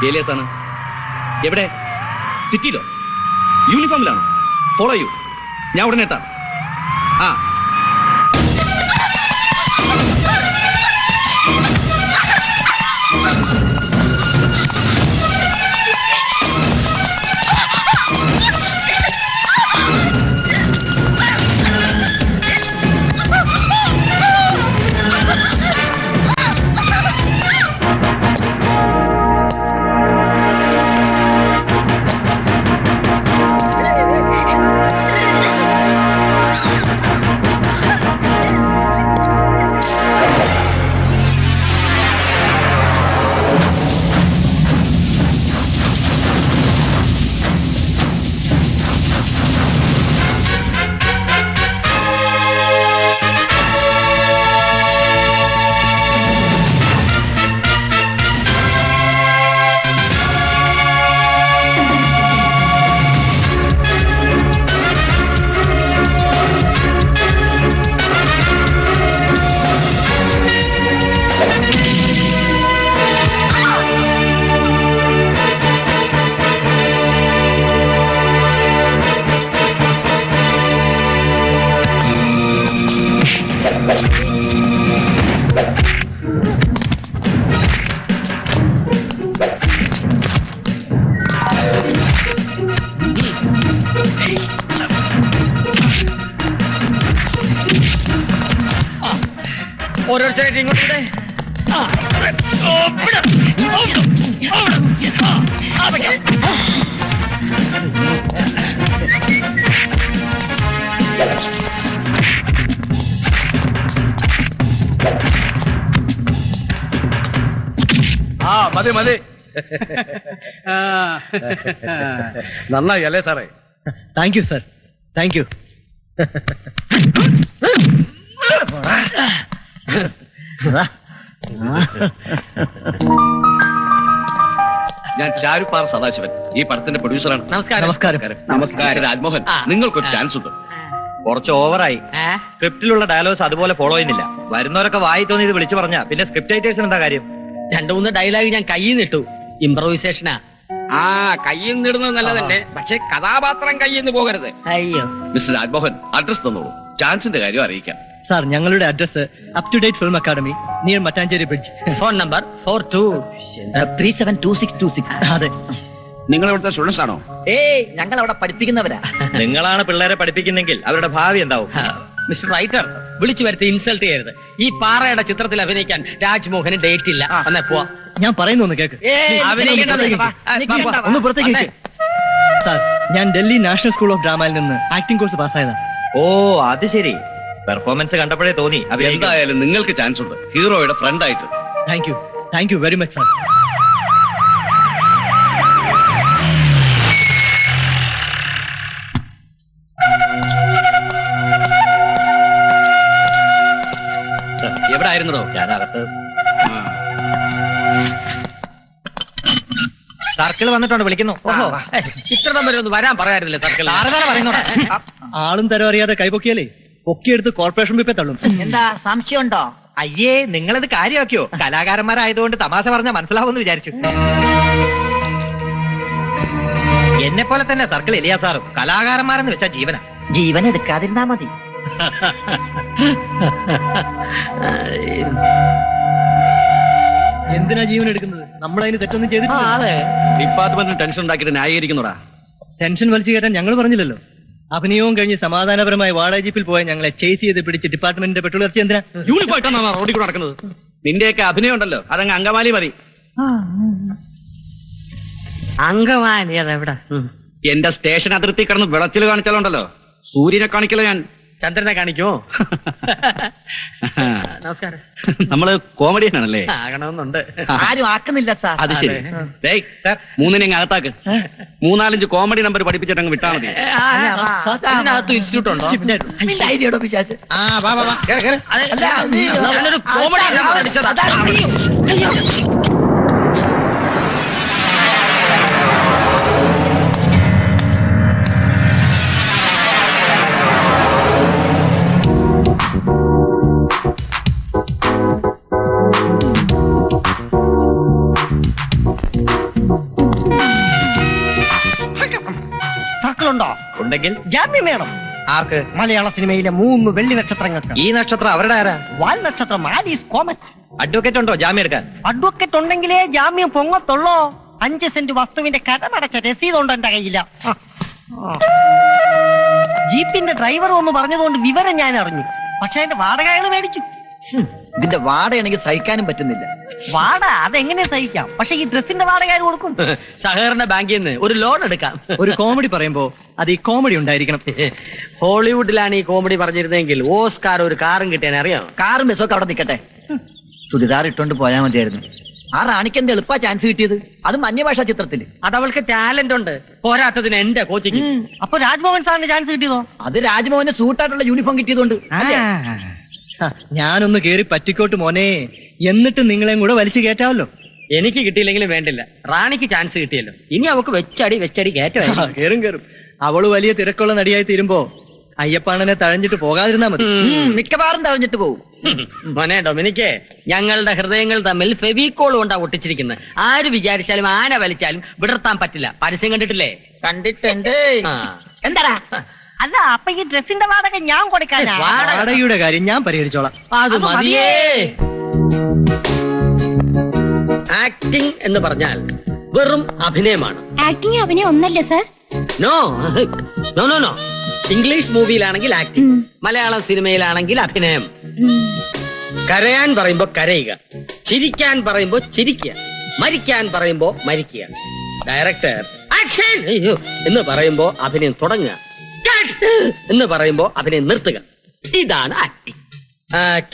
ഏലിയാസാണ്. എവിടെ? സിറ്റിയിലോ? യൂണിഫോമിലാണോ? ഫോളോ ചെയ്യൂ, ഞാൻ ഉടനെ എത്താം. ആ ഓരോരുത്തരായിട്ട് ഇങ്ങോട്ട് മതി മതി. നന്നായി അല്ലേ സാറേ? Thank you sir, thank you. ഞാൻ ചാരുപ്പാറ സദാശിവൻ, ഈ പടത്തിന്റെ പ്രൊഡ്യൂസറാണ്. നമസ്കാരം. നമസ്കാരം. നമസ്കാരം. രാജ്മോഹൻ, നിങ്ങൾക്കൊരു ചാൻസ് ഉണ്ട്. കുറച്ച് ഓവറായി. സ്ക്രിപ്റ്റിലുള്ള ഡയലോഗ്സ് അതുപോലെ ഫോളോ ചെയ്യുന്നില്ല. വരുന്നവരൊക്കെ വായി തോന്നി ഇത് വിളിച്ചു പറഞ്ഞ പിന്നെ സ്ക്രിപ്റ്റ് റൈറ്റേഴ്സിന് എന്താ കാര്യം? 2-3 ഡയലോഗ് ഞാൻ കയ്യിൽ നിട്ടു. ഇംപ്രവൈസേഷനാ. കയ്യിൽ നിടുന്നത് നല്ലതന്നെ, പക്ഷെ കഥാപാത്രം കയ്യിൽ നിന്ന് പോകരുത്. അയ്യോ മിസ്റ്റർ രാജ്മോഹൻ, അഡ്രസ് തന്നോളൂ, ചാൻസിന്റെ കാര്യം അറിയിക്കാം. സാർ, ഞങ്ങളുടെ address up to date film academy, near Mattancherry bridge. Phone number 42372626. അതെ. നിങ്ങൾ ഇവിടുത്തെ സ്റ്റുഡൻസ് ആണോ? ഞങ്ങൾ അവിടെ പഠിപ്പിക്കുന്നവരാ. നിങ്ങളാണ് പിള്ളേരെ പഠിപ്പിക്കുന്നെങ്കിൽ അവരുടെ ഭാവി എന്താവും? മിസ്റ്റർ റൈറ്റർ, വിളിച്ചു വരുത്തി ഇൻസൾട്ട് ചെയ്യരുത്. ഈ പാറയുടെ ചിത്രത്തിൽ അഭിനയിക്കാൻ രാജ്മോഹന് ഡേറ്റ് ഇല്ല. അന്നേ പോവാ. ഞാൻ പറയുന്നു ഒന്ന് കേക്ക്. ഒന്ന് പുറത്തേക്ക് കേക്ക്. സാർ, ഞാൻ ഡൽഹി നാഷണൽ സ്കൂൾ ഓഫ് ഡ്രാമയിൽ നിന്ന് ആക്ടിംഗ് കോഴ്സ് പാസ്സായതാ. ഓ അത് ശരി. പെർഫോമൻസ് കണ്ടപ്പോഴേ തോന്നി എന്തായാലും നിങ്ങൾക്ക് ചാൻസ് ഉണ്ട്, ഹീറോയുടെ ഫ്രണ്ട് ആയിട്ട്. Thank you very much sir. എവിടെ ആയിരുന്നോ? ഞാനകത്ത്. സർക്കിൾ വന്നിട്ടുണ്ട്, വിളിക്കുന്നു. ഓഹോ, ചിത്രം വരെ ഒന്ന് വരാൻ പറയാറില്ലേ സർക്കിൾ? ആളും തരം അറിയാതെ കൈപൊക്കിയാലേ പൊക്കിയെടുത്ത് കോർപ്പറേഷൻ പിപ്പെ തള്ളും. എന്താ സംശയമുണ്ടോ? അയ്യേ, നിങ്ങളത് കാര്യമാക്കിയോ? കലാകാരന്മാരായതുകൊണ്ട് തമാശ പറഞ്ഞാൽ മനസ്സിലാവുമെന്ന് വിചാരിച്ചു. എന്നെ പോലെ തന്നെ സർക്കിൾ എലിയാ സാറും കലാകാരന്മാരെന്ന് വെച്ചാ ജീവനാ. ജീവൻ എടുക്കാതിരുന്നാ മതി. എന്തിനാ ജീവൻ എടുക്കുന്നത്? നമ്മളതിന് തെറ്റൊന്നും ചെയ്തിട്ടില്ല. അതെ, ഡിപ്പാർട്ട്മെന്റിന് ടെൻഷൻ ഉണ്ടാക്കിയിട്ട് ന്യായീകരിക്കുന്നോടാ. ടെൻഷൻ വലിച്ചു കയറ്റാൻ ഞങ്ങൾ പറഞ്ഞില്ലല്ലോ. അഭിനയവും കഴിഞ്ഞ് സമാധാനപരമായി വാടക ജീപ്പിൽ പോയ ഞങ്ങളെ ചേസ് ചെയ്ത് പിടിച്ച് ഡിപ്പാർട്ട്മെന്റിന്റെ പെട്രോൾ ഇറച്ചി എന്തിനാ? യൂണിഫോം റോഡിൽ കൂടെ നടക്കുന്നത്. നിന്റെയൊക്കെ അഭിനയം ഉണ്ടല്ലോ, അതങ്ങ് അങ്കമാലി മതി. അങ്കമാലി അതെവിടെ? എന്റെ സ്റ്റേഷൻ അതിർത്തി കിടന്ന് വിളച്ചിൽ കാണിച്ചാലുണ്ടല്ലോ, സൂര്യനെ കാണിക്കല ഞാൻ. ചന്ദ്രനെ കാണിക്കുമോ? നമസ്കാരം. നമ്മള് കോമഡിയനാണല്ലേ? ആകണമെന്നുണ്ട്. ആരും ആക്കുന്നില്ല സാർ. അത് ശരി. മൂന്നിനെ അകത്താക്ക്. 3-4 കോമഡി നമ്പർ പഠിപ്പിച്ചിട്ട് അങ്ങ് വിട്ടാ മതി. ഇതിനകത്ത് ഇൻസ്റ്റിറ്റ്യൂട്ട് ഉണ്ടോ? ധൈര്യോടെ പിശാച്. ഞാനൊരു കോമഡി പഠിച്ചതാ. ഉണ്ടെങ്കിൽ ജാമ്യം വേണം. ആർക്ക്? മലയാള സിനിമയിലെ 3 വെള്ളി നക്ഷത്രങ്ങൾക്ക്. ഈ നക്ഷത്രം അവരുടെ ആരാ? വാൽ നക്ഷത്രം ആലീസ് കോമറ്റ്. അഡ്വക്കേറ്റ് ഉണ്ടോ ജാമ്യം എടുക്കാൻ? അഡ്വക്കേറ്റ് ഉണ്ടെങ്കിലേ ജാമ്യം പൊങ്ങത്തുള്ളോ. 5 സെന്റ് വസ്തുവിന്റെ കടമടച്ച രസീതുണ്ട് എന്റെ കയ്യില. ജീപ്പിന്റെ ഡ്രൈവർ ഒന്ന് പറഞ്ഞതുകൊണ്ട് വിവരം ഞാൻ അറിഞ്ഞു. പക്ഷെ എന്റെ വാടക അയാള് മേടിച്ചു. ഇതിന്റെ വാട എനിക്ക് സഹിക്കാനും പറ്റുന്നില്ല. വാട അതെങ്ങനെ സഹിക്കാം, പക്ഷെ ഈ ഡ്രസ്സിന്റെ വാടക ആര് കൊടുക്കും? സഹകരണ ബാങ്കിൽ നിന്ന് ഒരു ലോൺ എടുക്കാം. ഒരു കോമഡി പറയുമ്പോ അത് ഈ കോമഡി ഉണ്ടായിരിക്കണം. ഹോളിവുഡിലാണ് ഈ കോമഡി പറഞ്ഞിരുന്നെങ്കിൽ ഓസ്കാർ ഒരു കാറും കിട്ടിയാൻ അറിയാം. കാറും ബസ്സൊക്കെ അവിടെ നിൽക്കട്ടെ, ചുരിദാർ ഇട്ടോണ്ട് പോയാൽ മതിയായിരുന്നു. ആ റാണിക്ക് എന്ത് എളുപ്പാ ചാൻസ് കിട്ടിയത്, അതും അന്യഭാഷാ ചിത്രത്തിൽ. അത് അവൾക്ക് ടാലന്റ് ഉണ്ട്, പോരാത്തതിന് എന്റെ കോച്ചിങ്. അപ്പൊ രാജ്മോഹൻ സാറിന് ചാൻസ് കിട്ടിയതോ? അത് രാജ്മോഹന് സൂട്ടായിട്ടുള്ള യൂണിഫോം കിട്ടിയതുകൊണ്ട്. ഞാനൊന്ന് കേറി പറ്റിക്കോട്ട് മോനെ, എന്നിട്ട് നിങ്ങളെയും കൂടെ വലിച്ചു കയറ്റാമല്ലോ. എനിക്ക് കിട്ടിയില്ലെങ്കിലും വേണ്ടില്ല, റാണിക്ക് ചാൻസ് കിട്ടിയല്ലോ. ഇനി അവക്ക് വെച്ചടി കയറ്റമായിരുന്നു. കേറും. അവള് വലിയ തിരക്കുള്ള നടിയായി തീരുമ്പോ അയ്യപ്പാണനെ തഴഞ്ഞിട്ട് പോകാതിരുന്നാ മതി. മിക്കവാറും തഴഞ്ഞിട്ട് പോകും. മോനെ ഡൊമിനിക്കേ, ഞങ്ങളുടെ ഹൃദയങ്ങൾ തമ്മിൽ ഫെവിക്കോൾ കൊണ്ടാ ഒട്ടിച്ചിരിക്കുന്നത്. ആര് വിചാരിച്ചാലും ആന വലിച്ചാലും വിടർത്താൻ പറ്റില്ല. പരസ്യം കണ്ടിട്ടില്ലേ? കണ്ടിട്ടുണ്ട്. ആ. എന്താടാ? അല്ല, അപ്പൊ ഈ ഡ്രസ്സിന്റെ വാടക ഞാൻ കൊടുക്കാനാ? വാടകയുടെ കാര്യം ഞാൻ പരിഹരിച്ചോളാം. അത് മതിയേ. ആക്ടിംഗ് എന്ന് പറഞ്ഞാൽ വെറും അഭിനയമാണ്. ആക്ടിങ് അഭിനയം ഒന്നല്ലേ sir? No no no no. English മൂവിയിലാണെങ്കിൽ ആക്ടിംഗ്, മലയാളം സിനിമയിലാണെങ്കിൽ അഭിനയം. കരയാൻ പറയുമ്പോ കരയുക, ചിരിക്കാൻ പറയുമ്പോ ചിരിക്കുക, മരിക്കാൻ പറയുമ്പോ മരിക്കുക. ഡയറക്ടർ ആക്ഷൻ എന്ന് പറയുമ്പോ അഭിനയം തുടങ്ങുക, എന്ന് പറയുമ്പോ അഭിനയം നിർത്തുക. ഇതാണ് ആക്ടിംഗ്.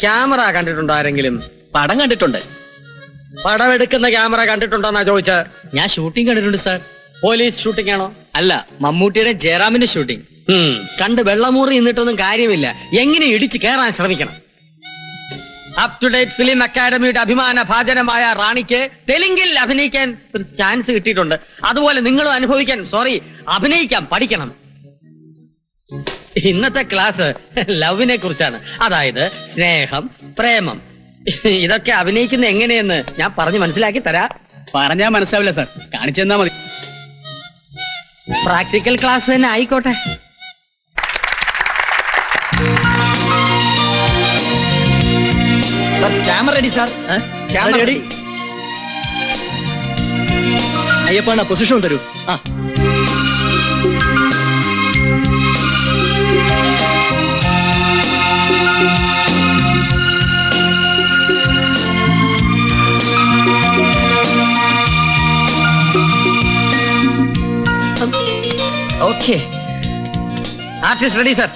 ക്യാമറ കണ്ടിട്ടുണ്ടോ ആരെങ്കിലും? പടം കണ്ടിട്ടുണ്ട്. പടം എടുക്കുന്ന ക്യാമറ കണ്ടിട്ടുണ്ടോന്നാ ചോദിച്ചത്. ഞാൻ ഷൂട്ടിംഗ് കണ്ടിട്ടുണ്ട് സാർ. പോലീസ് ഷൂട്ടിംഗ് ആണോ? അല്ല, മമ്മൂട്ടിയുടെ ജയറാമിന്റെ ഷൂട്ടിംഗ്. കണ്ട് വെള്ളമൂറി നിന്നിട്ടൊന്നും കാര്യമില്ല, എങ്ങനെ ഇടിച്ചു കയറാൻ ശ്രമിക്കണം. അപ് ടു ഡേറ്റ് ഫിലിം അക്കാദമിയുടെ അഭിമാന ഭാജനമായ റാണിക്ക് തെലുങ്കിൽ അഭിനയിക്കാൻ ഒരു ചാൻസ് കിട്ടിയിട്ടുണ്ട്. അതുപോലെ നിങ്ങളും അഭിനയിക്കാൻ പഠിക്കണം. ഇന്നത്തെ ക്ലാസ് ലവിനെ കുറിച്ചാണ്, അതായത് സ്നേഹം, പ്രേമം. ഇതൊക്കെ അഭിനയിക്കുന്ന എങ്ങനെയെന്ന് ഞാൻ പറഞ്ഞു മനസ്സിലാക്കി തരാം. പറഞ്ഞാ മനസ്സിലാവില്ല സാർ, കാണിച്ചെന്നാ മതി. പ്രാക്ടിക്കൽ ക്ലാസ് തന്നെ ആയിക്കോട്ടെ. Camera ready sir. Camera ready. അയ്യപ്പാണ് പൊസിഷൻ തരൂ. Okay, artist ready sir.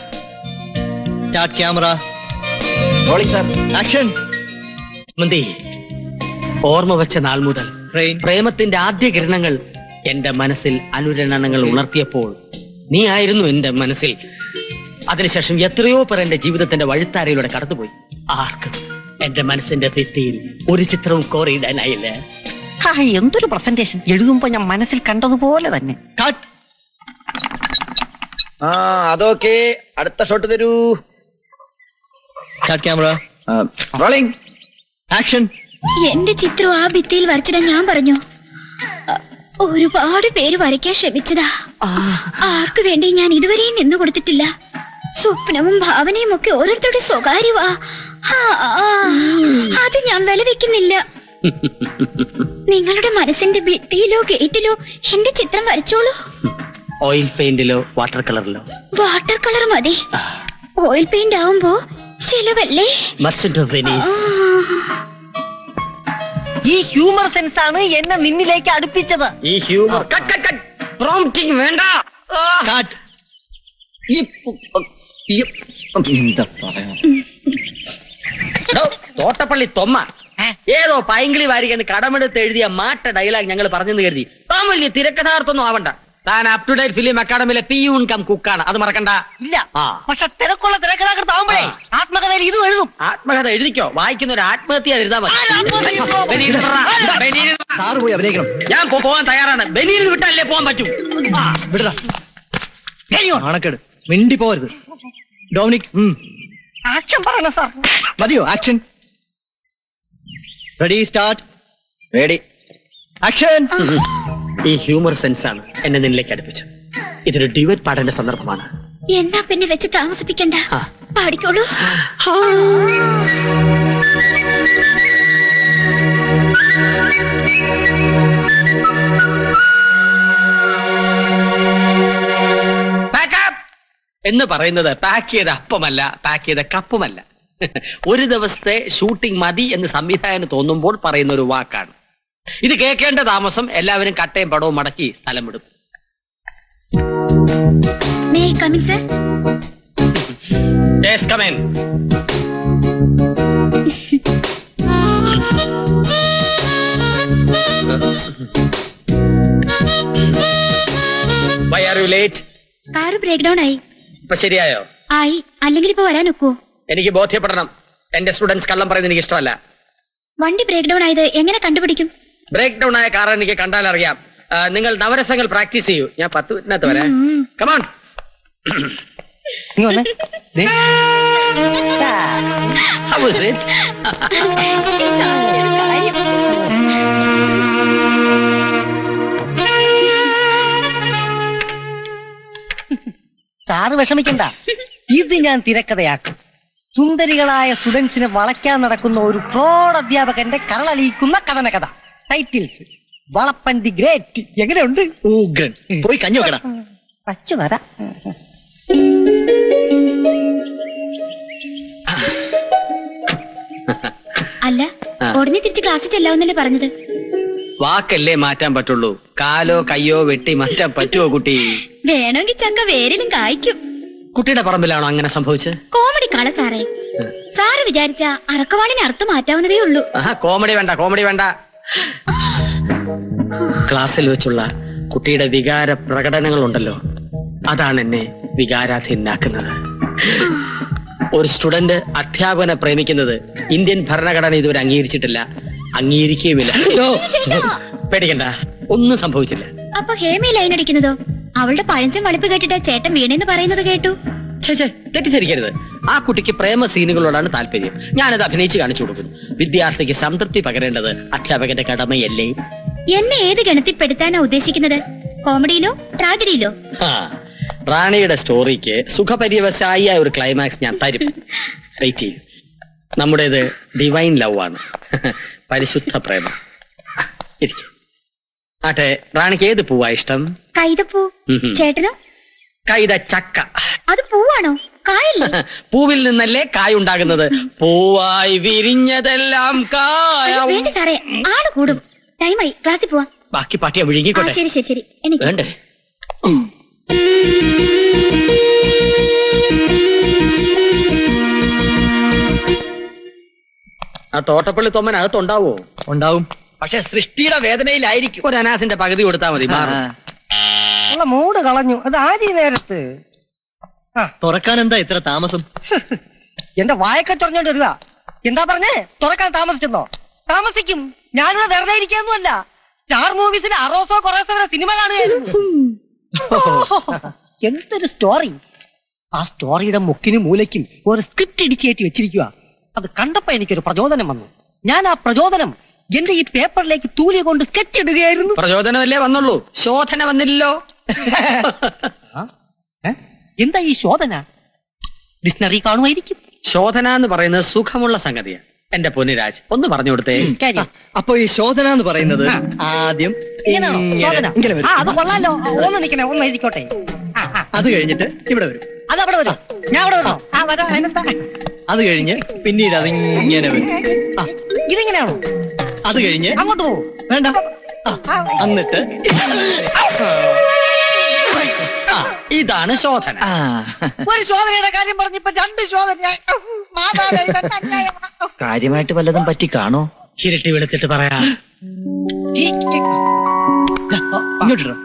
Start camera. Rolling sir. Action. മന്തി, ഓർമ്മ വെച്ച നാൾ മുതൽ പ്രേമത്തിന്റെ ആദ്യ കിരണങ്ങൾ എന്റെ മനസ്സിൽ അനുരണനങ്ങൾ ഉണർത്തിയപ്പോൾ നീ ആയിരുന്നു എന്റെ മനസ്സിൽ. അതിനുശേഷം എത്രയോ പേർ എന്റെ ജീവിതത്തിന്റെ വഴിത്താരയിലൂടെ കടന്നുപോയി. ആർക്കും എന്റെ മനസ്സിന്റെ ഭിത്തിയിൽ ഒരു ചിത്രവും കോറിയിടാനായില്ല. എന്തൊരു പ്രസന്റേഷൻ. എഴുതുമ്പോ ഞാൻ മനസ്സിൽ കണ്ടതുപോലെ തന്നെ. അതൊക്കെ അടുത്ത ഷോട്ട് തരൂ. Start camera. റോളിംഗ്. ആക്ഷൻ. എന്റെ ചിത്രം ആ ഭിത്തിയിൽ വരച്ചിടാൻ ഞാൻ പറഞ്ഞു. ഒരുപാട് പേര് വരയ്ക്കാൻ ശ്രമിച്ചതാ. ആർക്കു വേണ്ടി ഞാൻ ഇതുവരെയും നിന്നു കൊടുത്തിട്ടില്ല. സ്വപ്നവും ഭാവനയും ഒക്കെ ഓരോരുത്തരുടെ സ്വകാര്യവാ. അത് ഞാൻ വില വെക്കുന്നില്ല. നിങ്ങളുടെ മനസ്സിന്റെ ഭിത്തിയിലോ ഗേറ്റിലോ എന്റെ ചിത്രം വരച്ചോളൂ. ഓയിൽ പെയിന്റിലോ വാട്ടർ കളറിലോ? വാട്ടർ കളർ മതി. ഓയിൽ പെയിന്റ് ആവുമ്പോ ചിലവല്ലേ. Merchant of Venice. ഈ ഹ്യൂമർ സെൻസ് ആണ് എന്നെ നിന്നിലേക്ക് അടുപ്പിച്ചത്. ഈ ഹ്യൂമർ പ്രോംപ്റ്റിംഗ് വേണ്ട. എന്താ പറയാ, തോട്ടപ്പള്ളി തൊമ്മ ഏതോ പൈങ്കിളി വാരികന്ന് കടമെടുത്ത് എഴുതിയ മാട്ട ഡയലോഗ് ഞങ്ങൾ പറഞ്ഞെന്ന് കരുതി താൻ വലിയ തിരക്കഥാർത്ഥൊന്നും ആവണ്ട. താൻ അപ് ടു ഡേറ്റ് ഫിലിം അക്കാദമിയിലെ പിയൂൺ കം കുക്കാണ്, അത് മറക്കണ്ട. ഇല്ല, പക്ഷെ തിരക്കുള്ള തിരക്കഥാകൃത്താവുമ്പോഴേ ആത്മകഥയിൽ ഇതും എഴുതും. ആത്മകഥ എഴുതിക്കോ, വായിക്കുന്ന ഒരു ആത്മഹത്യ എഴുതാൻ മതി. സാറ് പോയി അഭിനയിക്കണം. ഞാൻ പോകാൻ തയ്യാറാണ്. ബനീരിൽ വിട്ടല്ലേ പോകാൻ പറ്റൂ. വിടുക. ആണക്കേട് മിണ്ടി പോരുത്. ഡൊമിനിക്, ആക്ഷൻ പറയണം സാർ. മതിയോ action? Ready, start. Ready, action. ഈ ഹ്യൂമർ സെൻസ് ആണ് എന്നെ നിന്നിലേക്ക് അടുപ്പിച്ചത്. ഇതൊരു ഡ്യുവറ്റ് പാടേണ്ട സന്ദർഭമാണ്. എന്നാ പിന്നെ വെച്ച് താമസിപ്പിക്കണ്ട, ആ. പാടിക്കോളൂ. എന്ന് പറയുന്നത് പാക്ക് ചെയ്ത അപ്പമല്ല, പാക്ക് ചെയ്ത കപ്പുമല്ല. ഒരു ദിവസത്തെ ഷൂട്ടിംഗ് മതി എന്ന് സംവിധായകന് തോന്നുമ്പോൾ പറയുന്ന ഒരു വാക്കാണ്. ഇത് കേൾക്കേണ്ട താമസം എല്ലാവരും കട്ടയും പടവും മടക്കി സ്ഥലം വിടും. May I come in, sir? Yes, come in. Why are you late? Car break down ആയി. ഇപ്പൊ ശരിയായോ? ആയി. അല്ലെങ്കിൽ ഇപ്പൊ വരാൻ ഒക്കുവോ? എനിക്ക് ബോധ്യപ്പെടണം. എന്റെ സ്റ്റുഡൻസ് കള്ളം പറയുന്നത് എനിക്ക് ഇഷ്ടമല്ല. വണ്ടി ബ്രേക്ക് ഡൗൺ ആയത് എങ്ങനെ കണ്ടുപിടിക്കും? ബ്രേക്ക് ഡൗൺ ആയ കാർ എനിക്ക് കണ്ടാൽ അറിയാം. നിങ്ങൾ നവരസങ്ങൾ പ്രാക്ടീസ് ചെയ്യൂ. ഞാൻ 10 മിനിറ്റിനകത്ത് വരാം. Come on. How was it? Sir വിഷമിക്കണ്ട, ഇത് ഞാൻ തിരക്കഥയാക്കും. സുന്ദരികളായ സ്റ്റുഡൻസിനെ വളയ്ക്കാൻ നടക്കുന്ന ഒരു ഫ്രോഡ് അധ്യാപകന്റെ കരളലിയിക്കുന്ന കഥനകഥ. Titles: Valappan the great. എങ്ങനെയുണ്ട്? ഉഗ്രൻ. പോയി കഞ്ഞി വെക്കടാ. വച്ചു തരാം. അല്ല, ഉടനെ തിരിച്ച് ക്ലാസ്സിൽ ചെല്ലാവുന്നല്ലേ പറഞ്ഞത്? വാക്കല്ലേ മാറ്റാൻ പറ്റുള്ളൂ. കാലോ കയ്യോ വെട്ടി മാറ്റാൻ പറ്റുമോ കുട്ടി? വേണമെങ്കിൽ ചക്ക വേരിലും കായ്ക്കും. കുട്ടിയുടെ പറമ്പിലാണോ അങ്ങനെ സംഭവിച്ചത്? കോമഡി കള സാറേ. സാറ് വിചാരിച്ച അറക്കവാണിന് അർത്ഥം മാറ്റാവുന്നതേ ഉള്ളൂ. കോമഡി വേണ്ട, കോമഡി വേണ്ട. ക്ലാസ്സിൽ വെച്ചുള്ള കുട്ടിയുടെ വികാര പ്രകടനങ്ങളുണ്ടല്ലോ, അതാണ് എന്നെ വികാരാധീനാക്കുന്നത്. ഒരു സ്റ്റുഡന്റ് അധ്യാപകനെ പ്രേമിക്കുന്നത് ഇന്ത്യൻ ഭരണഘടന ഇതുവരെ അംഗീകരിച്ചിട്ടില്ല, അംഗീകരിക്കുകയുമില്ല. പേടിക്കണ്ട, ഒന്നും സംഭവിച്ചില്ല. അപ്പൊ ഹേമി ലൈൻ അടിക്കുന്നതോ? അവളുടെ പഴഞ്ചൻ വളിപ്പ് കേട്ടിട്ട് ചേട്ടൻ വീണെന്ന് പറയുന്നത് കേട്ടു. തെറ്റിദ്ധരിക്കരുത്. ആ കുട്ടിക്ക് പ്രേമ സീനുകളോടാണ് താല്പര്യം. ഞാനത് അഭിനയിച്ച് കാണിച്ചു കൊടുക്കുന്നു. വിദ്യാർത്ഥിക്ക് സംതൃപ്തി പകരേണ്ടത് അധ്യാപകന്റെ കടമയല്ലേ? എന്നെ ഏത് ഗണത്തിൽ പെടുത്താനാ ഉദ്ദേശിക്കുന്നത്? കോമഡിയിലോ ട്രാജഡിയിലോ? റാണിയുടെ സ്റ്റോറിക്ക് സുഖപര്യവസായിയായ ഒരു ക്ലൈമാക്സ് ഞാൻ തരും. വെയിറ്റ് ചെയ്യും. നമ്മുടേത് ഡിവൈൻ ലവ് ആണ്, പരിശുദ്ധ പ്രേമം. ആട്ടെ, റാണിക്ക് ഏത് പൂവാ ഇഷ്ടം? കൈതപ്പൂ. ചേട്ടനോ? കൈത ചക്ക. അത് പൂവാണോ? കായല്ലേ? പൂവിൽ നിന്നല്ലേ കായുണ്ടാകുന്നത്. പൂവായി വിരിഞ്ഞതെല്ലാം കായ. വേണ്ട സാറേ, ആള് കൂടും. ടൈമായി, ക്ലാസ്സിൽ പോവാം. ബാക്കി പാട്ടിയെ വിഴുങ്ങിക്കോട്ടെ. ശരി ശരി ശരി. എനിക്ക് വേണ്ടേ? ആ തോട്ടപ്പള്ളി തൊമ്മൻ അകത്തുണ്ടാവോ? ഉണ്ടാവും. പക്ഷെ സൃഷ്ടിയുടെ വേദനയിലായിരിക്കും. ഒരു അനാസിന്റെ പകുതി കൊടുത്താ മതി. ഉള്ള മൂട് കളഞ്ഞു. അത് ആദ്യ നേരത്ത് തുറക്കാൻ എന്താ ഇത്ര താമസം? എന്റെ വായൊക്കെ ചൊറഞ്ഞോണ്ട് വരിക. എന്താ പറഞ്ഞേ? തുറക്കാൻ താമസിച്ചെന്നോ? താമസിക്കും. ഞാനിവിടെ വെറുതെ ഇരിക്കാന്നല്ല, സ്റ്റാർ മൂവീസിലെ അറോസോ കൊറോസോ സിനിമ കാണുകയായിരുന്നു. എന്തൊരു സ്റ്റോറി! ആ സ്റ്റോറിയുടെ മുക്കിനും മൂലയ്ക്കും ഒരു സ്ക്രിപ്റ്റ് ഇടിച്ചേറ്റി വെച്ചിരിക്കുക. അത് കണ്ടപ്പോ എനിക്കൊരു പ്രചോദനം വന്നു. ഞാൻ ആ പ്രചോദനം എന്റെ ഈ പേപ്പറിലേക്ക് തൂലി കൊണ്ട് സ്കെച്ച് ഇടുകയായിരുന്നു. പ്രചോദനമല്ലേ വന്നുള്ളൂ, ശോധന വന്നില്ലല്ലോ. എന്താ ഈ ശോധന? ഡിക്ഷണറി കാണുമായിരിക്കും. ശോധന എന്ന് പറയുന്നത് സുഖമുള്ള സംഗതിയാണ്. എന്റെ പൊന്നുരാജ്, ഒന്ന് പറഞ്ഞു കൊടുത്തേ. അപ്പൊ ഈ ശോധന എന്ന് പറയുന്നത് ആദ്യം ഇങ്ങനെയാണോ ശോധന? ഇങ്ങനെ വരും. അത് കൊള്ളാലോ. ഒന്ന് നിൽക്കണേ, ഒന്ന് എഴുതിക്കോട്ടെ. അത് കഴിഞ്ഞിട്ട് ഇവിടെ വരും. അത് അവിടെ വരും. ഞാൻ അവിടെ വരും. വരാം. അതിനെന്താ? അത് കഴിഞ്ഞ് പിന്നീട് അതിങ്ങനെ വരും. ഇതിങ്ങനെയാണോ? അത് കഴിഞ്ഞ് അങ്ങോട്ട് പോകും. വേണ്ട. എന്നിട്ട് ഇതാണ് ശോധന. ഒരു ശോധനയുടെ കാര്യം പറഞ്ഞപ്പോ 2 ശോധന. കാര്യമായിട്ട് വല്ലതും പറ്റി കാണോ? ഇരട്ടി വെളുത്തിട്ട് പറയാ. ഇങ്ങോട്ടോ.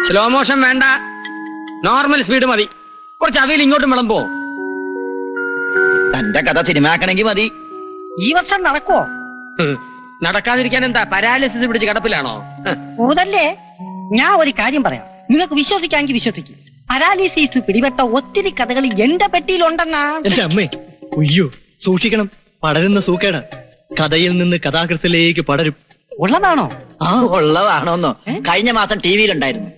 സ്ലോ മോഷൻ വേണ്ട, നോർമൽ സ്പീഡ് മതി. കുറച്ച് അവയിൽ ഇങ്ങോട്ടും വിളമ്പോ. തന്റെ കഥ സിനിമാക്കണമെങ്കിൽ മതി. ഈ വർഷം നടക്കുവോ? നടക്കാതിരിക്കാൻ എന്താ, പാരാലിസിസ് പിടിച്ച് കിടപ്പിലാണോ? ഊതല്ലേ. ഞാൻ ഒരു കാര്യം പറയാം, നിങ്ങൾക്ക് വിശ്വസിക്കാമെങ്കിൽ വിശ്വസിക്കും. പാരാലിസിസ് പിടിപെട്ട ഒത്തിരി കഥകൾ എന്റെ പെട്ടിയിലുണ്ടെന്നാ. എന്റെ അമ്മേ, ഉയ്യോ, സൂക്ഷിക്കണം. പടരുന്ന സൂക്കേട കഥയിൽ നിന്ന് കഥാകൃത്തിലേക്ക് പടരും. ഉള്ളതാണോ? ഉള്ളതാണോന്നോ? കഴിഞ്ഞ മാസം ടി വിയിലുണ്ടായിരുന്നു.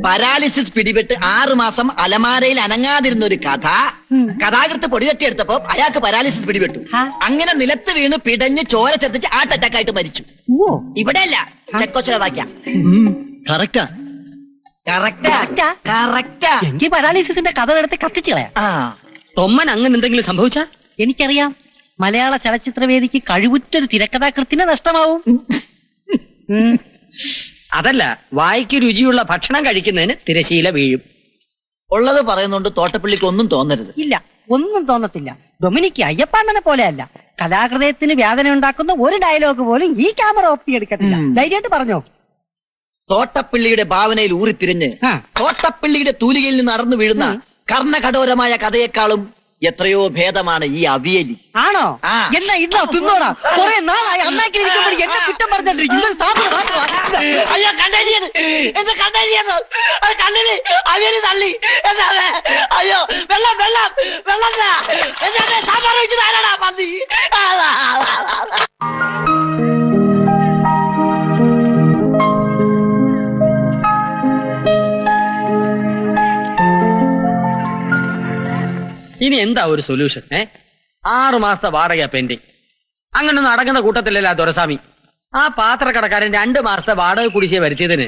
പാരാലിസിസ് പിടിപെട്ട് 6 മാസം അലമാരയിൽ അനങ്ങാതിരുന്ന ഒരു കഥ കഥാകൃത്ത് പൊടിതട്ടിയെടുത്തപ്പോ അയാൾക്ക് പാരാലിസിസ് പിടിപെട്ടു. അങ്ങനെ നിലത്ത് വീണ് പിടഞ്ഞ് ചോര ചെത്തിച്ച് ഹാർട്ട് അറ്റാക്ക് ആയിട്ട് മരിച്ചു. ഇവിടെയല്ല, ചെക്കോസ്ലോവാക്യ. കറക്റ്റാ. കറക്റ്റാ. എനിക്ക് പാരാലിസിന്റെ കഥ എടുത്ത് കത്തിച്ചു കളയാം. തൊമ്മൻ അങ്ങനെ എന്തെങ്കിലും സംഭവിച്ച എനിക്കറിയാം, മലയാള ചലച്ചിത്രവേദിക്ക് കഴിവുറ്റൊരു തിരക്കഥാകൃത്തിനെ നഷ്ടമാവും. അതല്ല, വായിക്ക് രുചിയുള്ള ഭക്ഷണം കഴിക്കുന്നതിന് തിരശീല വീഴും. ഉള്ളത് പറയുന്നോണ്ട് തോട്ടപ്പള്ളിക്ക് ഒന്നും തോന്നരുത്. ഇല്ല, ഒന്നും തോന്നത്തില്ല. ഡൊമിനിക്ക് അയ്യപ്പാണ്ണനെ പോലെയല്ല. കലാഹൃദയത്തിന് വേദന ഉണ്ടാക്കുന്ന ഒരു ഡയലോഗ് പോലും ഈ ക്യാമറ ഒപ്പിയെടുക്കത്തില്ല. ധൈര്യമായിട്ട് പറഞ്ഞോ. തോട്ടപ്പള്ളിയുടെ ഭാവനയിൽ ഊറിത്തിരിഞ്ഞ് തോട്ടപ്പള്ളിയുടെ തൂലികയിൽ നിന്ന് നടന്നു വീഴുന്ന കർണകഠോരമായ കഥയെക്കാളും എത്രയോ ഭേദമാണ് ഈ അവിയലി. ആണോ? എന്നാ ഇന്നാ തിന്നോടാ. കുറെ നാളായി അന്നാക്കിലിരിക്കുമ്പോൾ എന്നെ കുറ്റം പറഞ്ഞിട്ടിരിക്കും. അയ്യോ, കണ്ടെഴുതിയത് എന്റെ കണ്ടെഴുതിയത് കണ്ണില് അവിയലി തള്ളി. അയ്യോ, വെള്ളം വെള്ളം വെള്ളം എന്നെ സാമ്പാർ വെച്ച് താരാടാ പന്നി. ഇനി എന്താ ഒരു സൊല്യൂഷൻ? 6 മാസത്തെ വാടക പെൻഡിങ്. അങ്ങനൊന്നും അടങ്ങുന്ന കൂട്ടത്തിലല്ല ദൊരസ്വാമി. ആ പാത്രക്കടക്കാരൻ 2 മാസത്തെ വാടക കുടിശ്ശിക വരുത്തിയതിന്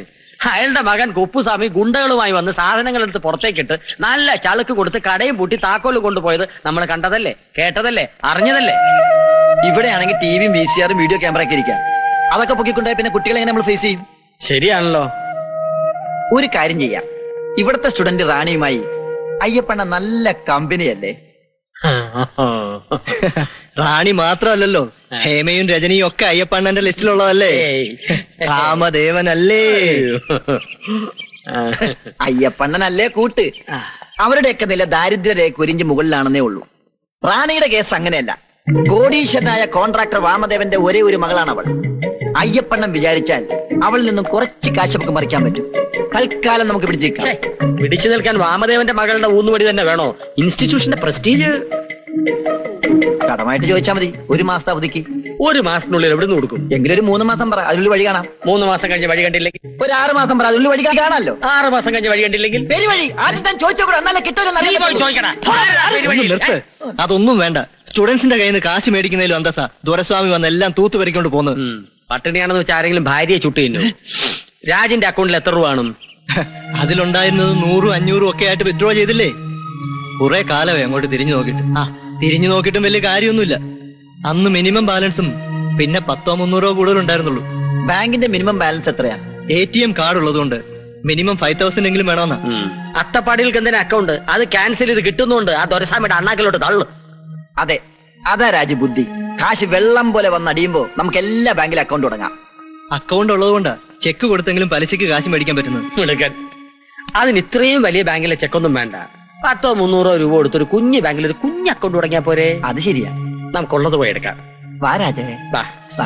അയാളുടെ മകൻ കുപ്പുസ്വാമി ഗുണ്ടകളുമായി വന്ന് സാധനങ്ങൾ എടുത്ത് പുറത്തേക്കിട്ട് നല്ല ചളുക്ക് കൊടുത്ത് കടയും പൂട്ടി താക്കോല് കൊണ്ടുപോയത് നമ്മൾ കണ്ടതല്ലേ, കേട്ടതല്ലേ, അറിഞ്ഞതല്ലേ? ഇവിടെയാണെങ്കിൽ ടിവിയും VCRും വീഡിയോ ക്യാമറയൊക്കെ ഇരിക്കാം. അതൊക്കെ പൊക്കിക്കൊണ്ടുപോയി പിന്നെ കുട്ടികളെ എങ്ങനെ നമ്മൾ ഫേസ് ചെയ്യും? ശരിയാണല്ലോ. ഒരു കാര്യം ചെയ്യാം, ഇവിടുത്തെ സ്റ്റുഡന്റ് റാണിയുമായി അയ്യപ്പണ്ണ നല്ല കമ്പനിയല്ലേ? റാണി മാത്രമല്ലല്ലോ, ഹേമയും രജനിയും ഒക്കെ അയ്യപ്പണ്ണന്റെ ലിസ്റ്റിലുള്ളതല്ലേ? രാമദേവനല്ലേ? അയ്യപ്പണ്ണനല്ലേ കൂട്ട്. അവരുടെയൊക്കെ നില ദാരിദ്ര്യരേഖ കുരിഞ്ഞ് മുകളിലാണെന്നേ ഉള്ളൂ. റാണിയുടെ കേസ് അങ്ങനെയല്ല. കോടീശ്വരനായ കോൺട്രാക്ടർ വാമദേവന്റെ ഒരേ ഒരു മകളാണ് അവൾ. അയ്യപ്പണ്ണൻ വിചാരിച്ചാൽ അവളിൽ നിന്നും കുറച്ച് കാശ് നമുക്ക് മറിക്കാൻ പറ്റും. തൽക്കാലം നമുക്ക് പിടിച്ചേക്കാം. പിടിച്ചു നിൽക്കാൻ വാമദേവന്റെ മകളുടെ ഊന്നുവടി തന്നെ വേണോ? ഇൻസ്റ്റിറ്റ്യൂഷന്റെ പ്രസ്റ്റീജ്. കടമായിട്ട് ചോദിച്ചാൽ മതി. 1 മാസത്തെ അവധിക്ക്. 1 മാസത്തിനുള്ളിൽ എവിടെ നിന്ന് കൊടുക്കും? എങ്കിലും ഒരു 3 മാസം പറ, അതിനുള്ളിൽ വഴി കാണാം. 3 മാസം കഴിഞ്ഞ് വഴി കണ്ടില്ലെങ്കിൽ? ഒരു 6 മാസം പറ, അതിനുള്ളിൽ വഴി കാണാമല്ലോ. 6 മാസം കഴിഞ്ഞ് വഴി കണ്ടില്ലെങ്കിൽ? പേര് വഴി ആദ്യം താൻ ചോദിച്ചോടാ, എന്നാലേ നിർത്ത്. അതൊന്നും വേണ്ട. സ്റ്റുഡൻസിന്റെ കയ്യിൽ നിന്ന് കാശ് മേടിക്കുന്നതിലും അന്തസാ ദുരസ്വാമി വന്ന് എല്ലാം തൂത്ത് വരിക്കൊണ്ട് പോകുന്നത്. പട്ടിണിയാണെന്ന് വെച്ചാൽ ആരെങ്കിലും ഭാര്യയെ ചുട്ടു തിന്നു? രാജിന്റെ അക്കൗണ്ടിൽ എത്ര രൂപ കാണും? അതിലുണ്ടായിരുന്നത് 100, 500 ഒക്കെ ആയിട്ട് വിത്ഡ്രോ ചെയ്തില്ലേ? കുറെ കാലമേ അങ്ങോട്ട് തിരിഞ്ഞു നോക്കിയിട്ട്. തിരിഞ്ഞു നോക്കിയിട്ടും വലിയ കാര്യമൊന്നുമില്ല. അന്ന് മിനിമം ബാലൻസും പിന്നെ 100 300 കൂടുതൽ ഉണ്ടായിരുന്നുള്ളൂ. ബാങ്കിന്റെ മിനിമം ബാലൻസ് എത്രയാ? ATM കാർഡ് ഉള്ളതുകൊണ്ട് മിനിമം 5000 എങ്കിലും വേണമെന്നാ. അട്ടപ്പാടികൾക്ക് എന്തിനാ അക്കൗണ്ട്? അത് ക്യാൻസൽ ചെയ്ത് കിട്ടുന്നുണ്ട്. ആ ദൊരസ്വാമിയുടെ അണ്ണാക്കിലോട്ട് തള്ളു. അതെ, അതാ രാജബുദ്ധി. കാശ് വെള്ളം പോലെ വന്നടിയുമ്പോ നമുക്ക് എല്ലാ ബാങ്കിലും അക്കൗണ്ട് തുടങ്ങാം. അക്കൗണ്ട് ഉള്ളതുകൊണ്ടാ ചെക്ക് കൊടുത്തെങ്കിലും പലിശക്ക് കാശ് മേടിക്കാൻ പറ്റുന്നത്. മിടുക്കൻ. അതിന് ഇത്രയും വലിയ ബാങ്കിലെ ചെക്കൊന്നും വേണ്ട. 100 300 രൂപ കൊടുത്തൊരു കുഞ്ഞു ബാങ്കിൽ ഒരു കുഞ്ഞ് അക്കൗണ്ട് തുടങ്ങിയാ പോരെ? അത് ശരിയാ. നമുക്കുള്ളത് പോയി എടുക്കാം. വാ രാജേ,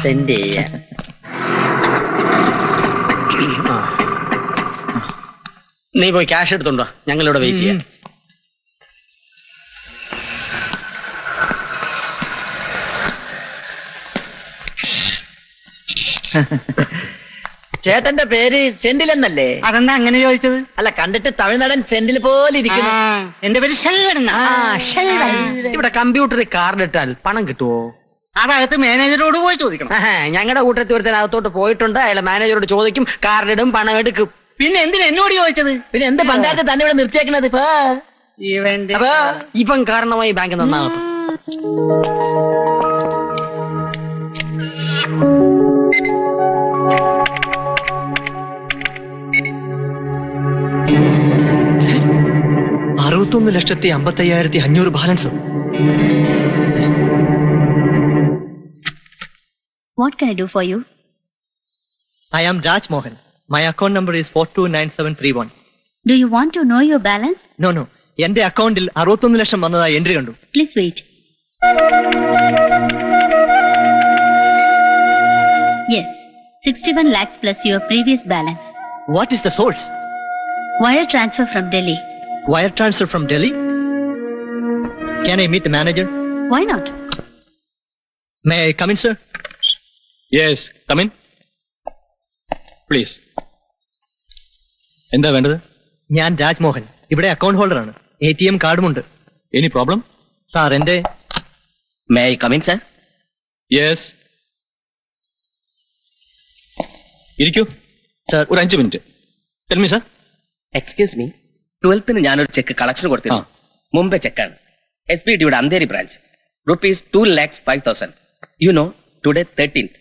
സെൻഡ് ചെയ്യാ. നീ പോയി ക്യാഷ് എടുത്തോണ്ടോ, ഞങ്ങളിവിടെ വെയിറ്റ് ചെയ്യാം. ചേട്ടന്റെ പേര് സെന്തിലെന്നല്ലേ? അതെന്താ അങ്ങനെ ചോദിച്ചത്? അല്ല, കണ്ടിട്ട് തമിഴ്നാടൻ സെന്തിൽ പോലെ ഇരിക്കുന്നു. എന്റെ പേര് ശെൽവൻ. ഇവിടെ കമ്പ്യൂട്ടറിൽ കാർഡ് ഇട്ടാൽ പണം കിട്ടുവോ? അതകത്ത് മാനേജറോട് പോയി ചോദിക്കണം. ഞങ്ങളുടെ കൂട്ടത്തിൽ ഒരുത്തൻ അകത്തോട്ട് പോയിട്ടുണ്ട്. അയാൾ മാനേജറോട് ചോദിക്കും, കാർഡ് ഇടും, പണം എടുക്കും. പിന്നെ എന്തിനാ എന്നോട് ചോദിച്ചത്? പിന്നെ എന്ത് പണ്ടാരത്തെ തന്നെ ഇവിടെ നിർത്തിയേക്കണത്? ഇവൻ കാരണമായി ബാങ്ക് നന്നാകട്ടെ. $61,55,500 balance. What can I do for you? I am Raj Mohan. My account number is 429731. Do you want to know your balance? No. എന്റെ അക്കൗണ്ടിൽ 61 ലക്ഷം വന്നതായി എൻട്രി കണ്ടു. Please wait. Yes, 61 lakhs plus your previous balance. What is the source? Wire transfer from Delhi. Wire transfer from Delhi? Can I meet the manager? Why not? May I come in, sir? Yes, come in. Please. എന്താ വേണ്ടത്? ഞാൻ രാജ്മോഹൻ, ഇവിടെ account ഹോൾഡറാണ്. ATM കാർഡുമുണ്ട്. Any problem? Sir എന്റെ may I come in sir? Yes, ഇരിക്കൂ sir. ഒരു 5 minute. Tell me sir. Excuse me, 12th ഞാനൊരു ചെക്ക് കളക്ഷൻ കൊടുത്തിരുന്നു. മുംബൈ ചെക്കാണ്. SPDയുടെ Andheri branch. Rupees 2,05,000. You know today 13th.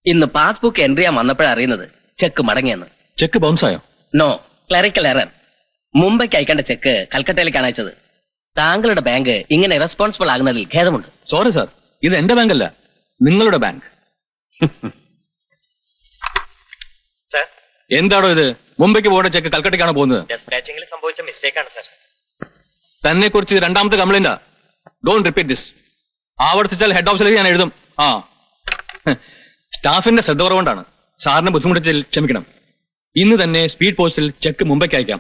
ഇന്ന് പാസ്ബുക്ക് എൻട്രി ചെയ്യാൻ വന്നപ്പോഴാണ് അറിയുന്നത് ചെക്ക് മടങ്ങിയെന്ന്. ചെക്ക് ബൗൺസ് ആയോ? No, clerical error. മുംബൈക്ക് അയക്കേണ്ട ചെക്ക് കൽക്കട്ടയിലേക്കാണ് അയച്ചത്. താങ്കളുടെ ബാങ്ക് ഇങ്ങനെ ഇറസ്പോൺസിബിൾ ആകുന്നതിൽ ഖേദമുണ്ട്. സോറി സാർ, ഇത് എന്റെ ബാങ്ക് അല്ല, നിങ്ങളുടെ ബാങ്ക്. സാർ, എന്താണോ ഇത്? മുംബൈക്ക് പോകേണ്ട ചെക്ക് കൽക്കട്ടയ്ക്കാണ് പോകുന്നത്. ഡെസ്പാച്ചിങ്ങിൽ സംഭവിച്ച മിസ്റ്റേക്ക് ആണ് സാർ. തന്നെ കുറിച്ച് രണ്ടാമത്തെ കംപ്ലൈന്റാ. Don't repeat this. ആവർത്തിച്ചാൽ ഹെഡ് ഓഫീസിലേക്ക് ഞാൻ എഴുതും. സ്റ്റാഫിന്റെ ശ്രദ്ധ കുറവുകൊണ്ടാണ്. സാറിന് ബുദ്ധിമുട്ടിൽ ക്ഷമിക്കണം. ഇന്ന് തന്നെ സ്പീഡ് പോസ്റ്റിൽ ചെക്ക് മുംബൈക്ക് അയക്കാം.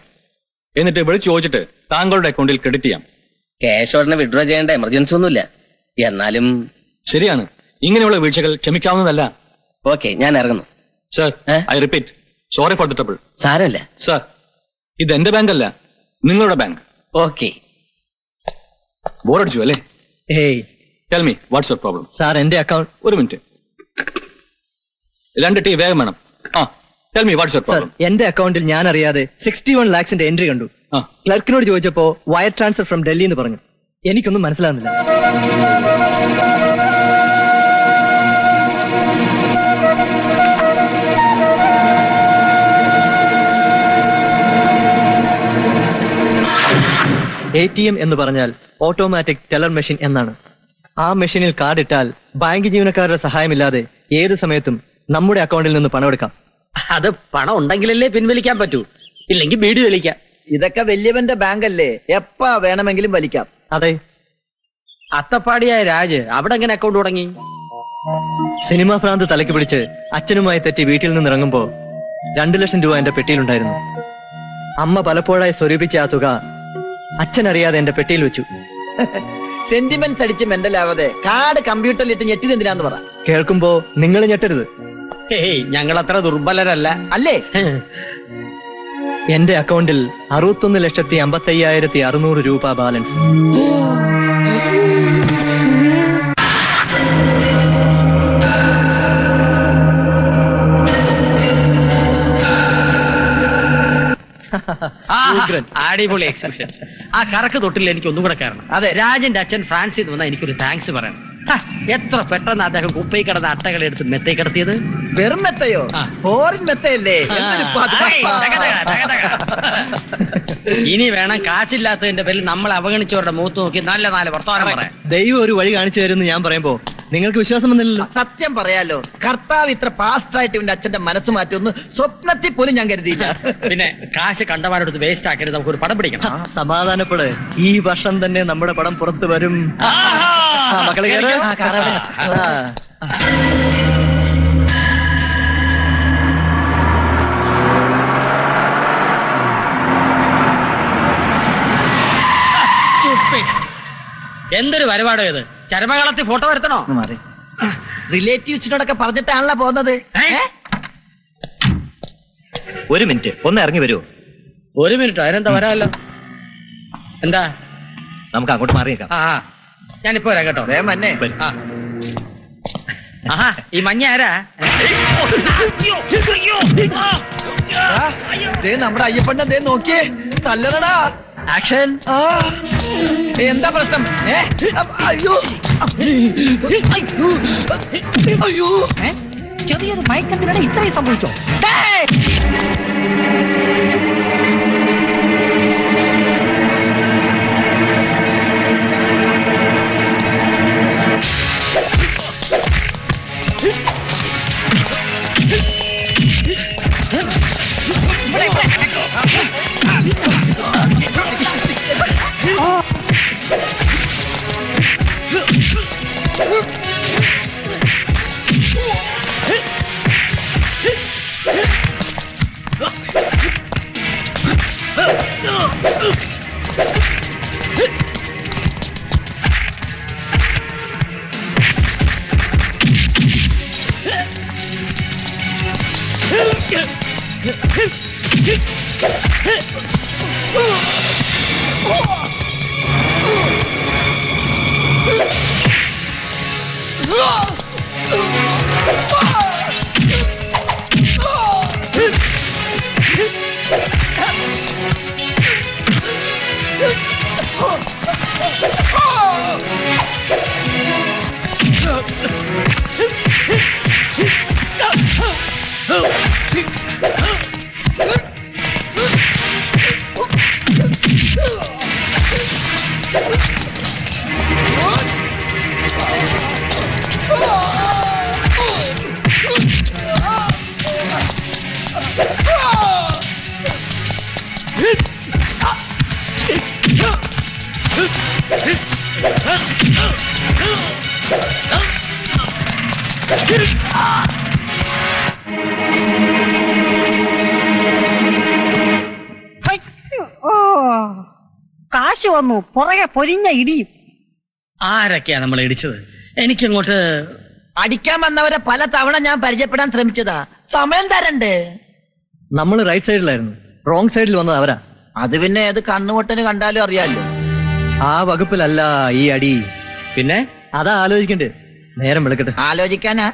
എന്നിട്ട് വിളിച്ചു ചോദിച്ചിട്ട് താങ്കളുടെ അക്കൗണ്ടിൽ ക്രെഡിറ്റ് ചെയ്യാം. ക്യാഷ് ഉടനെ വിഡ്രോ ചെയ്യേണ്ട എമർജൻസി ഒന്നുമില്ല. എന്നാലും ശരിയാണ്, ഇങ്ങനെയുള്ള വീഴ്ചകൾ ക്ഷമിക്കാവുന്നതല്ല. ഓക്കെ, ഞാൻ ഇറങ്ങുന്നു. Sir, I repeat, sorry for the trouble. സാരമില്ല. സർ, ഇത് എന്റെ ബാങ്ക് അല്ല, നിങ്ങളുടെ ബാങ്ക്. ഓക്കെ. ബോറടിച്ചു അല്ലേ? ഏയ്, tell me what's your problem? Sir എന്റെ അക്കൗണ്ട്. ഒരു മിനിറ്റ്, 2 ടീ വേഗം വേണം. Tell me what's your sir, problem? എന്റെ അക്കൗണ്ടിൽ ഞാൻ അറിയാതെ 61 lakhsന്റെ എൻട്രി കണ്ടു. ക്ലർക്കിനോട് ചോദിച്ചപ്പോ വയർ ട്രാൻസ്ഫർ ഫ്രം ഡൽഹി എന്ന് പറഞ്ഞു. എനിക്കൊന്നും മനസ്സിലാകുന്നില്ല. ATM എന്ന് പറഞ്ഞാൽ ഓട്ടോമാറ്റിക് ടെല്ലർ മെഷീൻ എന്നാണ്. ആ മെഷീനിൽ കാർഡ് ഇട്ടാൽ ബാങ്ക് ജീവനക്കാരുടെ സഹായമില്ലാതെ ഏത് സമയത്തും നമ്മുടെ അക്കൗണ്ടിൽ നിന്ന് പണമെടുക്കാം. അത് പണം ഉണ്ടെങ്കിലല്ലേ പിൻവലിക്കാൻ പറ്റൂ, ഇല്ലെങ്കിൽ ബീഡി വലിക്കാം. ഇതൊക്കെ വലിയവന്റെ ബാങ്ക് അല്ലേ, എപ്പാ വേണമെങ്കിലും വലിക്കാം. അതെ, അത്തപ്പാടിയായ രാജ് അവിടെ എങ്ങനെ അക്കൗണ്ട് തുടങ്ങി? സിനിമാ ഭ്രാന്ത് തലയ്ക്ക് പിടിച്ച് അച്ഛനുമായി തെറ്റി വീട്ടിൽ നിന്ന് ഇറങ്ങുമ്പോ 2 ലക്ഷം രൂപ എന്റെ പെട്ടിയിലുണ്ടായിരുന്നു. അമ്മ പലപ്പോഴായി സ്വരൂപിച്ച ആ തുക അച്ഛൻ അറിയാതെ എന്റെ പെട്ടിയിൽ വെച്ചു. സെന്റിമെന്റ്സ് അടിച്ച് മെന്റലാവാതെ കാർഡ് കമ്പ്യൂട്ടറിൽ ഇട്ട് ഞെട്ടിയത് എന്തിനാന്ന് പറ. കേൾക്കുമ്പോ നിങ്ങൾ ഞെട്ടരുത്. ഹേയ്, ഞങ്ങൾ അത്ര ദുർബലരല്ല. അല്ലേ? എന്റെ അക്കൗണ്ടിൽ 61,55,600 രൂപ ബാലൻസ്. അടിപൊളി എക്സിബിഷൻ. ആ കറക്ക് തൊട്ടില്ല എനിക്ക് ഒന്നും കൂടെ കയറണം. അതെ, രാജന്റെ അച്ഛൻ ഫ്രാൻസിൽ വന്നാൽ എനിക്കൊരു താങ്ക്സ് പറയണം. എത്ര പെട്ടെന്ന് അദ്ദേഹം കുപ്പയിൽ കിടന്ന അട്ടകൾ എടുത്ത് മെത്തേ കിടത്തിയത്. വെറും മെത്തയോ? ഫോറിൻ മെത്തയല്ലേ? ഇനി വേണം കാശില്ലാത്തതിന്റെ പേരിൽ നമ്മൾ അവഗണിച്ചവരുടെ മൂത്ത് നോക്കി നല്ല വർത്തമാനം പറയാം. ദൈവം ഒരു വഴി കാണിച്ചു തരുമെന്ന് ഞാൻ പറയുമ്പോ നിങ്ങൾക്ക് വിശ്വാസം വന്നില്ലല്ലോ. സത്യം പറയാലോ, കർത്താവ് ഇത്ര പാസ്റ്റായിട്ട് ഇവന്റെ അച്ഛന്റെ മനസ്സ് മാറ്റുമെന്ന് സ്വപ്നത്തിൽ പോലും ഞാൻ കരുതിയില്ല. പിന്നെ കാശ് കണ്ടമാരെടുത്ത് വേസ്റ്റ് ആക്കരുത്, നമുക്കൊരു പടം പിടിക്കണം. സമാധാനപ്പെട്, ഈ വർഷം തന്നെ നമ്മുടെ പടം പുറത്തു വരും. മക്കളെ കേറ്. എന്തൊരു പരിപാടോ ഇത്? ചരമകളത്തിൽ ഫോട്ടോ വരുത്തണോ? റിലേറ്റീവ്സിനോടൊക്കെ പറഞ്ഞിട്ടാണല്ലോ പോകുന്നത്. ഒരു മിനിറ്റ്, ഒന്ന് ഇറങ്ങി വരുമോ? 1 മിനിറ്റ്, അതിനെന്താ വരാമല്ലോ. എന്താ? നമുക്ക് അങ്ങോട്ട് മാറിയേക്കാം. ഞാനിപ്പോ വരാം കേട്ടോ. വേഗം വന്നെ. ആഹാ, ഈ മഞ്ഞ ആരാ? നമ്മുടെ അയ്യപ്പണ്ണ നോക്കിയേ, തല്ലണടാ. ആക്ഷൻ. എന്താ പ്രശ്നം? അയ്യോ അയ്യോ, ചെറിയൊരു മയക്കത്തിനിടെ ഇത്രയും സംഭവിച്ചോ? കാശ് വന്നു, പുറകെ പൊരിഞ്ഞ ഇടിയും. ആരൊക്കെയാ നമ്മൾ ഇടിച്ചത്? എനിക്കങ്ങോട്ട് അടിക്കാൻ വന്നവരെ പല തവണ ഞാൻ പരിചയപ്പെടാൻ ശ്രമിച്ചതാ. സമയം തരണ്ടേ? നമ്മൾ റൈറ്റ് സൈഡിലായിരുന്നു, റോങ് സൈഡിൽ വന്നത് അവരാ. അത് പിന്നെ ഏത് കണ്ണുപൊട്ടന് കണ്ടാലും അറിയാലോ. ആ വകുപ്പിലല്ല ഈ അടി. പിന്നെ അതാ ആലോചിക്കണ്ടേ. നേരം വിളിക്കട്ടെ. ആലോചിക്കാനാ?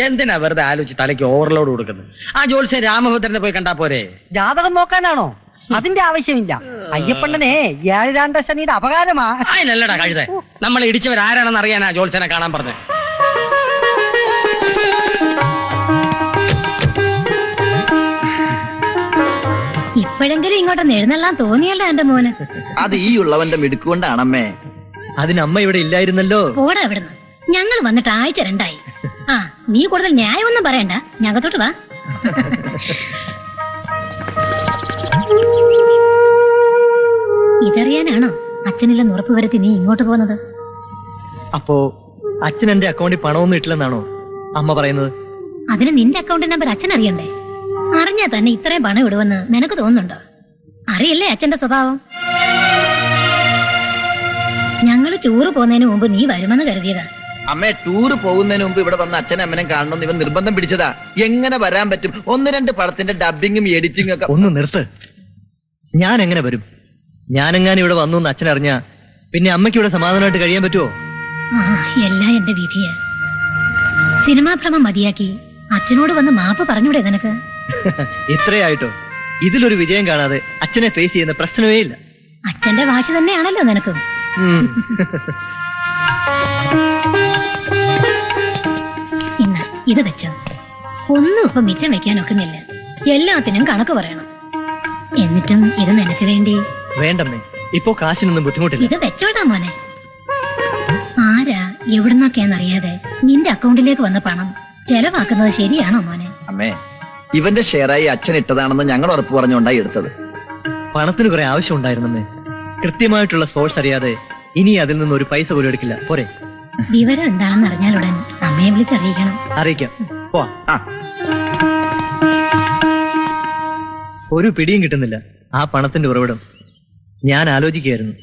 എന്തിനാ വെറുതെ ആലോചിച്ച് തലയ്ക്ക് ഓവർലോഡ് കൊടുക്കുന്നത്? ആ ജോത്സ്യൻ രാമഭദ്രനെ പോയി കണ്ടാ പോരെ? ജാതകം നോക്കാനാണോ? അതിന്റെ ആവശ്യമില്ല. അയ്യപ്പണ്ണനെ ഏഴാണ്ട ശനിയുടെ അപകാരമാ. അതിനല്ലടാ കഴുത, നമ്മളെ ഇടിച്ചവരാരാണെന്ന് അറിയാനാ ജോത്സ്യനെ കാണാൻ പറഞ്ഞത്. ഇപ്പോഴെങ്കിലും ഇങ്ങോട്ട് എഴുന്നള്ളാൻ തോന്നിയല്ലോ എന്റെ മോന്. അത് ഈ ഉള്ളവന്റെ മിടുക്കൊണ്ടാണമ്മേ. അതിനമ്മ ഇവിടെ ഇല്ലായിരുന്നല്ലോ. പോടാ അവിടുന്ന്. ഞങ്ങൾ വന്നിട്ട് ആഴ്ച 2 ആ നീ കൂടുതൽ ന്യായമൊന്നും പറയണ്ട, ഞകത്തോട്ട് വാ. ഇതറിയാനാണോ അച്ഛനില്ലെന്ന് ഉറപ്പ് വരുത്തി നീ ഇങ്ങോട്ട് പോകുന്നത്? അപ്പോ അച്ഛൻ എന്റെ അക്കൗണ്ടിൽ പണമൊന്നും ഇട്ടില്ലെന്നാണോ അമ്മ പറയുന്നത്? അതിന് നിന്റെ അക്കൗണ്ട് നമ്പർ അച്ഛൻ അറിയണ്ടേ? അറിഞ്ഞാ തന്നെ ഇത്രയും പണം ഇടുവെന്ന് നിനക്ക് തോന്നുന്നുണ്ടോ? അറിയല്ലേ അച്ഛന്റെ സ്വഭാവം. ഞങ്ങള് ടൂറ് പോകുന്നതിന് മുമ്പ് നീ വരുമെന്ന് കരുതിയതാ. അമ്മേ, ടൂറ് പോകുന്നതിന് മുമ്പ് ഇവിടെ വന്ന അച്ഛനും അമ്മനും കാണണമെന്ന് ഇവൻ നിർബന്ധം പിടിച്ചതാ. എങ്ങനെ വരാൻ പറ്റും? 1-2 പടത്തിന്റെ ഡബിങ്ങും എഡിറ്റിംഗും ഒക്കെ. ഒന്ന് നിർത്ത്. ഞാൻ എങ്ങനെ വരും? ഞാനെങ്ങാനും ഇവിടെ വന്നു എന്ന് അച്ഛൻ അറിഞ്ഞാ പിന്നെ അമ്മയ്ക്ക് ഇവിടെ സമാധാനമായിട്ട് കഴിയാൻ പറ്റുമോ? ആ എല്ലാം എന്റെ വിധിയാ. സിനിമാ ഭ്രമം മതിയാക്കി അച്ഛനോട് വന്ന് മാപ്പ് പറഞ്ഞൂടെ നിനക്ക്? ഇത്രയായിട്ടോ? ഇതിലൊരു വിജയം കാണാതെ അച്ഛനെ ഫേസ് ചെയ്യുന്ന പ്രശ്നമേ ഇല്ല. അച്ഛന്റെ വാശി തന്നെയാണല്ലോ നിനക്കും. ഇന്ന ഇത് വെച്ചോ. ഒന്നും ഇപ്പൊ മിച്ചം വെക്കാൻ ഒക്കുന്നില്ല. എല്ലാത്തിനും കണക്ക് പറയണം. എന്നിട്ടും ഇത് നിനക്ക് വേണ്ടി. വേണ്ടമ്മേ, ഇപ്പോ കാശിനൊന്നും ബുദ്ധിമുട്ടില്ല. ഇത് വെച്ചോടാ മോനെ. ആരാ എവിടുന്നൊക്കെയാന്നറിയാതെ നിന്റെ അക്കൗണ്ടിലേക്ക് വന്ന പണം ചെലവാക്കുന്നത് ശരിയാണോ മോനെ? അമ്മേ, ഇവന്റെ ഷെയറായി അച്ഛൻ ഇട്ടതാണെന്ന് ഞങ്ങൾ ഉറപ്പ് പറഞ്ഞുകൊണ്ടായി എടുത്തത്. പണത്തിന് കുറെ ആവശ്യം ഉണ്ടായിരുന്നമ്മേ. കൃത്യമായിട്ടുള്ള സോഴ്സ് അറിയാതെ ഇനി അതിൽ നിന്ന് ഒരു പൈസ പോലും എടുക്കില്ല. പോരെ? വിവരം എന്താണെന്ന് അറിഞ്ഞാലുടൻ അമ്മയെ വിളിച്ചറിയിക്കണം. അറിയിക്കാം. പോവാ. ആ, ഒരു പിടിയും കിട്ടുന്നില്ല ആ പണത്തിന്റെ ഉറവിടം. ഞാൻ ആലോചിക്കുകയായിരുന്നു.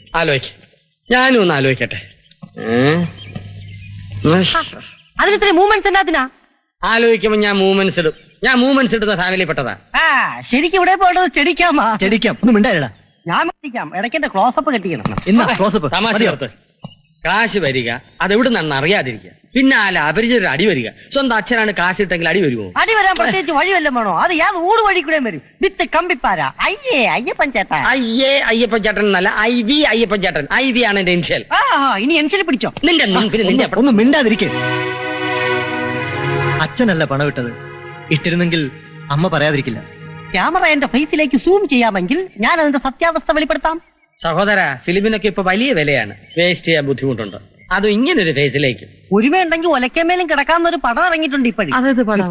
ഞാനും ഒന്ന് ആലോചിക്കട്ടെ. അതിലിത്ര മൂവ്മെന്റ്സ് എന്നാത്തിനാ? ആലോചിക്കുമ്പോ ഞാൻ മൂവ്മെന്റ്സ് ഇടും. ഞാൻ മൂവ്മെന്റ്സ് ഇടുന്ന ഫാമിലി പെട്ടതാ. ശരിക്കും ഇവിടെ പോകേണ്ടത് ചെടിക്കാമാ. ചെടിക്കാം. ഒന്നും മിണ്ടായിരടാ. ഞാൻ മേടിക്കാം. ഇടയ്ക്കെന്റെ ക്ലോസപ്പ് കെട്ടിക്കണം. എന്നാ ക്ലോസപ്പ്. തമാശ ചേർത്ത് കാശ് വരിക, അതെവിടെ നിന്നാണെന്ന് അറിയാതിരിക്കുക. പിന്നെ അപരിചിതരുടെ അടി വരിക. സ്വന്തം അച്ഛനാണ് കാശ് ഇട്ടെങ്കിൽ അടി വരുമോ? അടി വരാൻ പ്രത്യേകിച്ച് വഴി വല്ലതും വേണോ? അത് യാത് ഊട് വഴി കൂടെ വരും. വിത്ത് കമ്പിപ്പാര. അയ്യേ അയ്യപ്പൻ ചേട്ടാ. അയ്യേ അയ്യപ്പൻ ചേട്ടൻ എന്നല്ല, IV അയ്യപ്പൻ ചേട്ടൻ. IV ആണ് എന്റെ ഇൻഷ്യൽ. ഇനി എൻസിൽ പിടിച്ചോ. നിന്റെ ഒന്നും മിണ്ടാതിരിക്കേ. അച്ഛനല്ല പണം ഇട്ടത്. ഇട്ടിരുന്നെങ്കിൽ അമ്മ പറയാതിരിക്കില്ല. ക്യാമറ എന്റെ ഫേസിലേക്ക് സൂം ചെയ്യാമെങ്കിൽ ഞാൻ അതിന്റെ സത്യാവസ്ഥ വെളിപ്പെടുത്താം. സഹോദര, ഫിലിമിനൊക്കെ ഇപ്പൊ വലിയ വിലയാണ്. വേസ്റ്റ് ചെയ്യാൻ ബുദ്ധിമുട്ടുണ്ട്. അതും ഇങ്ങനൊരു ഫേസിലേക്ക്. ഒരുമയുണ്ടെങ്കിൽ ഒലക്കമേലും കിടക്കാവുന്നൊരു പടം ഇറങ്ങിയിട്ടുണ്ട് ഇപ്പോഴും.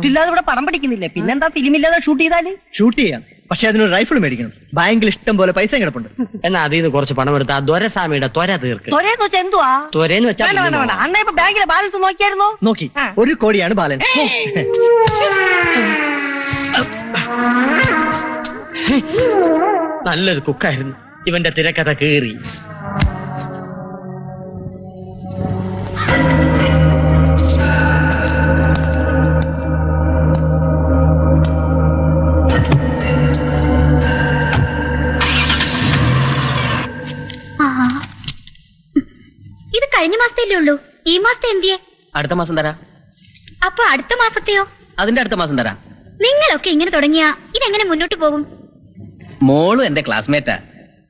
ഇല്ലാതെ ഇവിടെ പടം പിടിക്കുന്നില്ലേ? പിന്നെന്താ ഫിലിമില്ലാതെ ഷൂട്ട് ചെയ്താല്? ഷൂട്ട് ചെയ്യാം, പക്ഷെ അതിനൊരു റൈഫിൾ മേടിക്കണം. ബാങ്കിൽ ഇഷ്ടം പോലെ പൈസ കിടപ്പുണ്ട്. എന്നാ അതിൽ നിന്ന് കുറച്ച് പണം എടുത്ത് ആ ദ്വരസ്വാമിയുടെ ത്വര തീർക്ക്. ത്വരയെന്ന് വെച്ചാൽ എന്തുവാ? ത്വരന്ന് വെച്ചാൽ വേണ്ട. അണ്ണ ഇപ്പൊ ബാങ്കിലെ ബാലൻസ് നോക്കിയായിരുന്നോ? നോക്കി. 1 കോടിയാണ് ബാലൻസ്. നല്ലൊരു കുക്കായിരുന്നു. ഇവന്റെ തിരക്കഥ കേറി. ഇത് കഴിഞ്ഞ മാസത്തേലേ ഉള്ളൂ. ഈ മാസത്തെ എന്തിയെ? അടുത്ത മാസം തരാം. അപ്പൊ അടുത്ത മാസത്തെയോ? അതിന്റെ അടുത്ത മാസം തരാം. നിങ്ങളൊക്കെ ഇങ്ങനെ തുടങ്ങിയാ ഇതെങ്ങനെ മുന്നോട്ട് പോകും? മോളും എന്റെ ക്ലാസ്മേറ്റാ.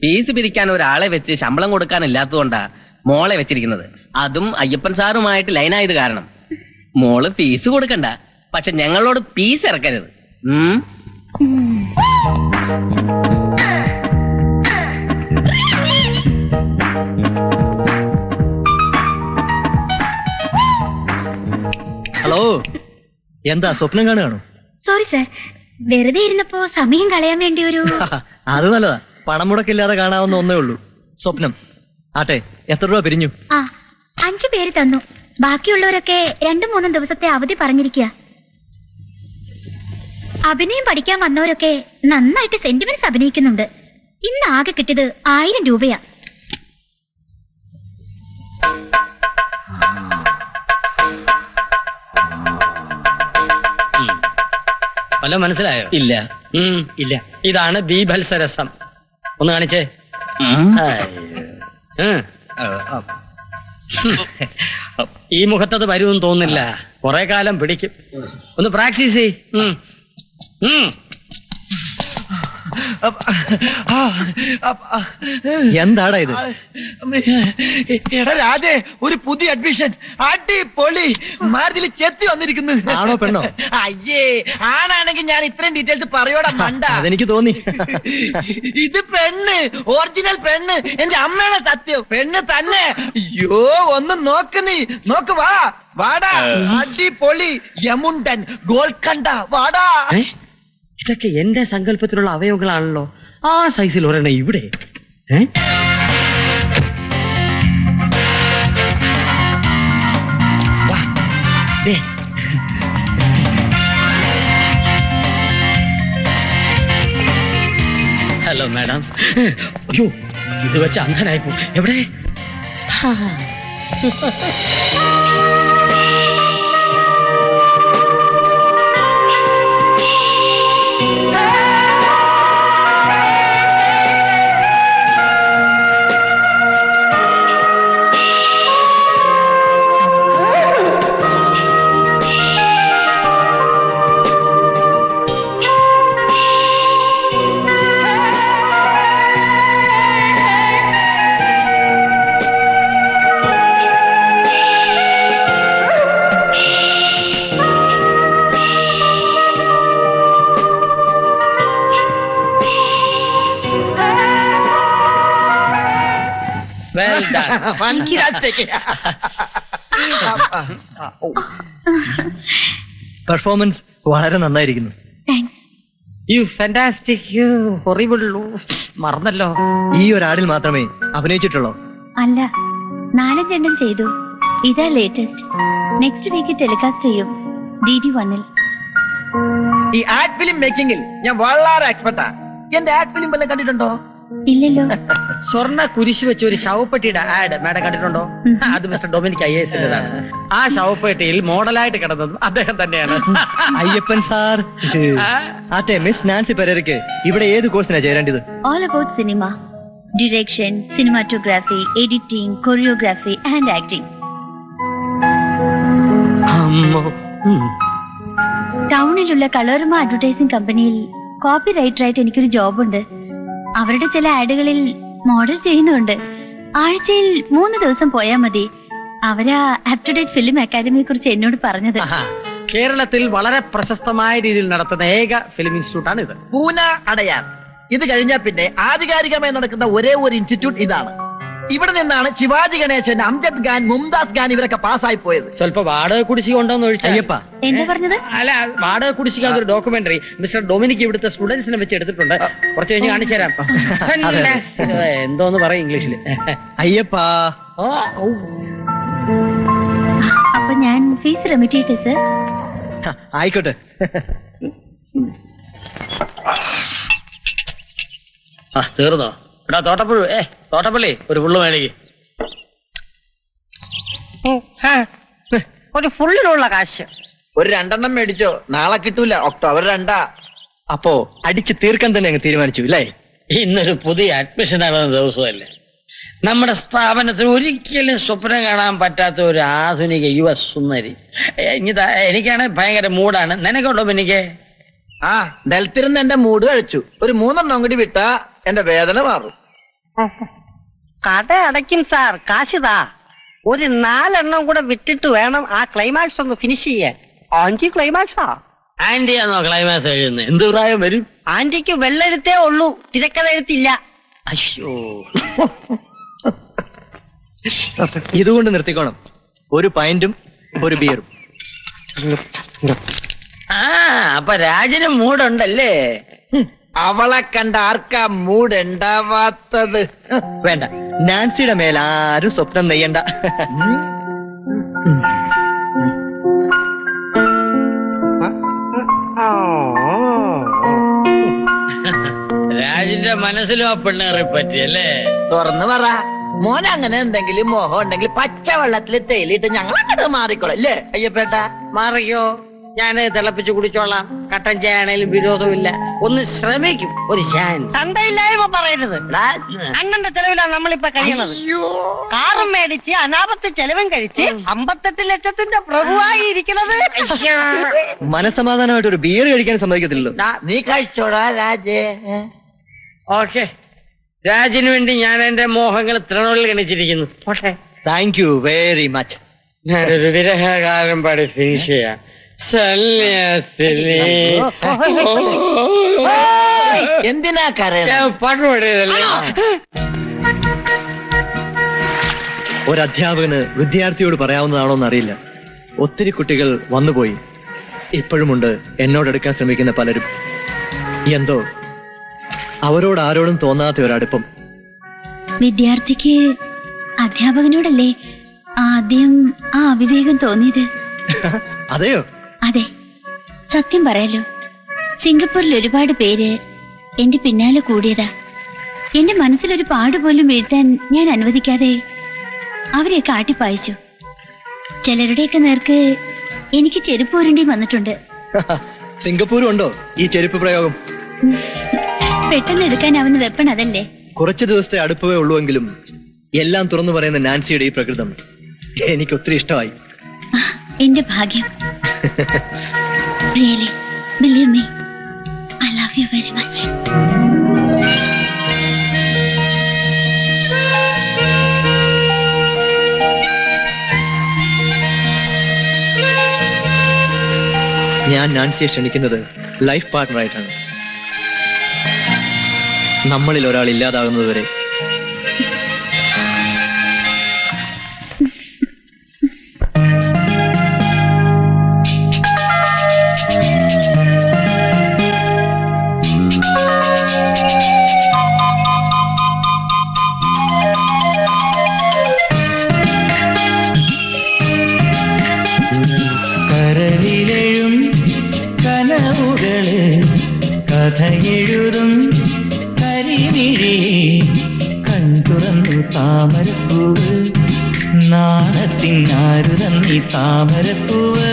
ഫീസ് പിരിക്കാൻ ഒരാളെ വെച്ച് ശമ്പളം കൊടുക്കാനില്ലാത്തതുകൊണ്ടാ മോളെ വെച്ചിരിക്കുന്നത്. അതും അയ്യപ്പൻ സാറുമായിട്ട് ലൈനായത് കാരണം. മോള് ഫീസ് കൊടുക്കണ്ട, പക്ഷെ ഞങ്ങളോട് ഫീസ് ഇറക്കരുത്. ഹലോ, എന്താ സ്വപ്നം കാണുകയാണോ? സോറി സർ, വെറുതെ ഇരുന്നപ്പോ സമയം കളയാൻ വേണ്ടി ഒരു അത് നല്ലതാ. പണം മുടക്കില്ലാതെ കാണാവുന്ന ഒന്നേ ഉള്ളൂ സ്വപ്നം. ആട്ടെ, എത്ര രൂപ പിരിഞ്ഞു? 5 പേര് തന്നു. ബാക്കിയുള്ളവരൊക്കെ 2-3 ദിവസത്തെ അവധി പറഞ്ഞിരിക്കുക. അഭിനയം പഠിക്കാൻ വന്നവരൊക്കെ നന്നായിട്ട് സെന്റിമെന്റ്സ് അഭിനയിക്കുന്നുണ്ട്. ഇന്ന് ആകെ കിട്ടിയത് 1000 രൂപയാ. വല്ല മനസ്സിലായോ? ഇല്ല. ഇല്ല. ഇതാണ് ബീഭത്സരസം. ഒന്ന് കാണിച്ചേ. ഈ മുഖത്തത് വരുമെന്ന് തോന്നുന്നില്ല. കുറെ കാലം പിടിക്കും. ഒന്ന് പ്രാക്ടീസ് ചെയ്. എന്താടാ ഇത്? എടാ രാജേ, ഒരു പുതിയ അഡ്മിഷൻ. അടിപൊളി. മാർജിൽ ചെത്തി വന്നിരിക്കുന്നു. ആണോ പെണ്ണോ? അയ്യേ, ആണാണെങ്കിൽ ഞാൻ ഇത്രയും ഡീറ്റെയിൽസ് പറയോടാ മണ്ട. അതെനിക്ക് തോന്നി. ഇത് പെണ്ണ്, ഒറിജിനൽ പെണ്ണ്. എന്റെ അമ്മയുടെ സത്യം, പെണ്ണ് തന്നെ. അയ്യോ, ഒന്ന് നോക്ക് നീ. നോക്ക്, വാ വാടാ. അടിപൊളി യമുണ്ടൻ ഗോൾക്കണ്ട. വാടാ. ഇതൊക്കെ എന്റെ സങ്കല്പത്തിലുള്ള അവയവങ്ങളാണല്ലോ. ആ സൈസിൽ ഒരെണ്ണം ഇവിടെ. Hello madam. അയ്യോ, ഇത് വെച്ച് അന്ധനായിപ്പോ. എവിടെ? Well done. Fantastic. പെർഫോമൻസ് വളരെ നന്നായിരിക്കുന്നു. You fantastic, you horrible. മറന്നല്ലോ. ഈ ഒരു ആടിൽ മാത്രമേ അഭിനയിച്ചിട്ടുള്ളൂ? അല്ല, 4-5 ചെയ്തു. ഇതാ ലേറ്റസ്റ്റ്. നെക്സ്റ്റ് വീക്ക് ടെലികാസ്റ്റ് ചെയ്യും DD1-ൽ. ഈ ആഡ് ഫിലിം മേക്കിംഗിൽ ഞാൻ വളരെ എക്സ്പെർട്ടാ. എന്റെ ആഡ് ഫിലിം വല്ലതും കണ്ടിട്ടുണ്ടോ? ഇല്ലല്ലോ. സ്വർണ്ണ കുരിശ് വെച്ച് ഒരു ശവപ്പെട്ടിയുടെ ആഡ് മാഡം കണ്ടിട്ടുണ്ടോ? അത് മിസ്റ്റർ ഡൊമിനിക് IAS-ന്റേതാണ്. ആ ശവപ്പെട്ടിയിൽ മോഡലായിട്ട് കിടന്നതും അദ്ദേഹം തന്നെയാണ്. അയ്യപ്പൻ സാർ. ആട്ടെ, മിസ് നാൻസി പെരേരയ്ക്ക് ഇവിടെ ഏത് കോഴ്സിനാ ചേരേണ്ടത്? All about cinema, direction, cinematography, editing, choreography and acting. ടൗണിലുള്ള കളർമ അഡ്വർടൈസിംഗ് കമ്പനിയിൽ കോപ്പി റൈറ്ററായിട്ട് എനിക്കൊരു ജോബ് ഉണ്ട്. അവരുടെ ചില ആഡുകളിൽ മോഡൽ ചെയ്യുന്നുണ്ട്. ആഴ്ചയിൽ 3 ദിവസം പോയാൽ മതി. അവരാ അപ് ടു ഡേറ്റ് ഫിലിം അക്കാദമിയെ കുറിച്ച് എന്നോട് പറഞ്ഞത്. കേരളത്തിൽ വളരെ പ്രശസ്തമായ രീതിയിൽ നടത്തുന്ന ഏക ഫിലിം ഇൻസ്റ്റിറ്റ്യൂട്ടാണ് ഇത്. പൂന അടയാർ. ഇത് കഴിഞ്ഞാൽ പിന്നെ ആധികാരികമായി നടക്കുന്ന ഒരേ ഒരു ഇൻസ്റ്റിറ്റ്യൂട്ട് ഇതാണ്. ഇവിടെ നിന്നാണ് ശിവാജി ഗണേശൻ, അംജദ് ഖാൻ, മുംതാസ് ഖാൻ ഇവരൊക്കെ പാസ്സായി പോയത്. സ്വല്പം വാടക കുടിശ്ശിക ഉണ്ടോന്ന് ചോദിച്ചാൽ അയ്യപ്പ എന്താ പറഞ്ഞത്? അല്ല, വാടക കുടിശ്ശിക ഒരു ഡോക്യുമെന്ററി മിസ്റ്റർ ഡൊമിനിക് ഇവിടുത്തെ സ്റ്റുഡൻസിനെ വെച്ച് എടുത്തിട്ടുണ്ട്. കുറച്ച് കഴിഞ്ഞ് കാണിച്ചു തരാം. എന്തോന്ന് പറയും ഇംഗ്ലീഷിൽ? അയ്യപ്പ. അപ്പൊ ഞാൻ ഫീസ് റെമിറ്റ് ചെയ്യട്ടെ സർ? ആയിക്കോട്ടെ. തീർന്നോ? എടാ തോട്ടപ്പള്ളി ഒരു ഫുള്ള് മേടിക്ക്. ഒരു ഫുള്ളിനുള്ള കാശ്. ഒരു 2 മേടിച്ചോ, നാളെ കിട്ടൂല. ഒക്ടോബർ 2. അപ്പോ അടിച്ച് തീർക്കാൻ തന്നെ അങ്ങ് തീരുമാനിച്ചു അല്ലേ? ഇന്നൊരു പുതിയ അഡ്മിഷൻ ആകുന്ന ദിവസമല്ലേ. നമ്മുടെ സ്ഥാപനത്തിൽ ഒരിക്കലും സ്വപ്നം കാണാൻ പറ്റാത്ത ഒരു ആധുനിക യുവ സുന്ദരി. എനിക്കാണ് ഭയങ്കര മൂടാണ്. നിനക്കുണ്ടോ എനിക്ക്? ദലത്തിരുന്ന് എന്റെ മൂഡ് കഴിച്ചു. ഒരു 3 കൂടി വിട്ടാ എന്റെ വേദന മാറും. കട അടയ്ക്കും സാർ, കാശിതാ. ഒരു 4 കൂടെ വിട്ടിട്ട് വേണം ആ ക്ലൈമാക്സ് ഒന്ന് ഫിനിഷ് ചെയ്യാൻ. ആന്റി ക്ലൈമാക്സാ. ആന്റിയാണോ ക്ലൈമാക്സ് എഴുതുന്നത്? എന്ത് പ്രായം വരും? ആന്റിക്ക് വെള്ളെഴുത്തേ ഉള്ളൂ, തിരക്കഥ എഴുത്തില്ല. അയ്യോ, ഇതുകൊണ്ട് നിർത്തിക്കോണം. ഒരു പൈന്റും ഒരു ബിയറും. അപ്പൊ രാജന് മൂടുണ്ടല്ലേ? അവളെ കണ്ട ആർക്കാ മൂഡ് ഉണ്ടാവാത്തത്? വേണ്ട, നാൻസിയുടെ മേൽ ആരും സ്വപ്നം നെയ്യണ്ട. രാജിന്റെ മനസ്സിലും ആ പെണ്ണേറി പറ്റിയല്ലേ? തുറന്നു പറ മോൻ, അങ്ങനെ എന്തെങ്കിലും മോഹം ഉണ്ടെങ്കിൽ പച്ചവെള്ളത്തിൽ തേയിലിട്ട് ഞങ്ങൾ അങ്ങോട്ട് മാറിക്കോളാം അല്ലേ അയ്യപ്പേട്ട? മാറിയോ, ഞാൻ തിളപ്പിച്ച് കുടിച്ചോളാം. കട്ടൻ ചായയാണേലും വിരോധമില്ല. ഒന്ന് ശ്രമിക്കും, ഒരു ചാൻസ്. തന്തയില്ലായ്മ പറയരുത്. അണ്ണന്റെ ചെലവിലാണ് നമ്മളിപ്പോ കഴിയണത്. കാറും മേടിച്ച് അനാപത്ത് ചെലവും കഴിച്ച് 58 ലക്ഷത്തിന്റെ പ്രഭുവായി ഇരിക്കുന്നത്. മനസമാധാനമായിട്ട് ഒരു ബിയർ കഴിക്കാൻ സമ്മതിക്കത്തില്ലല്ലോ. നീ കഴിച്ചോടാ രാജേ. ഓക്കെ, രാജിന് വേണ്ടി ഞാൻ എന്റെ മോഹങ്ങൾ തൃണോളിൽ ഗണിച്ചിരിക്കുന്നു. Okay, thank you very much. ഞാനൊരു വിരഹകാലം പാടി ഫിനിഷ് ചെയ്യാം. എന്തിനാ കരയുന്നത്? ഞാൻ പാട്ട് പാടിയതല്ലേ? ഒരു അധ്യാപകന് വിദ്യാർത്ഥിയോട് പറയാവുന്നതാണോ എന്നറിയില്ല. ഒത്തിരി കുട്ടികൾ വന്നുപോയി. ഇപ്പോഴുമുണ്ട് എന്നോടെടുക്കാൻ ശ്രമിക്കുന്ന പലരും. എന്തോ അവരോട് ആരോടും തോന്നാത്ത ഒരടുപ്പം. വിദ്യാർത്ഥിക്ക് അധ്യാപകനോടല്ലേ ആദ്യം ആ അവിവേകം തോന്നിയത്? അതെയോ? അതെ, സത്യം പറയാലോ, സിംഗപ്പൂരിൽ ഒരുപാട് പേര് എന്റെ പിന്നാലെ കൂടിയതാ. എന്റെ മനസ്സിലൊരു പാടുപോലും വീഴ്ത്താൻ ഞാൻ അനുവദിക്കാതെ അവരെയൊക്കെ ആട്ടിപ്പായിച്ചു. ചിലരുടെയൊക്കെ നേർക്ക് എനിക്ക് ചെരുപ്പ് ഉരുണ്ടി വന്നിട്ടുണ്ട്. സിംഗപ്പൂരും ഉണ്ടോ ഈ ചെരുപ്പ് പ്രയോഗം? പെട്ടെന്ന് എടുക്കാൻ അവന് വെപ്പൺ അതല്ലേ. കുറച്ചു ദിവസത്തെ അടുപ്പമേ ഉള്ളുവെങ്കിലും എല്ലാം തുറന്നു പറയുന്ന നാൻസിയുടെ ഈ പ്രകൃതം എനിക്ക് ഒത്തിരി ഇഷ്ടമായി. എന്റെ ഭാഗ്യം. Really, believe me, I love you very much. ഞാൻ നാൻസിയെ ക്ഷണിക്കുന്നത് ലൈഫ് പാർട്ട്ണറായിട്ടാണ്. നമ്മളിൽ ഒരാൾ ഇല്ലാതാകുന്നതുവരെ. കരളിലെഴും കനവുകള് കഥയെഴുതും കരിമിഴി കൺതുറന്നു താമരപ്പൂവ് നാണത്തിനാരു തന്നി താമരപ്പൂവ്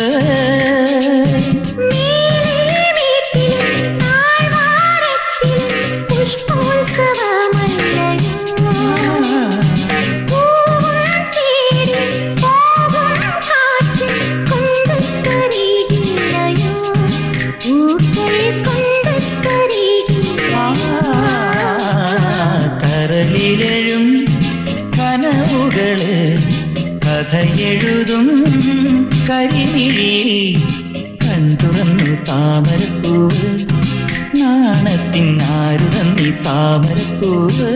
കരളിലെഴും കനവുകള് കഥയെഴുതും കരിമിഴി കൺതുറന്നു താമരപ്പൂവ് നാണത്തിനാരു തന്നി താമരപ്പൂവ്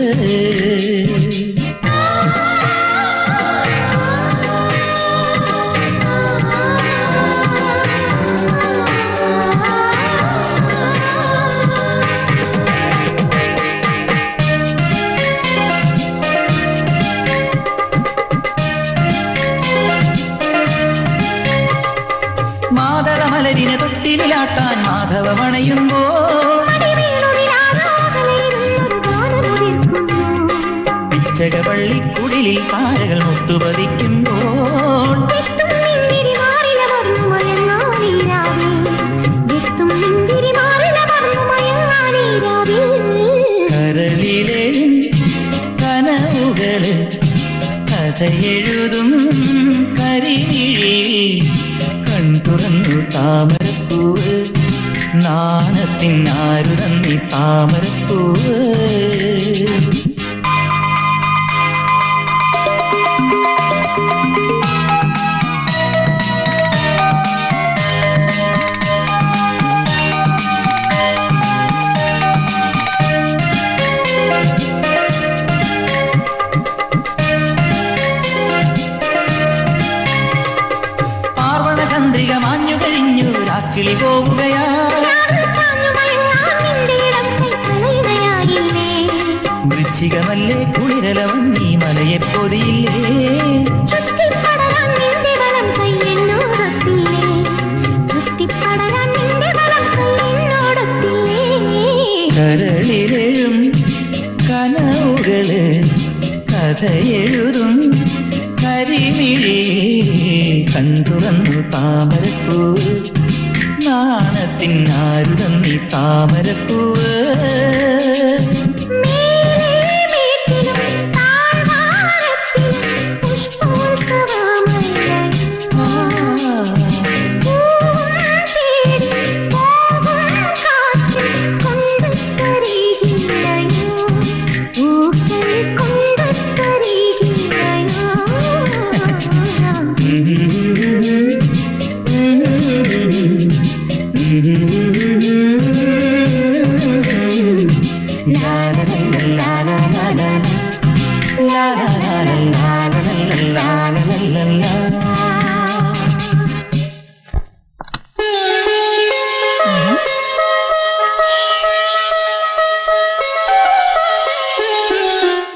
മാതളമലരിനെ തൊട്ടിലാട്ടാൻ മാധവമണയുമ്പോ പിച്ചകവള്ളിക്കുടിലിൽ താരകൾ മുട്ടുപതിക്കുമ്പോൾ കരളിലെ കനവുകള് കഥയെഴുതും കരിമിഴി കൺതുറന്നു താമരപ്പൂവ് നാണത്തിനാരു തന്നി താമരപ്പൂവ് ചന്ദ്രിക മാഞ്ഞു കഴിഞ്ഞു രാക്കിളി പോവുകയാ വൃശ്ചികമല്ലേ കുളിരലവൻ നീ മലയെ പൊതിയില്ലേ കൺതുറന്നു താമരപ്പൂവ് നാണത്തിനാരുതന്നി താമരപ്പൂവ്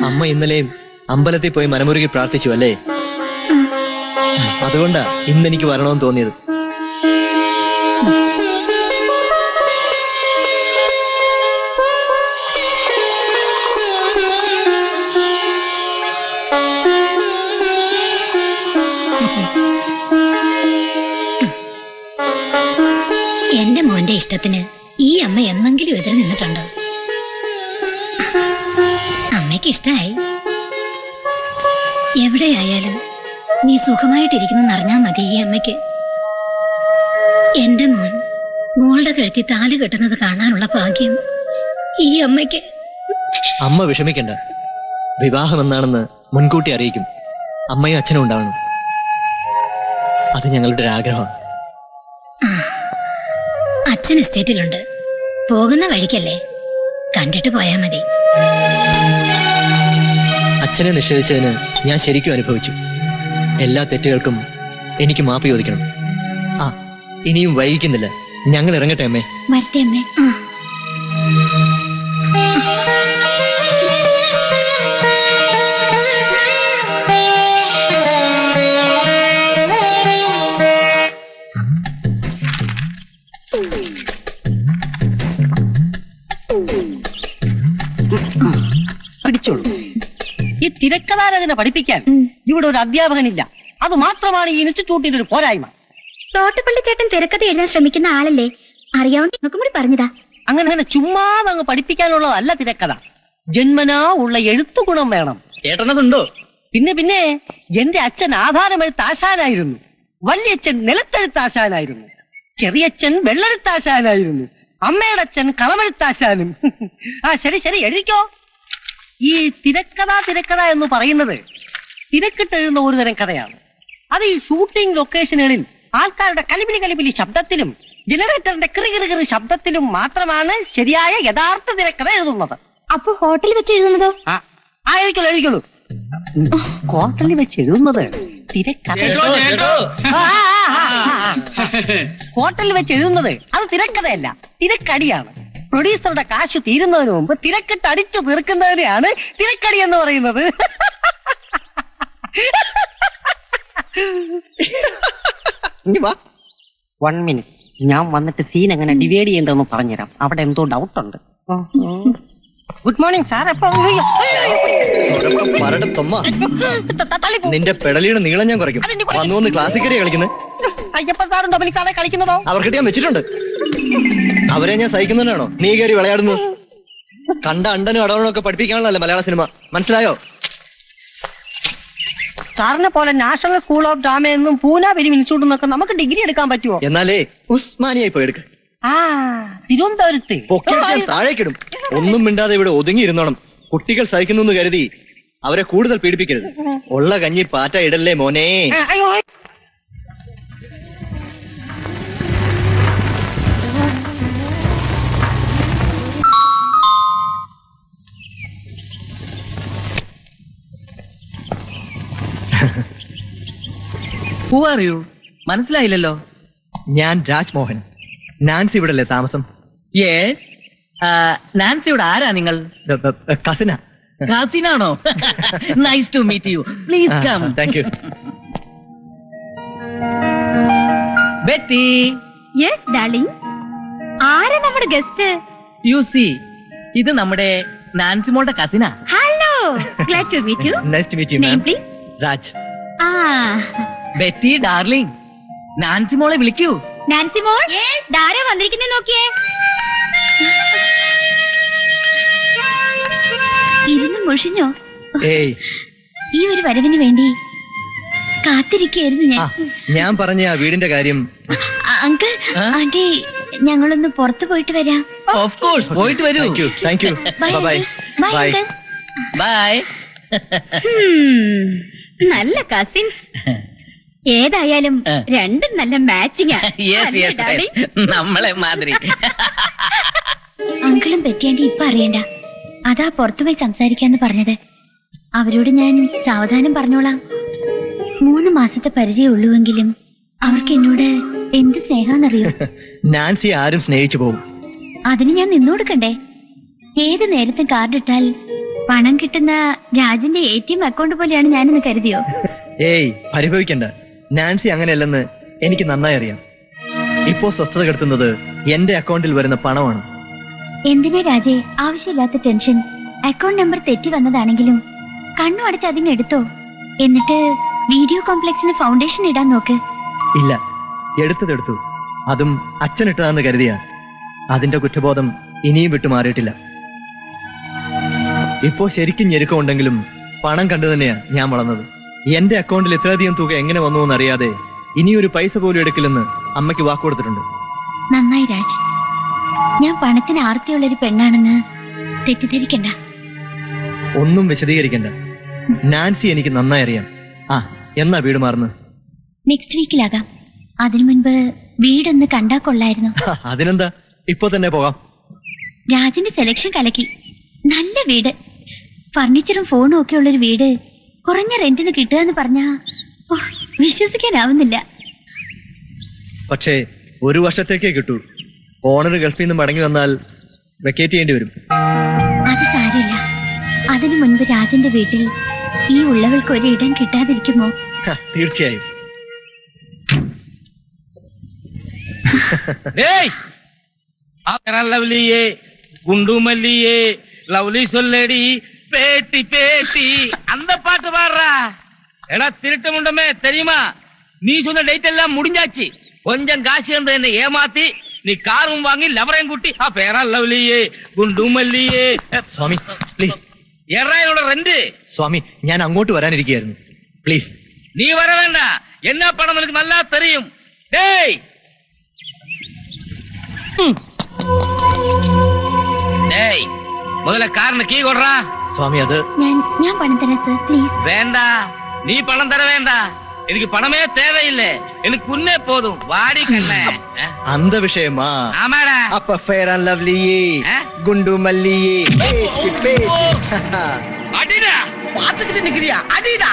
അമ്മ ഇന്നലെയും അമ്പലത്തിൽ പോയി മനമുരുകി പ്രാർത്ഥിച്ചു അല്ലേ? അതുകൊണ്ടാ ഇന്നെനിക്ക് വരണമെന്ന് തോന്നിയത്. എന്റെ മോന്റെ ഇഷ്ടത്തിന് ഈ അമ്മ എന്നെങ്കിലും എതിര് നിന്നിട്ടുണ്ടോ? അമ്മയ്ക്ക് ഇഷ്ടായി. എവിടെയായാലും നീ സുഖമായിട്ടിരിക്കുന്നു അറിഞ്ഞാ മതി ഈ അമ്മയ്ക്ക്. എന്റെ മോൻ മോളുടെ കഴുത്തി താലി കെട്ടുന്നത് കാണാനുള്ള ഭാഗ്യം ഈ അമ്മയ്ക്ക്. അമ്മ വിഷമിക്കണ്ട, വിവാഹം എന്നാണെന്ന് മുൻകൂട്ടി അറിയിക്കും. അമ്മയും അച്ഛനും ഉണ്ടാവണം. അത് ഞങ്ങളുടെ ഒരു ആഗ്രഹമാണ്. അച്ഛൻ എസ്റ്റേറ്റിലുണ്ട്. പോകുന്ന വഴിക്കല്ലേ, കണ്ടിട്ട് പോയാ മതി. അച്ഛനെ നിഷേധിച്ചതിന് ഞാൻ ശരിക്കും അനുഭവിച്ചു. എല്ലാ തെറ്റുകൾക്കും എനിക്ക് മാപ്പ് ചോദിക്കണം. ആ, ഇനിയും വൈകിക്കുന്നില്ല. ഞങ്ങൾ ഇറങ്ങട്ടെ അമ്മേ. വരട്ടെ അമ്മേ. പിടിച്ചോളൂ. ഈ തിരക്കഥാരചന പഠിപ്പിക്കാൻ ഇവിടെ ഒരു അധ്യാപകനില്ല. അത് മാത്രമാണ് ഈ ഇൻസ്റ്റിറ്റ്യൂട്ടിന്റെ ഒരു പോരായ്മ. തോട്ടപ്പള്ളി ചേട്ടൻ തിരക്കഥ എഴുതാൻ ശ്രമിക്കുന്ന ആളല്ലേ, അറിയാവുന്ന നിങ്ങൾക്കും കൂടി പറഞ്ഞതാ. അങ്ങനെ ചുമ്മാതെ അങ്ങ് പഠിപ്പിക്കാനുള്ളതല്ല തിരക്കഥ. ജന്മനാ ഉള്ള എഴുത്തു ഗുണം വേണം. ചേട്ടനതുണ്ടോ? പിന്നെ എന്റെ അച്ഛൻ ആധാരമെഴുത്താശാനായിരുന്നു. വല്യച്ഛൻ നിലത്തെഴുത്താശാനായിരുന്നു. ചെറിയച്ഛൻ വെള്ളെഴുത്താശാനായിരുന്നു. അമ്മയുടെ അച്ഛൻ കളമെഴുത്താശാനും. ശരി എഴുതിക്കോ. ഈ തിരക്കഥ എന്ന് പറയുന്നത് തിരക്കിട്ടെഴുതുന്ന ഒരു തരം കഥയാണ്. അത് ഈ ഷൂട്ടിംഗ് ലൊക്കേഷനുകളിൽ ആൾക്കാരുടെ കലിപിലി ശബ്ദത്തിലും ജനറേറ്ററിന്റെ കിറി ശബ്ദത്തിലും മാത്രമാണ് ശരിയായ യഥാർത്ഥ തിരക്കഥ എഴുതുന്നത്. അപ്പൊ ഹോട്ടലിൽ വെച്ച് എഴുതുന്നതോ? എഴുതിക്കോളൂ. ഹോട്ടലിൽ വെച്ച് എഴുതുന്നത് ഹോട്ടലിൽ വെച്ച് എഴുതുന്നത് അത് തിരക്കഥയല്ല, തിരക്കടിയാണ്. പ്രൊഡ്യൂസറുടെ കാശ് തീരുന്നതിന് മുമ്പ് തിരക്കിട്ട് അടിച്ചു തീർക്കുന്നതിനെയാണ് തിരക്കടി എന്ന് പറയുന്നത്. 1 minute, ഞാൻ വന്നിട്ട് സീൻ എങ്ങനെ ഡിവൈഡ് ചെയ്യേണ്ടതെന്ന് പറഞ്ഞുതരാം. അവിടെ എന്തോ ഡൗട്ട് ഉണ്ട്. Good morning sir. നിന്റെ പെടലിയുടെ നീളം ഞാൻ കുറയ്ക്കും. വന്നു ക്ലാസ്സിൽ കയറി കളിക്കുന്നത്. അയ്യപ്പ സാറും ഡൊമിനിക്കാണെ കളിക്കുന്നതോ? അവർക്കിട്ട് ഞാൻ വെച്ചിട്ടുണ്ട്. അവരെ ഞാൻ സഹിക്കുന്നതിനാണോ നീ കയറി വിളയാടുന്നു? കണ്ട അണ്ടനും അടവനും ഒക്കെ പഠിപ്പിക്കാനുള്ളതല്ലേ മലയാള സിനിമ, മനസ്സിലായോ? സാറിനെ പോലെ നാഷണൽ സ്കൂൾ ഓഫ് ഡ്രാമ എന്നും പൂന ഫിലിം ഇൻസ്റ്റിറ്റ്യൂട്ട് എന്നൊക്കെ നമുക്ക് ഡിഗ്രി എടുക്കാൻ പറ്റുമോ? എന്നാലേ ഉസ്മാനിയായി പോയി എടുക്ക. തിരുവനന്തപുരത്ത് താഴേക്കിടും. ഒന്നും മിണ്ടാതെ ഇവിടെ ഒതുങ്ങിയിരുന്നോണം. കുട്ടികൾ സഹിക്കുന്നു എന്ന് കരുതി അവരെ കൂടുതൽ പീഡിപ്പിക്കരുത്. ഉള്ള കഞ്ഞി പാറ്റ ഇടല്ലേ മോനെ. Who are you? മനസ്സിലായില്ലല്ലോ. ഞാൻ രാജ്മോഹൻ. നാൻസി ഇവിടെ അല്ലേ താമസം? യെസ്. നാൻസിയുടെ ആരാ നിങ്ങൾ? കസിന. കസിനാണോ? Nice to meet you. Please come. Thank you. Betty. Yes darling. ആരാ നമ്മുടെ ഗസ്റ്റ്? യു സി, ഇത് നമ്മുടെ നാൻസി മോളുടെ കസിനാ. Hello, glad to meet you. Nice to meet you. Name please? Raj. Betty darling, Nancy മോളെ വിളിക്കൂ. നാൻസി മോൾ ധാരാ വന്നിരിക്കുന്നേ നോക്കിയേ. ഇരുന്ന് മുഷിഞ്ഞോ? ഏയ്, ഈ ഒരു വരവിന് വേണ്ടി കാത്തിരിക്കായിരുന്നു ആ, ഞാൻ. ഞാൻ പറഞ്ഞ ആ വീടിന്റെ കാര്യം. അങ്കിൾ ആന്റി, ഞങ്ങളൊന്ന് പുറത്തു പോയിട്ട് വരാം. ഓഫ് കോഴ്സ്, പോയിട്ട് വരൂ. Thank you. Bye bye. Bye bye. Uncle. Bye. നല്ല കസിൻസ്. ഏതായാലും രണ്ടും നല്ല മാച്ചിങ്. യെസ് യെസ്, നമ്മളെ മാതിരി. അങ്കിളും പറ്റിയാണ്ടി ഇപ്പൊ അറിയണ്ട. അതാ പുറത്തുപോയി സംസാരിക്കാന്ന് പറഞ്ഞത്. അവരോട് ഞാൻ സാവധാനം പറഞ്ഞോളാം. 3 മാസത്തെ പരിചയമുള്ളൂവെങ്കിലും അവർക്ക് എന്നോട് എന്ത് സ്നേഹാന്നറിയോ? നാൻസി ആരും സ്നേഹിച്ചു പോകും. അതിന് ഞാൻ നിന്നോടുക്കണ്ടേ? ഏത് നേരത്തും കാർഡിട്ടാൽ പണം കിട്ടുന്ന രാജിന്റെ ATM അക്കൗണ്ട് പോലെയാണ് ഞാനെന്ന് കരുതിയോ? ഏയ്, പരിഭവിക്കണ്ട. നാൻസി അങ്ങനെയല്ലെന്ന് എനിക്ക് നന്നായി അറിയാം. ഇപ്പോ സ്വസ്ഥത കെടുത്തുന്നത് എന്റെ അക്കൗണ്ടിൽ വരുന്ന പണമാണ്. എന്തിനാ രാജേ ആവശ്യമില്ലാത്ത ടെൻഷൻ? അക്കൗണ്ട് നമ്പർ തെറ്റി വന്നതാണെങ്കിലും കണ്ണു അടച്ച് അതിങ്ങ് എടുത്തോ. എന്നിട്ട് വീഡിയോ കോംപ്ലക്സിന് ഫൗണ്ടേഷൻ ഇടാൻ നോക്ക്. ഇല്ല, എടുത്തതെടുത്തു. അതും അച്ഛനിട്ടതാന്ന് കരുതിയ അതിന്റെ കുറ്റബോധം ഇനിയും വിട്ടുമാറിയിട്ടില്ല. ഇപ്പോ ശരിക്കും ഞെരുക്കമുണ്ടെങ്കിലും പണം കണ്ടു തന്നെയാ ഞാൻ വളർന്നത്. എന്റെ അക്കൗണ്ടിൽ ഇത്രയധികം തുക എങ്ങനെ വന്നു എന്നറിയാതെ ഇനിയൊരു പൈസ പോലും എടുക്കില്ലെന്ന് അമ്മയ്ക്ക് വാക്കുകൊടുത്തിട്ടുണ്ട്. നന്നായി രാജ്. ഞാൻ പണത്തിന് ആർത്തിയുള്ളൊരു പെണ്ണാണെന്ന് തെറ്റിദ്ധരിക്കണ്ട. ഒന്നും വിശദീകരിക്കണ്ട. നാൻസി എനിക്ക് നന്നായി അറിയാം. ആ, എന്നാ വീട് മാറുന്നത്? നെക്സ്റ്റ് വീക്കിലാകാം. അതിനു മുൻപ് വീടൊന്ന് കണ്ടാ കൊള്ളായിരുന്നു. അതിനെന്താ, ഇപ്പൊ തന്നെ പോകാം. രാജിന്റെ സെലക്ഷൻ കലക്കി. നല്ല വീട്, ഫർണിച്ചറും ഫോണും ഒക്കെ ഉള്ളൊരു വീട് കുറഞ്ഞ റെന്റിന് കിട്ടുക എന്ന് പറഞ്ഞാ വിശ്വസിക്കാനാവുന്നില്ല. പക്ഷേ 1 വർഷത്തേക്കേ കിട്ടൂ. ഓണർ ഗൾഫിൽ നിന്ന് മടങ്ങി വന്നാൽ വെക്കേറ്റ് ചെയ്യേണ്ടി വരും. അത് സാരില്ല. അതിനു മുൻപ് രാജന്റെ വീട്ടിൽ ഈ ഉള്ളവൾക്ക് ഒരു ഇടം കിട്ടാതിരിക്കുമോ? തീർച്ചയായും. லவ்லியே குண்டு மல்லியே லவ்லி சொல்லடி பேட்டி பேட்டி அந்த பாட்டு பாடுறா. ஏடா திருட்டு முண்டமே, தெரியுமா? நீ சொன்ன டேட் எல்லாம் முடிஞ்சாச்சு. கொஞ்சம் காசு என்று என்னை ஏமாத்தி நீ காரும் வாங்கி லவரையும் கூட்டி பேரா லவ்லியே குண்டு மல்லியே. സ്വാമി പ്ലീസ്. ஏறா என்னோட ரெண்டு. സ്വാമി, ഞാൻ അങ്ങോട്ട് വരാനിരിക്കുകയായിരുന്നു. പ്ലീസ്. நீ வர வேண்டாம். என்ன படம் எனக்கு நல்லா தெரியும். டேய் டேய், முதல்ல காரண கீ கொடுறா. സ്വാമി, അത് ഞാൻ പണം തരാം സർ, പ്ലീസ്. வேண்டா, நீ பணம் தர வேண்டாம். எனக்கு பணமே தேவையில்லை. எனக்கு உன்னே போதும். வாடி கண்ண. அந்த விஷயமா? ஆமாடா. அப்ப ஃபேர் அண்ட் லவ்லியே குண்டு மல்லியே பேச்சு பேச்சு. அடிடா, பாத்துக்கிட்டு நிக்கிறியா? அடிடா.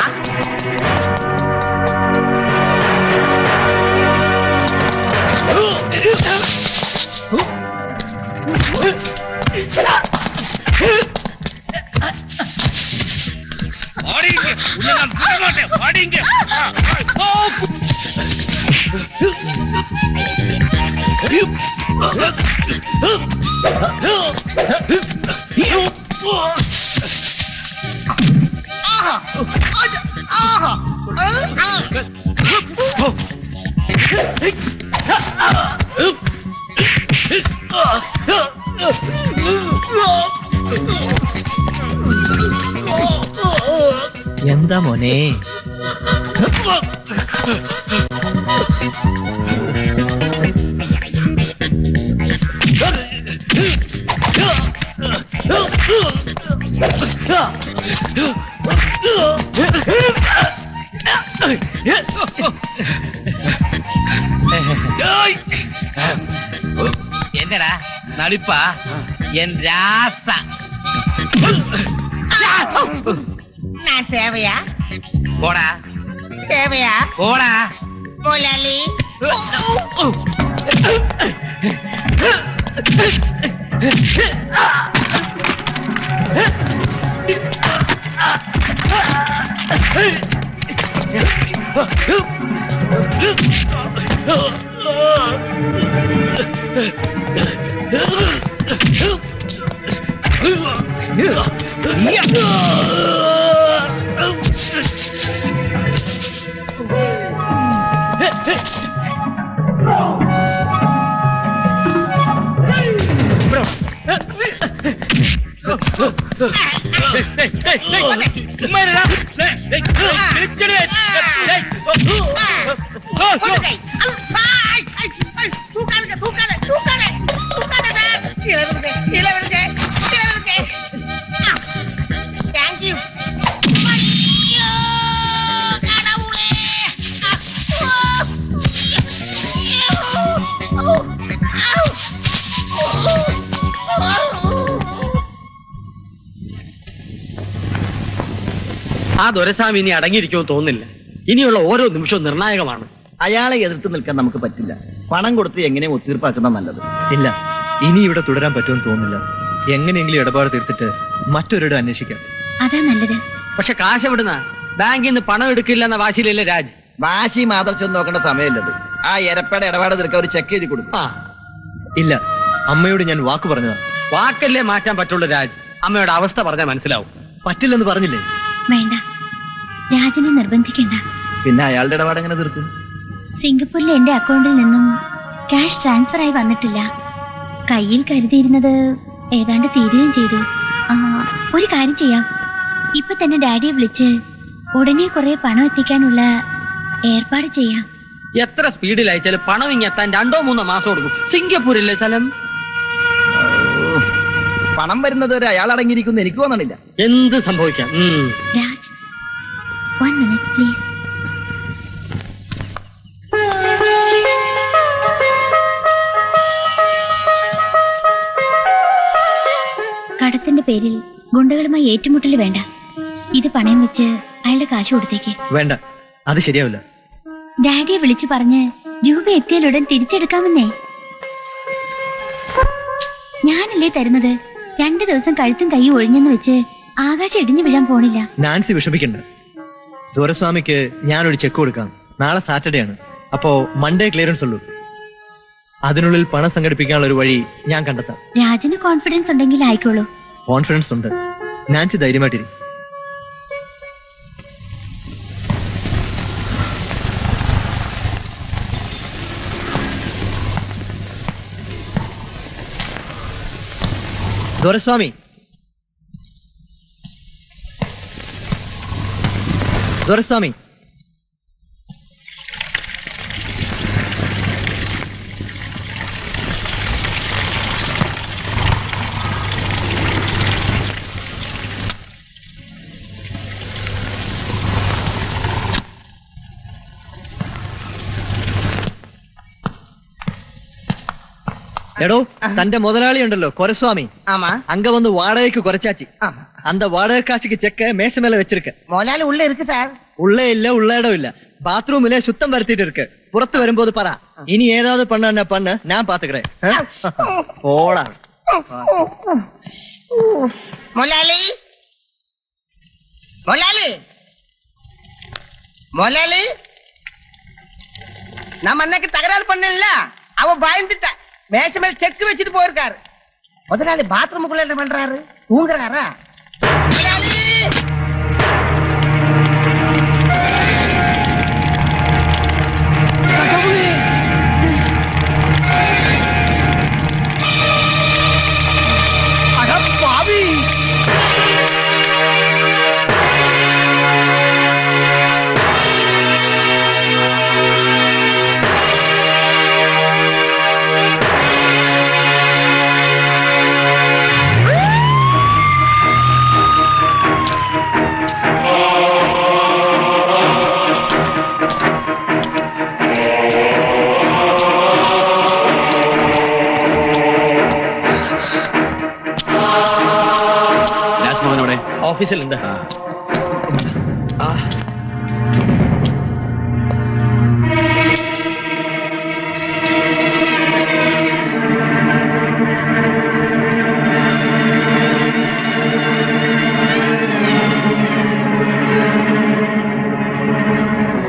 வாடிங்க, உன்னை நான் விட மாட்டேன். வாடிங்க. എന്താ മോനെ? என்னடா நடிப்பா? என் ராசா. நான் தேவையா? போடா. தேவையா? போடா. முதலாளி. Thank you. ആ ദൊരസ്വാമി ഇനി അടങ്ങിയിരിക്കുമെന്ന് തോന്നുന്നില്ല. ഇനിയുള്ള ഓരോ നിമിഷവും നിർണായകമാണ്. അയാളെ എതിർത്ത് നിൽക്കാൻ നമുക്ക് പറ്റില്ല. പണം കൊടുത്ത് എങ്ങനെ ഒത്തീർപ്പാക്കുന്ന നല്ലത്. ഇല്ല, ഇനി ഇവിടെ തുടരാൻ പറ്റുമെന്ന് തോന്നുന്നില്ല. എങ്ങനെയെങ്കിലും ഇടപാട് തീർത്തിട്ട് മറ്റൊരിടം അന്വേഷിക്കാം. അതാ നല്ലത്. പക്ഷെ കാശ് എവിടുന്ന? ബാങ്കിൽ നിന്ന് പണം എടുക്കില്ല എന്ന വാശിയിലല്ലേ രാജ്? വാശി മാതർച്ചൊന്നും നോക്കേണ്ട സമയമില്ലത്. ആ എരപ്പയുടെ ഇടപാട് തീർക്കാൻ ഒരു ചെക്ക് എഴുതി കൊടുക്കും. ആ ഇല്ല, അമ്മയോട് ഞാൻ വാക്ക് പറഞ്ഞതാ. വാക്കല്ലേ മാറ്റാൻ പറ്റുള്ളൂ രാജ്. അമ്മയുടെ അവസ്ഥ പറഞ്ഞാൽ മനസ്സിലാവും. പറ്റില്ലെന്ന് പറഞ്ഞില്ലേ? വേണ്ട, രാജനെ നിർബന്ധിക്കണ്ട. പിന്നെ അയാളുടെ ഇടപാട് എങ്ങനെ തീർക്കും? സിംഗപ്പൂരിലെ എന്റെ അക്കൗണ്ടിൽ നിന്നും ക്യാഷ് ട്രാൻസ്ഫർ ആയി വന്നിട്ടില്ല. കയ്യിൽ കരുതിയിരുന്നത് ഏതാണ്ട് തീരുകയും ചെയ്തു. ഒരു കാര്യം ചെയ്യാം, ഇപ്പൊ തന്നെ ഡാഡിയെ വിളിച്ച് ഉടനെ കുറെ പണം എത്തിക്കാനുള്ള ഏർപ്പാട് ചെയ്യാം. എത്ര സ്പീഡിൽ അയച്ചാലും പണം ഇങ്ങെത്താൻ 2-3 മാസം കൊടുക്കും. സിംഗപ്പൂരിലെ സ്ഥലം. പണം വരുന്നത് വരെ അയാൾ അടങ്ങിയിരിക്കുന്നു എനിക്ക് തോന്നണില്ല. എന്ത് സംഭവിക്കാം. Raj, 1 minute please. കടത്തിന്റെ പേരിൽ ഗുണ്ടകളുമായി ഏറ്റുമുട്ടൽ വേണ്ട. ഇത് പണയം വെച്ച് അയാളുടെ കാശ് കൊടുത്തേക്ക്. വേണ്ട, അത് ശരിയാവില്ല. ഡാഡിയെ വിളിച്ചു പറഞ്ഞ് രൂപ എത്തിയാലുടൻ തിരിച്ചെടുക്കാമെന്നേ. ഞാനല്ലേ തരുന്നത്. 2 ദിവസം കഴുത്തും കൈയും ഒഴിഞ്ഞെന്ന് വെച്ച് ആകാശം ഇടിഞ്ഞു വീഴാൻ പോണില്ല. നാൻസി വിഷമിക്കണ്ട. ദുരസ്വാമിക്ക് ഞാനൊരു ചെക്ക് കൊടുക്കാം. നാളെ സാറ്റർഡേ ആണ്. അപ്പോ മൺഡേ ക്ലിയറൻസ് ഉള്ളൂ. അതിനുള്ളിൽ പണം സംഘടിപ്പിക്കാനുള്ള ഒരു വഴി ഞാൻ കണ്ടെത്താം. രാജന് കോൺഫിഡൻസ് ഉണ്ടെങ്കിൽ ആയിക്കോളൂ. കോൺഫിഡൻസ് ഉണ്ട്. നാൻസി ധൈര്യമായിട്ടിരിക്കും. ദുരസ്വാമി, ദുരസ്വാമി, എടോ, തന്റെ മുതലാളി ഉണ്ടല്ലോ കൊരസ്വാമി, അങ്ക വന്ന് വാടകയ്ക്ക് കുറച്ചാച്ചി. அந்த வாடகை காசுக்கு செக்க மேச மேல வச்சிருக்க. முதலாளி உள்ள இருக்கு சார். உள்ளே இல்ல, உள்ள இடம் இல்ல. பாத்ரூம்ல சுத்தம் வருத்திட்டு இருக்கு. புறத்து வரும்போது பரா. இனி ஏதாவது பண்ண நான் பாத்துக்கிறேன். போடா முதலாளி. முதலாளி, முதலாளி, நம்ம அன்னைக்கு தகராறு பண்ணல, அவ பயந்துட்டா. மேச மேல செக் வச்சுட்டு போயிருக்காரு. முதலாளி பாத்ரூமுக்குள்ள என்ன பண்றாரு? தூங்குறாரா? முதலாளி, பாவி. ഓഫീസിലുണ്ട്.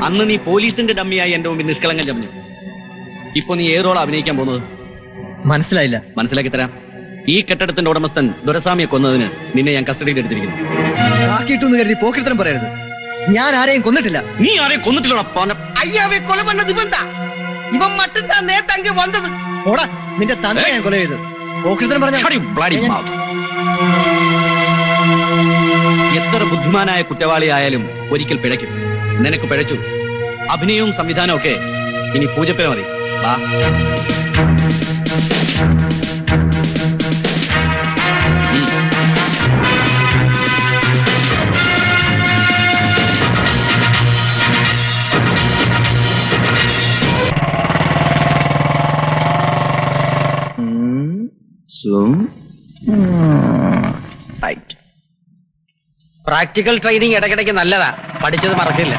അന്ന് നീ പോലീസിന്റെ ഡമ്മിയായി എന്റെ മുമ്പിൽ നിഷ്കളങ്കം ചമഞ്ഞു. ഇപ്പൊ നീ ഏത് റോളാ അഭിനയിക്കാൻ പോകുന്നത്? മനസ്സിലായില്ല. മനസ്സിലാക്കി തരാം. ഈ കെട്ടിടത്തിന്റെ ഉടമസ്ഥൻ ദുരസ്വാമിയെ കൊന്നതിന് നിന്നെ ഞാൻ കസ്റ്റഡിയിൽ എടുത്തിരിക്കുന്നു. ആക്കിയിട്ടെന്ന് കരുതി പോക്കിത്തരം പറയരുത്. ഞാൻ ആരെയും കൊന്നിട്ടില്ല. നീ ആരെയും കൊന്നിട്ടില്ല. ஐயாவை கொலை பண்ணது இவன் தான். இவன் மட்டும் தான் நேத்து அங்க வந்தது. ഓടാ, നിന്റെ തന്ത ഞാൻ കൊല ചെയ്തു. പോക്കിരുത്തം പറഞ്ഞ എത്ര ബുദ്ധിമാനായ കുറ്റവാളിയായാലും ഒരിക്കൽ പിഴയ്ക്കും. നിനക്ക് പിഴച്ചു. അഭിനയവും സംവിധാനവും ഒക്കെ ഇനി പൂജപ്പന മതി. വാ. പ്രാക്ടിക്കൽ ട്രെയിനിങ് ഇടയ്ക്കിടയ്ക്ക് നല്ലതാ, പഠിച്ചത് മറക്കില്ല.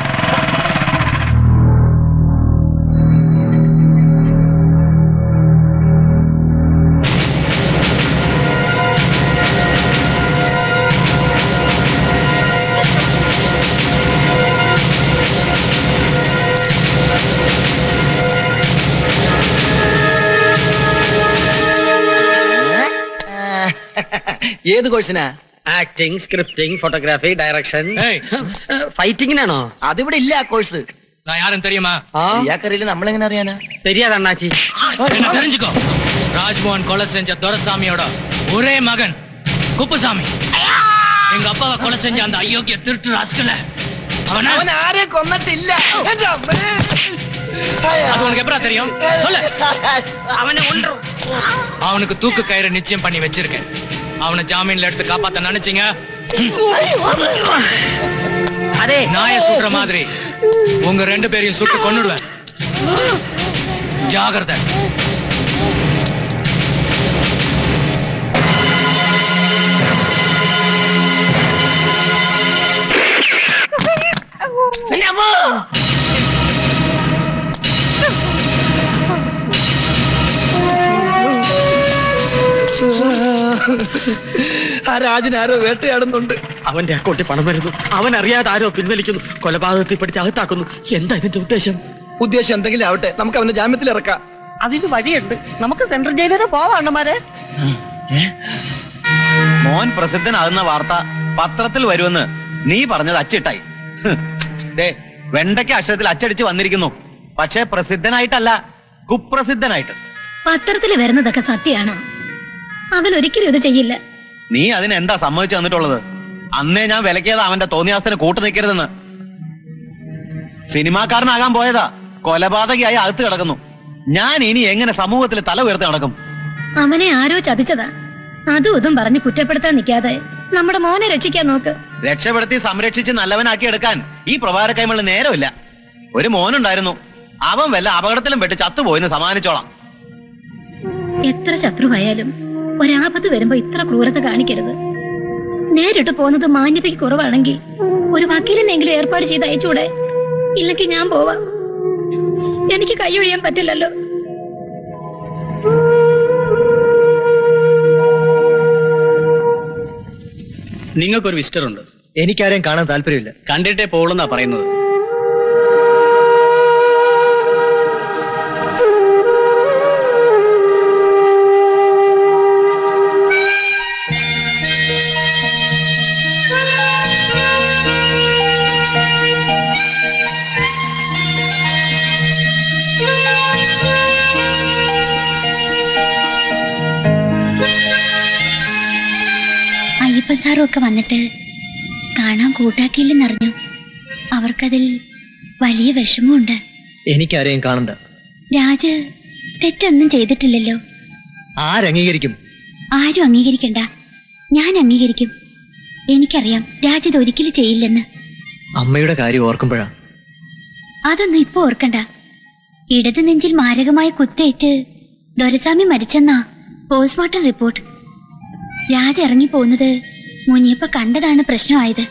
ഏത് കോഴ്സിനാ? Acting, scripting, photography, direction. ഫൈറ്റിങ്ങിനാണോ? അതിവിടെ ഇല്ല ആ കോഴ്സ്. யாரும் தெரியுமா? ഇയാക്കറിയില്ല, നമ്മളെങ്ങനെ അറിയാനാ? தெரியாது அண்ணாச்சி. என்ன தெரிஞ்சுக்கோ, ராஜ்மோகன் கொலை செஞ்ச துரைசாமியோட ஒரே மகன் குப்புசாமி. எங்க அப்பாவை கொலை செஞ்ச அந்த அயோக்கிய திருட்டு ராஸ்கல അവൻ ആരെ കൊന്നിട്ടില്ല. அது உனக்கு எப்படா தெரியும்? சொல்லு. அவனை ஒன்று அவனுக்கு தூக்கு கயிறு நிச்சயம் பண்ணி வச்சிருக்கேன். அவனை ஜாமீன்ல எடுத்து காப்பாத்த நினைச்சீங்க, அதே நாய சுடுற மாதிரி உங்க 2 பேரையும் சுட்டு கொன்னுடுவேன். ஜாகிரதை. ആ രാജനാരോ വേട്ടയാടുന്നുണ്ട്. അവന്റെ അക്കൗണ്ടിൽ പണം വരുന്നു, അവൻ അറിയാതെ ആരോ പിൻവലിക്കുന്നു, കൊലപാതകത്തിൽ പെടുത്തി അകത്താക്കുന്നു. എന്താ ഇതിന്റെ ഉദ്ദേശം? ഉദ്ദേശം എന്തെങ്കിലും ആവട്ടെ, നമുക്ക് അവന്റെ ജാമ്യത്തിൽ ഇറക്കാം. അതിന് വഴിയുണ്ട്. നമുക്ക് സെൻട്രൽ ജയിലിൽ പോവാണ്ണമാരെ. മോൻ പ്രസിദ്ധനാകുന്ന വാർത്ത പത്രത്തിൽ വരുമെന്ന് നീ പറഞ്ഞത് അച്ചിട്ടായി. വെണ്ടയ്ക്ക് അക്ഷരത്തിൽ അച്ചടിച്ച് വന്നിരിക്കുന്നു. പക്ഷേ പ്രസിദ്ധനായിട്ടല്ല, കുപ്രസിദ്ധനായിട്ട്. പത്രത്തിൽ വരുന്നതൊക്കെ സത്യമാണോ? അവൻ ഒരിക്കലും ഇത് ചെയ്യില്ല. നീ അതിനെന്താ സമ്മതിച്ചു തന്നിട്ടുള്ളത്? അന്നേ ഞാൻ വിലക്കിയത് അവന്റെ തോന്നിയാസത്തിന് കൂട്ടു നിൽക്കരുതെന്ന്. സിനിമാക്കാരനാകാൻ പോയതാ, കൊലപാതകയായി അകത്ത് കിടക്കുന്നു. ഞാൻ ഇനി എങ്ങനെ സമൂഹത്തിൽ തല ഉയർത്തി നടക്കും? അവനെ ആരോ ചതിച്ചതാ. അതും ഇതും പറഞ്ഞ് കുറ്റപ്പെടുത്താൻ നിൽക്കാതെ നമ്മുടെ മോനെ രക്ഷിക്കാൻ നോക്ക്. രക്ഷപ്പെടുത്തി സംരക്ഷിച്ച് നല്ലവനാക്കി എടുക്കാൻ ഈ പ്രഭാര കൈമള് നേരമില്ല. ഒരു മോനുണ്ടായിരുന്നു, അവൻ വല്ല അപകടത്തിലും പെട്ട് ചത്തുപോയിന്ന് സമാനിച്ചോളാം. എത്ര ശത്രുവായാലും ഒരാപത്ത് വരുമ്പോ ഇത്ര ക്രൂരത കാണിക്കരുത്. നേരിട്ട് പോകുന്നത് മാന്യതയ്ക്ക് കുറവാണെങ്കിൽ ഒരു വക്കീലിനെങ്കിലും ഏർപ്പാട് ചെയ്ത് അയച്ചൂടെ? ഇല്ലെങ്കിൽ ഞാൻ പോവാം. എനിക്ക് കൈയൊഴിയാൻ പറ്റില്ലല്ലോ. നിങ്ങൾക്കൊരു വിസിറ്റർ ഉണ്ട്. എനിക്കാരെയും കാണാൻ താല്പര്യമില്ല. കണ്ടിട്ടേ പോളെന്നാ പറയുന്നത്. അയ്യപ്പ സാറും ഒക്കെ വന്നിട്ട് കാണാൻ കൂട്ടാക്കിയില്ലെന്നറിഞ്ഞു. അവർക്കതിൽ വലിയ വിഷമമുണ്ട്. എനിക്കാരെയും കാണണ്ട. രാജ് തെറ്റൊന്നും ചെയ്തിട്ടില്ലല്ലോ. ആരംഗീകരിക്കും? ആരും അംഗീകരിക്കണ്ട, ഞാൻ അംഗീകരിക്കും. എനിക്കറിയാം രാജ് ഇത് ഒരിക്കലും ചെയ്യില്ലെന്ന്. അമ്മയുടെ കാര്യം ഓർക്കുമ്പോഴാ. അതൊന്നും ഇപ്പൊ ഓർക്കണ്ട. ഇടത് നെഞ്ചിൽ മാരകമായ കുത്തേറ്റ് ദൊരസ്വാമി മരിച്ചെന്നാ പോസ്റ്റ്മോർട്ടം റിപ്പോർട്ട്. രാജ് ഇറങ്ങിപ്പോകുന്നത് മുനിയപ്പ കണ്ടതാണ് പ്രശ്നമായത്.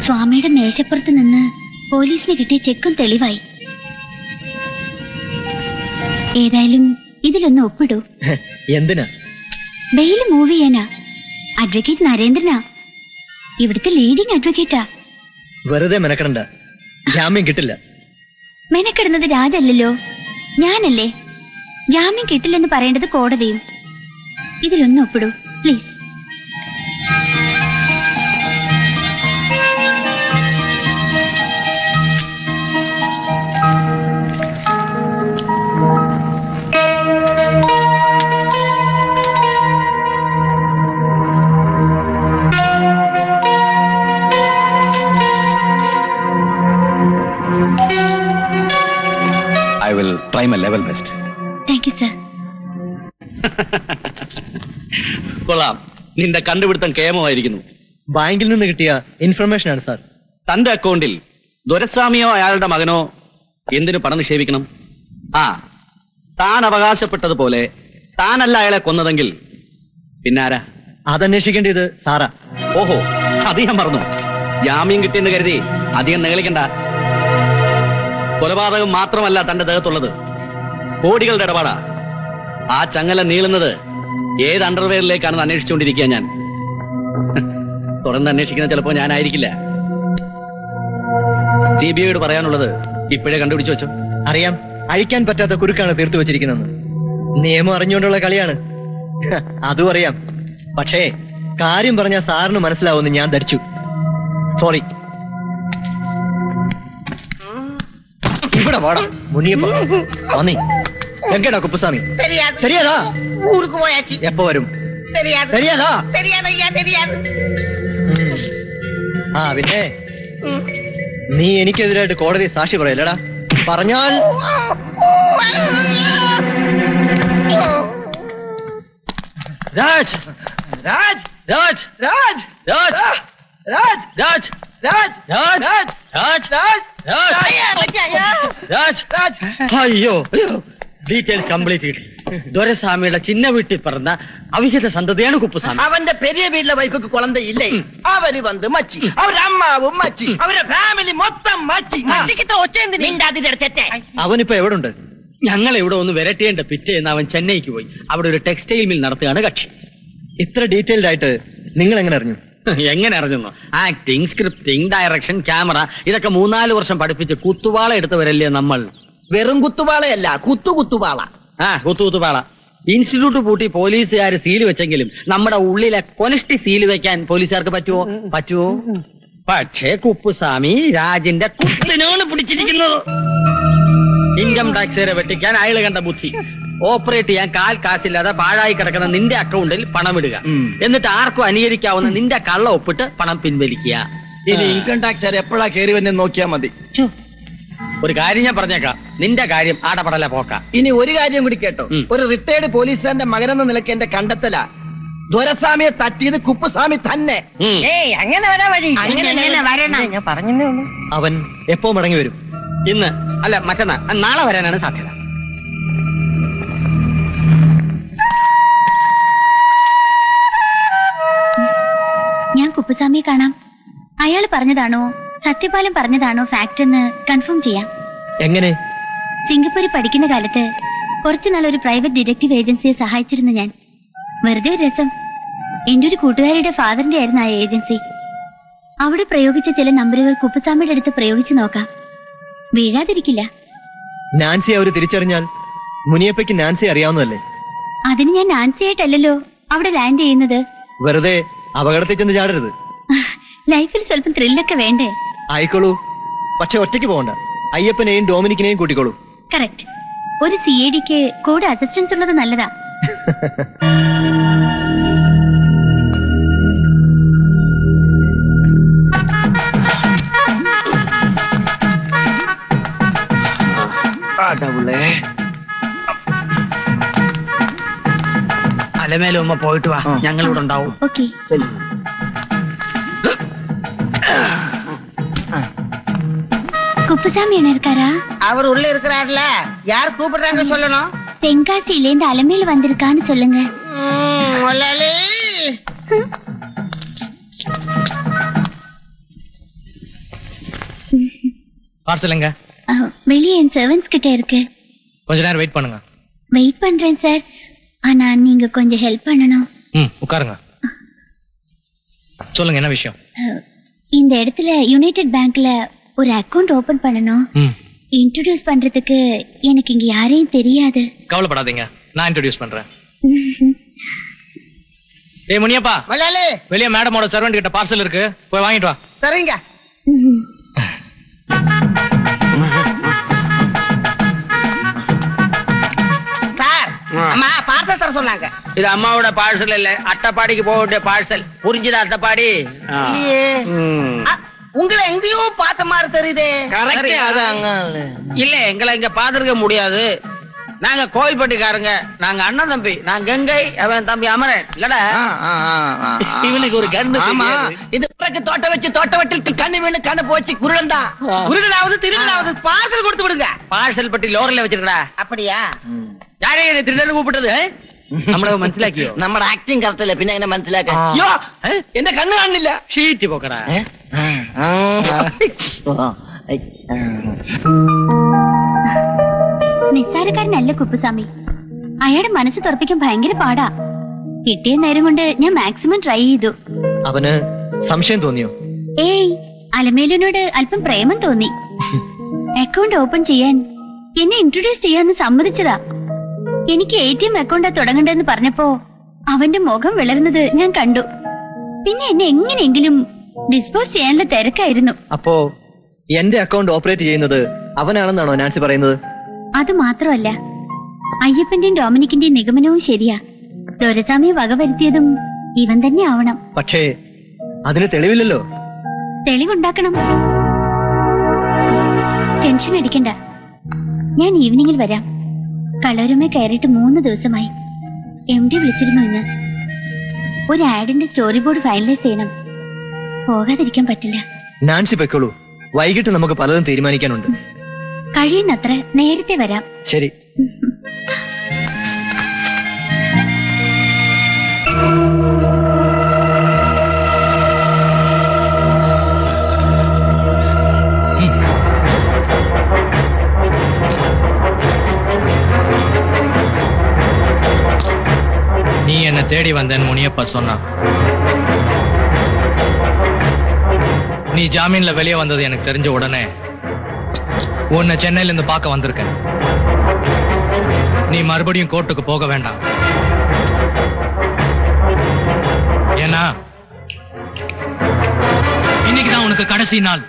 സ്വാമിയുടെ മേശപ്പുറത്ത് നിന്ന് പോലീസിന് കിട്ടിയ ചെക്കും തെളിവായി. ഏതായാലും ഇതിലൊന്ന് ഒപ്പിടൂ. എന്തിനാ? ബെയിൽ മൂവ് ചെയ്യാനാ. അഡ്വക്കേറ്റ് നരേന്ദ്രനാ ഇവിടുത്തെ ലീഡിംഗ് അഡ്വക്കേറ്റാ. വെറുതെ മെനക്കെടണ്ട, ജാമ്യം കിട്ടില്ല. മെനക്കെടുന്നത് രാജല്ലല്ലോ, ഞാനല്ലേ. ജാമ്യം കിട്ടില്ലെന്ന് പറയേണ്ടത് കോടതിയും. ഇതിലൊന്ന് ഒപ്പിടൂ please. I will try my level best. Thank you sir. കൊള്ളാം, നിന്റെ കണ്ടുപിടുത്തം കേമമായിരിക്കുന്നു. ബാങ്കിൽ നിന്ന് കിട്ടിയ ഇൻഫർമേഷൻ ആണ് സാർ. തന്റെ അക്കൗണ്ടിൽ ദൊരസ്വാമിയോ അയാളുടെ മകനോ എന്തിനു പണം നിക്ഷേപിക്കണം? താൻ അവകാശപ്പെട്ടതുപോലെ താനല്ല അയാളെ കൊന്നതെങ്കിൽ പിന്നാരാ? അതന്വേഷിക്കേണ്ടത് സാറാ. ഓഹോ, അത് ഞാൻ മറന്നു. ജാമ്യം കിട്ടിയെന്ന് കരുതി അധികം നിഗളിക്കണ്ട. കൊലപാതകം മാത്രമല്ല തന്റെ ദേഹത്തുള്ളത്, കോടികളുടെ ഇടപാടാ. ആ ചങ്ങല നീളുന്നത് ഏത് അണ്ടർവെയറിലേക്കാണെന്ന് അന്വേഷിച്ചുകൊണ്ടിരിക്കുക ഞാൻ. തുടർന്ന് അന്വേഷിക്കുന്ന ചിലപ്പോ ഞാനായിരിക്കില്ല. CBIയോട് പറയാനുള്ളത് ഇപ്പോഴേ കണ്ടുപിടിച്ചു വെച്ചോ. അറിയാം, അഴിക്കാൻ പറ്റാത്ത കുരുക്കാണ് തീർത്തു വെച്ചിരിക്കുന്നത്. നിയമം അറിഞ്ഞുകൊണ്ടുള്ള കളിയാണ്, അതും അറിയാം. പക്ഷേ കാര്യം പറഞ്ഞാൽ സാറിന് മനസ്സിലാവുമെന്ന് ഞാൻ ധരിച്ചു. സോറി. ഇവിടെ വാടാ മുനിയപ്പ. വന്നീ എങ്കടാ കുപ്പുസ്വാമി? ശരിയാതാ? ஊருக்கு போயாச்சு. എപ്പോ വരും? தெரியாது. ശരിയാതാ? தெரியாது ஐயா, தெரியாது. ആ പിന്നെ നീ എനിക്കെതിരായിട്ട് കോടതി സാക്ഷി പറയല്ലടാ. പറഞ്ഞാൽ രാജ് രാജ് രാജ് രാജ് രാജ് രാജ് രാജ് രാജ് രാജ് രാജ് രാജ് രാജ്. അയ്യോ, ഡീറ്റെയിൽസ് കംപ്ലീറ്റ് കിട്ടി. ദൊരസ്വാമിയുടെ ചിന്ന വീട്ടിൽ പറഞ്ഞ അവിഹിത സന്തതിയാണ് കുപ്പുസ്വാമി. അവന്റെ പെരിയ വീട്ടിലെ വൈഫുക്ക് കുളന്ത ഇല്ലേ? അവര് വന്ന് മച്ചി, അവരുടെ അമ്മാവും മച്ചി, അവരുടെ ഫാമിലി മൊത്തം മച്ചി. അവനിപ്പോ എവിടുണ്ട്? ഞങ്ങൾ ഇവിടെ ഒന്ന് വിരട്ടിയേണ്ട പിറ്റേന്ന് അവൻ ചെന്നൈക്ക് പോയി. അവിടെ ഒരു ടെക്സ്റ്റൈൽ മിൽ നടത്തുകയാണ് കക്ഷി. ഇത്ര ഡീറ്റെയിൽഡ് ആയിട്ട് നിങ്ങൾ എങ്ങനെ അറിഞ്ഞു? എങ്ങനെ അറിഞ്ഞു? ആക്ടിങ്, സ്ക്രിപ്റ്റിംഗ്, ഡയറക്ഷൻ, ക്യാമറ ഇതൊക്കെ 3-4 വർഷം പഠിപ്പിച്ച് കുത്തുവാള എടുത്തവരല്ലേ നമ്മൾ. വെറും കുത്തുപാളയല്ല, കുത്തുപാള. കുത്തുപാള. ഇൻസ്റ്റിറ്റ്യൂട്ട് പൂട്ടി പോലീസുകാർ സീല് വെച്ചെങ്കിലും നമ്മുടെ ഉള്ളിലെ കൊനഷ്ടി സീല് വെക്കാൻ പോലീസുകാർക്ക് പറ്റുമോ? പക്ഷേ കുപ്പുസ്വാമി രാജിന്റെ കുത്തിനാണ് പിടിച്ചിരിക്കുന്നത്. ഇൻകം ടാക്സുകാരെ വെട്ടിക്കാൻ അയാൾ കണ്ട ബുദ്ധി. ഓപ്പറേറ്റ് ചെയ്യാൻ കാശില്ലാതെ പാഴായി കിടക്കുന്ന നിന്റെ അക്കൗണ്ടിൽ പണം ഇടുക, എന്നിട്ട് ആർക്കും അനുകരിക്കാവുന്ന നിന്റെ കള്ള ഒപ്പിട്ട് പണം പിൻവലിക്കുക. ഇനി ഇൻകം ടാക്സ് എപ്പോഴാ കയറി വന്നെ നോക്കിയാ മതി. ഒരു കാര്യം ഞാൻ പറഞ്ഞേക്കാം, നിന്റെ കാര്യം ആടപടല പോക്ക. ഇനി ഒരു കാര്യം കൂടി കേട്ടോ. ഒരു റിട്ടയർഡ് പോലീസുകാരന്റെ മകനെന്ന നിലയ്ക്ക് എന്റെ കണ്ടെത്തല, ദൊരസ്വാമിയെ തട്ടിയത് കുപ്പുസ്വാമി തന്നെ. ഏയ് അങ്ങനെ വരാൻ വഴി. അങ്ങനെ വരണം. ഞാൻ പറഞ്ഞേ ഉള്ളൂ. അവൻ എപ്പോ മടങ്ങി വരും? ഇന്ന് അല്ല, മറ്റന്നാൾ, നാളെ വരാനാണ് സാധ്യത. ഞാൻ കുപ്പുസ്വാമിയെ കാണാം. അയാൾ പറഞ്ഞതാണോ സത്യപാലം പറഞ്ഞതാണോ ഫാക്ട് എന്ന് കൺഫേം ചെയ്യാം. എങ്ങനെ? സിംഗപ്പൂരിൽ പഠിക്കുന്ന കാലത്ത് കുറച്ചു നാളൊരു പ്രൈവറ്റ് ഡിറ്റക്റ്റീവ് ഏജൻസിയെ സഹായിച്ചിരുന്നു ഞാൻ. വെറുതെ ഒരു രസം. എന്റെ ഒരു കൂട്ടുകാരിയുടെ ഫാദറിന്റെ ആയിരുന്നു ആ ഏജൻസി. അവിടെ പ്രയോഗിച്ച ചില നമ്പറുകൾ കുപ്പുസ്വാമിയുടെ അടുത്ത് പ്രയോഗിച്ചു നോക്കാം, വീഴാതിരിക്കില്ല. നാൻസി അവര് തിരിച്ചറിഞ്ഞാൽ മുനിയപ്പയ്ക്ക് നാൻസി അറിയാവുന്നതല്ലേ? അതിന് ഞാൻ നാൻസിയായിട്ടല്ലല്ലോ അവിടെ ലാൻഡ് ചെയ്യുന്നത്. വെറുതെ അപകടത്തിൽ ചെന്ന് ചാടരുത്. ലൈഫിൽ സ്വല്പം ത്രില്ലൊക്കെ വേണ്ടേ? ആയിക്കോളൂ, പക്ഷെ ഒറ്റയ്ക്ക് പോകണ്ട. അയ്യപ്പനെയും ഡൊമിനിക്കിനെയും കൂട്ടിക്കോളൂ. കറക്റ്റ്. ഒരു CIDക്ക് കൂടെ അസിസ്റ്റൻസ് ഉള്ളത് നല്ലതാ. അലമേലും ഉമ്മ പോയിട്ട് വാ, ഞങ്ങളിവിടെ ഉണ്ടാവും. ഓക്കെ. குப்புசாமி என்ன இருக்காரா? அவர் உள்ள இருக்கிறார்ல. யார் கூப்பிடுறாங்க சொல்லணும். தென்காசியில இருந்து அலமேல வந்திருக்கான்னு சொல்லுங்க. முதலாளி. பார்சல் எங்க? வெளியே என் சர்வன்ட்ஸ் கிட்ட இருக்கு. கொஞ்ச நேரம் வெயிட் பண்ணுங்க. வெயிட் பண்றேன் சார். ஆனா நீங்க கொஞ்சம் ஹெல்ப் பண்ணணும். உட்காருங்க. சொல்லுங்க, என்ன விஷயம்? இந்த இடத்துல யுனைடெட் பேங்க்ல ஒரு அக்கவுண்ட் ஓபன் பண்ணணும். இன்ட்ரோடியூஸ் பண்றதுக்கு எனக்கு இங்க யாரையும் தெரியாது. கவலைப்படாதீங்க, நான் இன்ட்ரோடியூஸ் பண்றேன். ஏய் முனியப்பா, முதலாளி. வெளியே மேடமோட சர்வன்ட் கிட்ட பார்சல் இருக்கு, போய் வாங்கிட்டு வா. சரிங்க. சார், அம்மா பார்சல் தர சொன்னாங்க. இது அம்மாவோட பார்சல் இல்ல, அட்டப்பாடிக்கு போக வேண்டிய பார்சல். புரிஞ்சுதா அட்டப்பாடி? உங்களை எங்கேயோ பார்த்த மாதிரி தெரியுதே. இல்ல எங்களை இங்க பாத்துருக்க முடியாது. நாங்க கோயில்பட்டிக்காரங்க. நாங்க அண்ணன் தம்பி. நான் கங்கை, அவன் தம்பி அமரன். இல்லடா இவனுக்கு ஒரு கண்ணு. ஆமா, இது பிறகு தோட்டவட்டில் கண்ணு வேணு கண்ணு போச்சு குருடந்தா. குருடனாவது திருடனாவது பார்சல் கொடுத்து விடுங்க. பார்சல் பட்டி லோரில வச்சிருக்கா. அப்படியா? யாரே என்ன திருடன்னு கூப்பிட்டது? നമ്മളെ മനസ്സിലാക്കിയോ? നമ്മുടെ ആക്ടിങ് കറക്റ്റല്ലേ, പിന്നെ എങ്ങനെ മനസ്സിലാക്കാൻ? അയ്യോ, എന്റെ കണ്ണ് കാണില്ല. ഷീറ്റ് പോക്കടാ. നിസ്സാരക്കാരനല്ല കുപ്പുസ്വാമി. അയാളുടെ മനസ്സ് തുറപ്പിക്കാൻ ഭയങ്കര പാടാ. കിട്ടിയ നേരം കൊണ്ട് ഞാൻ മാക്സിമം ട്രൈ ചെയ്തു. അവന് സംശയം തോന്നിയോ? ഏയ്, അലമേലിനോട് അല്പം പ്രേമം തോന്നി. അക്കൗണ്ട് ഓപ്പൺ ചെയ്യാൻ എന്നെ ഇൻട്രൊഡ്യൂസ് ചെയ്യാന്ന് സമ്മതിച്ചതാ. എനിക്ക് ATM അക്കൗണ്ടാ തുടങ്ങണ്ടെന്ന് പറഞ്ഞപ്പോ അവന്റെ മുഖം വിളർന്നത് ഞാൻ കണ്ടു. പിന്നെ എന്നെ എങ്ങനെയെങ്കിലും ഡിസ്പോസ് ചെയ്യാനുള്ള തിരക്കായിരുന്നു. അപ്പോ എന്റെ അക്കൗണ്ട് ഓപ്പറേറ്റ് ചെയ്യുന്നത് അവനാണെന്നാണോ നാൻസി പറയുന്നത്? അത് മാത്രമല്ല, അയ്യപ്പന്റെയും ഡൊമിനിക്കിന്റെയും നിഗമനവും ശരിയാ. ദൊരസ്വാമിയെ വകവരുത്തിയതും ഇവൻ തന്നെ ആവണം. പക്ഷേ അതിന് തെളിവില്ലല്ലോ. തെളിവുണ്ടാക്കണം. ടെൻഷൻ അടിക്കണ്ട, ഞാൻ ഈവനിങ്ങിൽ വരാം. കളറുമേ കയറിയിട്ട് 3 ദിവസമായി. MD വിളിച്ചിരുന്നു ഇന്ന്. ഒരു ആഡിന്റെ സ്റ്റോറി ബോർഡ് ഫൈനലൈസ് ചെയ്യണം. പോകാതിരിക്കാൻ പറ്റില്ല. നാൻസി പൊയ്ക്കോളൂ, വൈകിട്ട് നമുക്ക് പലതും തീരുമാനിക്കാനുണ്ട്. കഴിയുന്നത്ര നേരത്തെ വരാം. ശരി. நீ என்ன தேடி வந்தேன்னு முனியப்பா சொன்னான். நீ ஜாமீன்ல வெளியே வந்தது எனக்கு தெரிஞ்ச உடனே உன்னை சென்னையில இருந்து பார்க்க வந்திருக்கேன். நீ மறுபடியும் கோர்ட்டுக்கு போக வேண்டாம். ஏன்னா இன்னைக்குதான் உனக்கு கடைசி நாள்.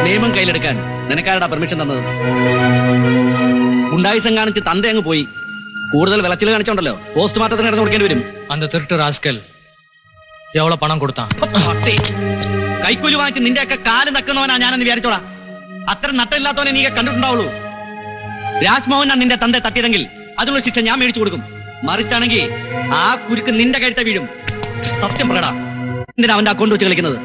നിയമം കയ്യിലെടുക്കാൻ നിനക്കാരുടെ പെർമിഷൻ തന്നത്? ഉണ്ടായിസം കാണിച്ച് തന്ത അങ്ങ് പോയി. കൂടുതൽ വിളച്ചിൽ കാണിച്ചോണ്ടല്ലോ പോസ്റ്റ്മോർട്ടത്തിന് കിടന്ന് കൊടുക്കേണ്ടി വരും. அந்த திருட்டு ராஸ்கல் எவ்வளவு பணம் கொடுத்தான்? കൈക്കൂലി വാങ്ങിച്ച് നിന്റെയൊക്കെ കാല് നക്കുന്നവനാ ഞാനെന്ന് വിചാരിച്ചോളാം. അത്ര നട്ടമില്ലാത്തവനെ നീ കണ്ടിട്ടുണ്ടാവുള്ളൂ. രാജ്മോഹനാണ് നിന്റെ തന്റെ തട്ടിയതെങ്കിൽ അതിനുള്ള ശിക്ഷ ഞാൻ മേടിച്ചു കൊടുക്കും. മറിച്ചാണെങ്കിൽ ആ കുരുക്ക് നിന്റെ കഴുത്ത വീഴും. സത്യം പറയടാ, എന്തിനാ അവന്റെ അക്കൗണ്ട് വെച്ച് കളിക്കുന്നത്?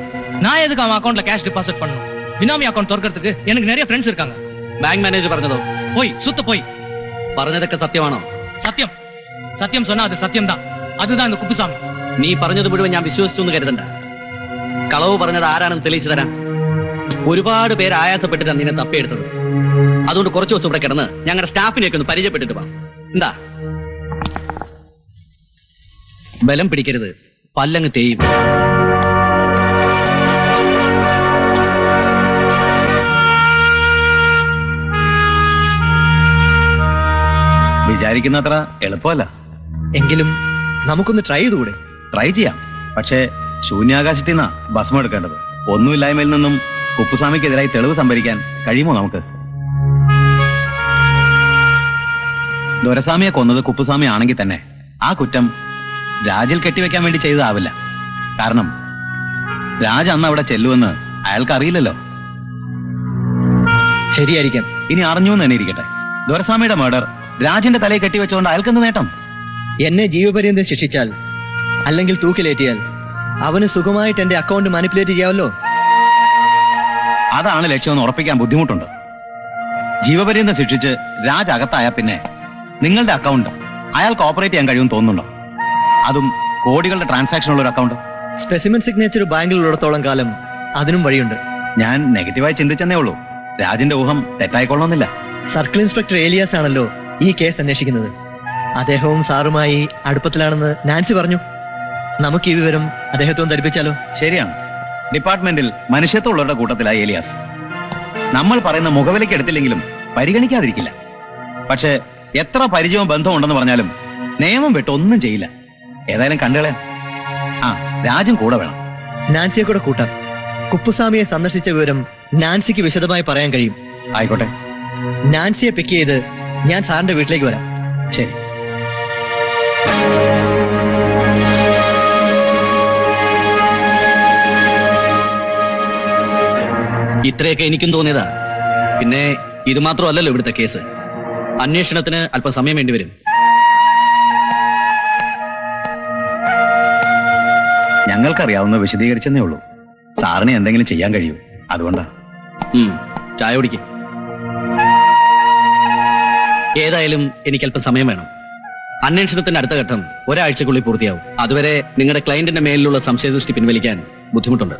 நான் எதுக்கு அவன் அக்கௌண்ட்ல கேஷ் டெபாசிட் பண்ணணும்? பினாமி அக்கௌண்ட் திறக்கிறதுக்கு எனக்கு நிறைய ஃப்ரெண்ட்ஸ் இருக்காங்க. ബാങ്ക് മാനേജർ പറഞ്ഞതോ? போய் சுத்த போய். പറഞ്ഞതൊക്കെ സത്യമാണോ? சத்தியம் சத்தியம் சொன்னா அது சத்தியம் தான். அதுதான் இந்த குப்புசாமி. നീ പറഞ്ഞത് മുഴുവൻ ഞാൻ വിശ്വസിച്ചു എന്ന് കരുതണ്ട. കളവ് പറഞ്ഞത് ആരാണെന്ന് തെളിയിച്ചു തരാം. ഒരുപാട് പേര് ആയാസപ്പെട്ടിട്ടാണ് നിന്നെ തപ്പിയെടുത്തത്. അതുകൊണ്ട് കുറച്ചു ദിവസം ഇവിടെ കിടന്ന് ഞങ്ങളുടെ സ്റ്റാഫിനെയൊക്കെ ഒന്ന് പരിചയപ്പെട്ടിട്ട് വാ. എന്താ? ബലം പിടിക്കരുത്, പല്ലങ്ങ് തേയും. വിചാരിക്കുന്നത്ര എളുപ്പമല്ല. എങ്കിലും നമുക്കൊന്ന് ട്രൈ ചെയ്തുകൂടെ? ട്രൈ ചെയ്യാം. പക്ഷേ ശൂന്യാകാശത്തിൽ നിന്നാ ഭസ്മം എടുക്കേണ്ടത്. ഒന്നുമില്ലായ്മയിൽ നിന്നും കുപ്പുസ്വാമിക്കെതിരായി തെളിവ് സംഭരിക്കാൻ കഴിയുമോ നമുക്ക്? ദൊരസ്വാമിയെ കൊന്നത് കുപ്പുസ്വാമി ആണെങ്കിൽ തന്നെ ആ കുറ്റം രാജിൽ കെട്ടിവെക്കാൻ വേണ്ടി ചെയ്തതാവില്ല. കാരണം രാജ അന്ന് അവിടെ ചെല്ലുമെന്ന് അയാൾക്ക് അറിയില്ലല്ലോ. ശരിയായിരിക്കാം. ഇനി അറിഞ്ഞു എന്ന് തന്നെ ഇരിക്കട്ടെ, ദൊരസ്വാമിയുടെ മർഡർ രാജിന്റെ തലയിൽ കെട്ടിവെച്ചുകൊണ്ട് അയാൾക്കെന്ത് നേട്ടം? എന്നെ ജീവപര്യന്തം ശിക്ഷിച്ചാൽ അല്ലെങ്കിൽ തൂക്കിലേറ്റിയാൽ അവന് സുഖമായിട്ട് എന്റെ അക്കൗണ്ട് മാനിപ്പുലേറ്റ് ചെയ്യാമല്ലോ. അതാണ് ലക്ഷ്യമെന്ന് ഉറപ്പിക്കാൻ ബുദ്ധിമുട്ടുണ്ട്. ജീവപര്യന്തം ശിക്ഷിച്ച് രാജ് അകത്തായ പിന്നെ നിങ്ങളുടെ അക്കൗണ്ട് അയാൾക്ക് ഓപ്പറേറ്റ് ചെയ്യാൻ കഴിയുമെന്ന് തോന്നുന്നുണ്ടോ? അതും കോടികളുടെ ട്രാൻസാക്ഷൻ ഉള്ള ഒരു അക്കൗണ്ട്. സ്പെസിമെൻ സിഗ്നേച്ചർ ബാങ്കിൽ ഉള്ളിടത്തോളം കാലം അതിനും വഴിയുണ്ട്. ഞാൻ നെഗറ്റീവായി ചിന്തിച്ചെന്നേ ഉള്ളൂ. രാജിന്റെ ഊഹം തെറ്റായിക്കൊള്ളണമെന്നില്ല. സർക്കിൾ ഇൻസ്പെക്ടർ ഏലിയാസ് ആണല്ലോ ഈ കേസ് അന്വേഷിക്കുന്നത്. അദ്ദേഹവും സാറുമായി അടുപ്പത്തിലാണെന്ന് നാൻസി പറഞ്ഞു. നമുക്ക് ഈ വിവരം അദ്ദേഹത്തെ ധരിപ്പിച്ചാലോ? ശരിയാണ്. ഡിപ്പാർട്ട്മെന്റിൽ മനുഷ്യത്വമുള്ളവരുടെ കൂട്ടത്തിലായി ഏലിയാസ്. നമ്മൾ പറയുന്ന മുഖവിലയ്ക്ക് എടുത്തില്ലെങ്കിലും പരിഗണിക്കാതിരിക്കില്ല. പക്ഷേ എത്ര പരിചയവും ബന്ധവും ഉണ്ടെന്ന് പറഞ്ഞാലും നിയമം വിട്ട് ഒന്നും ചെയ്യില്ല. ഏതായാലും കണ്ടുകളയാം. ആ, രാജും കൂടെ വേണം. നാൻസിയെ കൂടെ കൂട്ടാം. കുപ്പുസ്വാമിയെ സന്ദർശിച്ച വിവരം നാൻസിക്ക് വിശദമായി പറയാൻ കഴിയും. ആയിക്കോട്ടെ. നാൻസിയെ പിക്ക് ചെയ്ത് ഞാൻ സാറിന്റെ വീട്ടിലേക്ക് വരാം. ശരി. ഇത്രയൊക്കെ എനിക്കും തോന്നിയതാ. പിന്നെ ഇത് മാത്രമല്ലല്ലോ ഇവിടുത്തെ കേസ്. അന്വേഷണത്തിന് അല്പം സമയം വേണ്ടിവരും. ഞങ്ങൾക്കറിയാവുന്ന വിശദീകരിച്ചെന്നേ ഉള്ളൂ. സാറിന് എന്തെങ്കിലും ചെയ്യാൻ കഴിയൂ, അതുകൊണ്ടാ. ചായ കുടിക്കും. ഏതായാലും എനിക്ക് അല്പം സമയം വേണം. അന്വേഷണത്തിന്റെ അടുത്ത ഘട്ടം ഒരാഴ്ചക്കുള്ളിൽ പൂർത്തിയാവും. അതുവരെ നിങ്ങളുടെ ക്ലയന്റിന്റെ മേലിലുള്ള സംശയദൃഷ്ടി പിൻവലിക്കാൻ ബുദ്ധിമുട്ടുണ്ട്.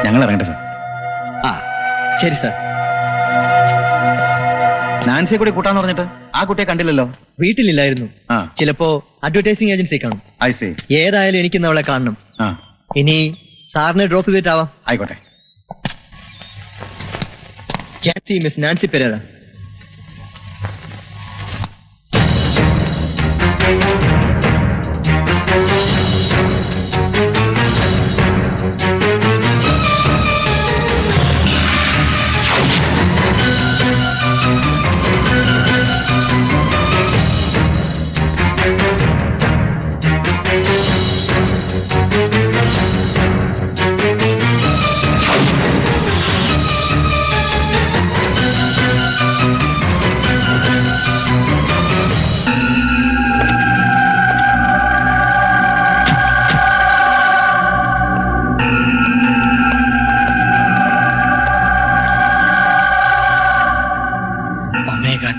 ഞങ്ങൾ ഇറങ്ങട്ടെ സാർ. ആ ശരി സാർ. നാൻസിയെ കൂടി കൂട്ടാന്ന് പറഞ്ഞിട്ട് ആ കുട്ടിയെ കണ്ടില്ലല്ലോ. വീട്ടിലില്ലായിരുന്നു. ചിലപ്പോ അഡ്വർടൈസിംഗ് ഏജൻസി കാണും. I see. ഏതായാലും എനിക്കിന്ന് അവളെ കാണണം. ഇനി സാറിനെ ഡ്രോപ്പ് ചെയ്തിട്ടാവാം. ആയിക്കോട്ടെ. Can see Miss Nancy Pereira.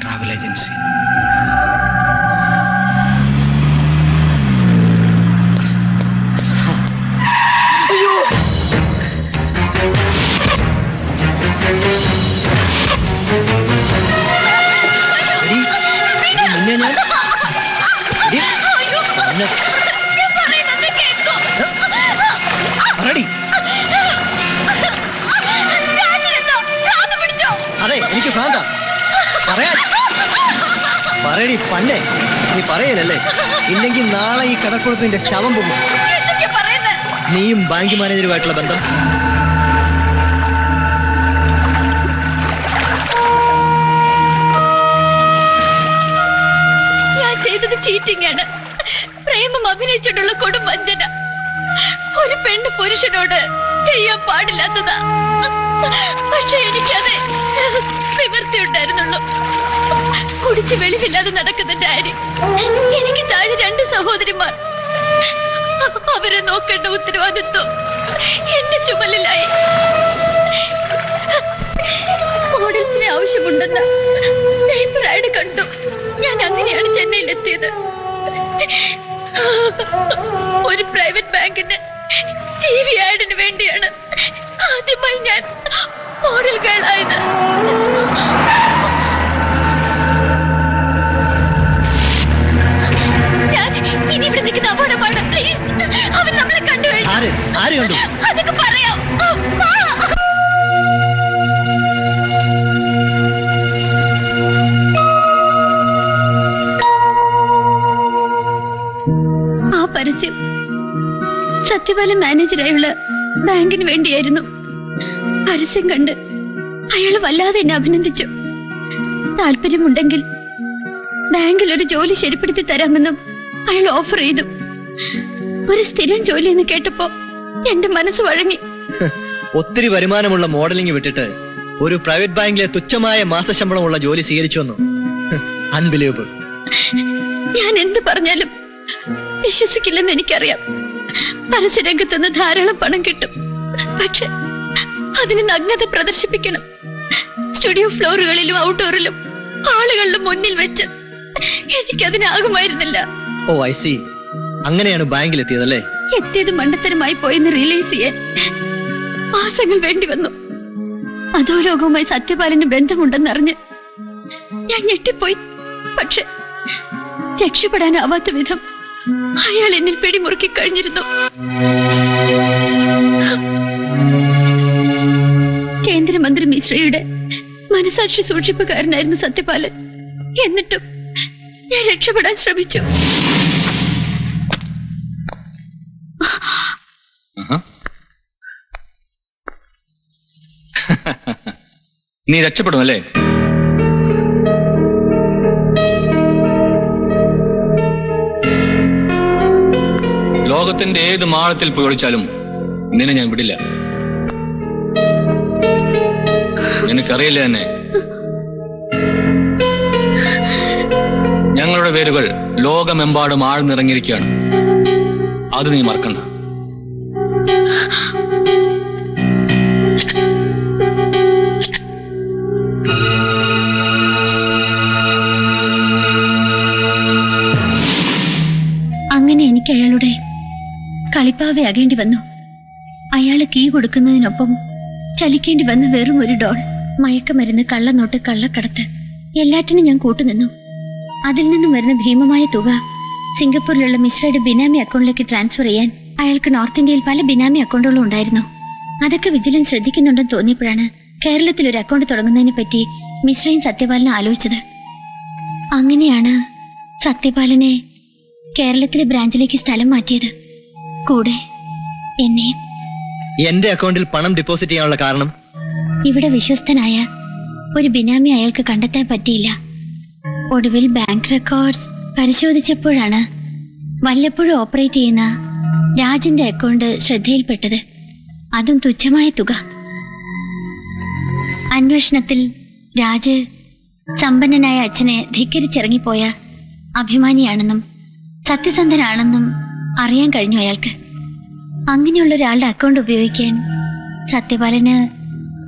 Travel agency. നിന്നെ ഞാൻ പറടി. അതെ, എനിക്ക് ഭ്രാന്ത. പറയാൻ പറയടി പണ്ടേ. നീ പറയലല്ലേ? ഇല്ലെങ്കിൽ നാളെ ഈ കടപ്പുറത്തിന്റെ ശവം പോകും. നീയും ബാങ്ക് മാനേജറുമായിട്ടുള്ള ബന്ധം ഞാൻ ചെയ്തത് ചീറ്റിംഗ് ആണ്. പ്രേമം അഭിനയിച്ചിട്ടുള്ള കൊടും വഞ്ചന. ഒരു പെണ്ണ് പുരുഷനോട് ചെയ്യാൻ പാടില്ലാത്തതാ. പക്ഷെ എനിക്കത് നിവർത്തി ഉണ്ടായിരുന്നുള്ളൂ. കുടിച്ച് വെളിവില്ലാതെ നടക്കുന്ന ഡാഡി, എനിക്ക് താഴെ 2 സഹോദരിമാർ. അവരെ നോക്കേണ്ട ഉത്തരവാദിത്വം എന്റെ ചുമലിലായി. മോഡൽസിന് ആവശ്യമുണ്ടെന്ന് പേപ്പർ ആഡ് കണ്ടു. ഞാൻ അങ്ങനെയാണ് ചെന്നൈയിലെത്തിയത്. ഒരു പ്രൈവറ്റ് ബാങ്കിന്റെ TV ആഡിന് വേണ്ടിയാണ് ആദ്യമായി ഞാൻ മോഡൽ ഗേൾ ആയത്. ഇനി ഇവിടെ നിൽക്കുന്ന അപകടമാണ്. പ്ലീസ്, അവൻ നമ്മളെ കണ്ടുകഴിഞ്ഞു. അതൊക്കെ പറയാം. ആ പരസ്യം സത്യപാലൻ മാനേജറായുള്ള ബാങ്കിന് വേണ്ടിയായിരുന്നു. പരസ്യം കണ്ട് അയാൾ വല്ലാതെ എന്നെ അഭിനന്ദിച്ചു. താല്പര്യമുണ്ടെങ്കിൽ ബാങ്കിൽ ഒരു ജോലി ശരിപ്പെടുത്തി തരാമെന്നും അയാൾ ഓഫർ ചെയ്തു. ഒരു സ്ഥിരം ജോലി എന്ന് കേട്ടപ്പോ എന്റെ മനസ്സ് വഴങ്ങി. ഒത്തിരി വരുമാനമുള്ള മോഡലിംഗ് വിട്ടിട്ട് ഒരു പ്രൈവറ്റ് ബാങ്കിലെ തുച്ഛമായ മാസശമ്പളമുള്ള ജോലി സ്വീകരിച്ചു വന്നു. അൺബിലീവബിൾ. ഞാൻ എന്ത് പറഞ്ഞാലും വിശ്വസിക്കില്ലെന്ന് എനിക്കറിയാം. പരസ്യരംഗത്തുനിന്ന് ധാരാളം പണം കിട്ടും. പക്ഷെ അതിന് നഗ്നത പ്രദർശിപ്പിക്കണം. സ്റ്റുഡിയോ ഫ്ലോറുകളിലും ഔട്ട്ഡോറിലും ആളുകളുടെ മുന്നിൽ വെച്ച് എനിക്കതിനാകുമായിരുന്നില്ല. ഓ ഐ സി. അങ്ങനെയാണ് ബാങ്കിൽ എത്തിയതല്ലേ? എത്തിയത് മണ്ടത്തരമായി പോയെന്ന് റിയലൈസ് ചെയ്യാൻ മാസങ്ങൾ വേണ്ടി വന്നു. അധോലോകവുമായി സത്യപാലന് ബന്ധമുണ്ടെന്നറിഞ്ഞ് ഞാൻ ഞെട്ടിപ്പോയി. പക്ഷെ രക്ഷപ്പെടാനാവാത്ത വിധം അയാൾ എന്നിൽ പിടിമുറുക്കി കഴിഞ്ഞിരുന്നു. കേന്ദ്രമന്ത്രി മിശ്രയുടെ മനസാക്ഷി സൂക്ഷിപ്പുകാരനായിരുന്നു സത്യപാലൻ. എന്നിട്ടും ഞാൻ രക്ഷപ്പെടാൻ ശ്രമിച്ചു. നീ രക്ഷപ്പെടും അല്ലേ? ലോകത്തിന്റെ ഏത് മാളത്തിൽ പോയി ഒളിച്ചാലും നിന്നെ ഞാൻ വിടില്ല. നിനക്കറിയില്ല തന്നെ, ഞങ്ങളുടെ പേരുകൾ ലോകമെമ്പാടും ആഴ്ന്നിറങ്ങിയിരിക്കുകയാണ്. അത് നീ മറക്കണ്ട. അങ്ങനെ എനിക്ക് അയാളുടെ കളിപ്പാവയാകേണ്ടി വന്നു. അയാള് കീ കൊടുക്കുന്നതിനൊപ്പം ചലിക്കേണ്ടി വന്ന വെറും ഒരു ഡോൾ. മയക്കമരുന്ന്, കള്ളനോട്ട്, കള്ളക്കടത്ത്, എല്ലാറ്റിനും ഞാൻ കൂട്ടുനിന്നു. അതിൽ നിന്നും വരുന്ന ഭീമമായ തുക സിംഗപ്പൂരിലുള്ള മിശ്രയുടെ ബിനാമി അക്കൗണ്ടിലേക്ക് ട്രാൻസ്ഫർ ചെയ്യാൻ അയാൾക്ക് നോർത്ത് ഇന്ത്യയിൽ പല ബിനാമി അക്കൗണ്ടുകളും ഉണ്ടായിരുന്നു. അതൊക്കെ വിജിലൻസ് ശ്രദ്ധിക്കുന്നുണ്ടെന്ന് തോന്നിയപ്പോഴാണ് കേരളത്തിൽ ഒരു അക്കൗണ്ട് തുടങ്ങുന്നതിനെ പറ്റി മിശ്രയും സത്യപാലനും ആലോചിച്ചത്. അങ്ങനെയാണ് സത്യപാലനെ കേരളത്തിലെ ബ്രാഞ്ചിലേക്ക് സ്ഥലം മാറ്റിയത്. കൂടെ എന്നെ. എന്റെ അക്കൗണ്ടിൽ പണം ഡെപ്പോസിറ്റ് ചെയ്യാനുള്ള കാരണം? ഇവിടെ വിശ്വസ്തനായ ഒരു ബിനാമി അയാൾക്ക് കണ്ടെത്താൻ പറ്റിയില്ല. ഒടുവിൽ ബാങ്ക് റെക്കോർഡ്സ് പരിശോധിച്ചപ്പോഴാണ് വല്ലപ്പോഴും ഓപ്പറേറ്റ് ചെയ്യുന്ന രാജിന്റെ അക്കൗണ്ട് ശ്രദ്ധയിൽപ്പെട്ടത്. അതും തുച്ഛമായ തുക. അന്വേഷണത്തിൽ രാജ് സമ്പന്നനായ അച്ഛനെ ധിക്കരിച്ചിറങ്ങിപ്പോയ അഭിമാനിയാണെന്നും സത്യസന്ധനാണെന്നും അറിയാൻ കഴിഞ്ഞു അയാൾക്ക്. അങ്ങനെയുള്ള ഒരാളുടെ അക്കൗണ്ട് ഉപയോഗിക്കാൻ സത്യപാലന്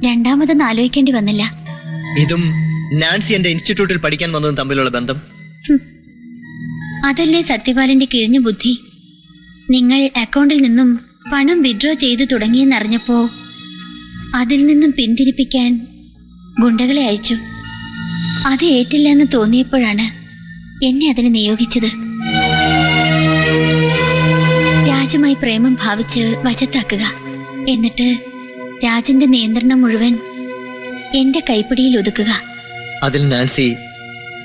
രണ്ടാമതൊന്നും ആലോചിക്കേണ്ടി വന്നില്ല. ഇതും നാൻസി എന്റെ ഇൻസ്റ്റിറ്റ്യൂട്ടിൽ പഠിക്കാൻ വന്നതും തമ്മിലുള്ള ബന്ധം? അതല്ലേ സത്യപാലന്റെ കിഴിഞ്ഞ ബുദ്ധി. നിങ്ങൾ അക്കൗണ്ടിൽ നിന്നും പണം വിഡ്രോ ചെയ്തു തുടങ്ങിയെന്നറിഞ്ഞപ്പോ അതിൽ നിന്നും പിന്തിരിപ്പിക്കാൻ ഗുണ്ടകളെ അയച്ചു. അത് ഏറ്റില്ല എന്ന് തോന്നിയപ്പോഴാണ് എന്നെ അതിന് നിയോഗിച്ചത്. രാജുമായി പ്രേമം ഭാവിച്ച് വശത്താക്കുക, എന്നിട്ട് രാജന്റെ നിയന്ത്രണം മുഴുവൻ എന്റെ കൈപ്പിടിയിൽ ഒതുക്കുക. അതിൽ നാൻസി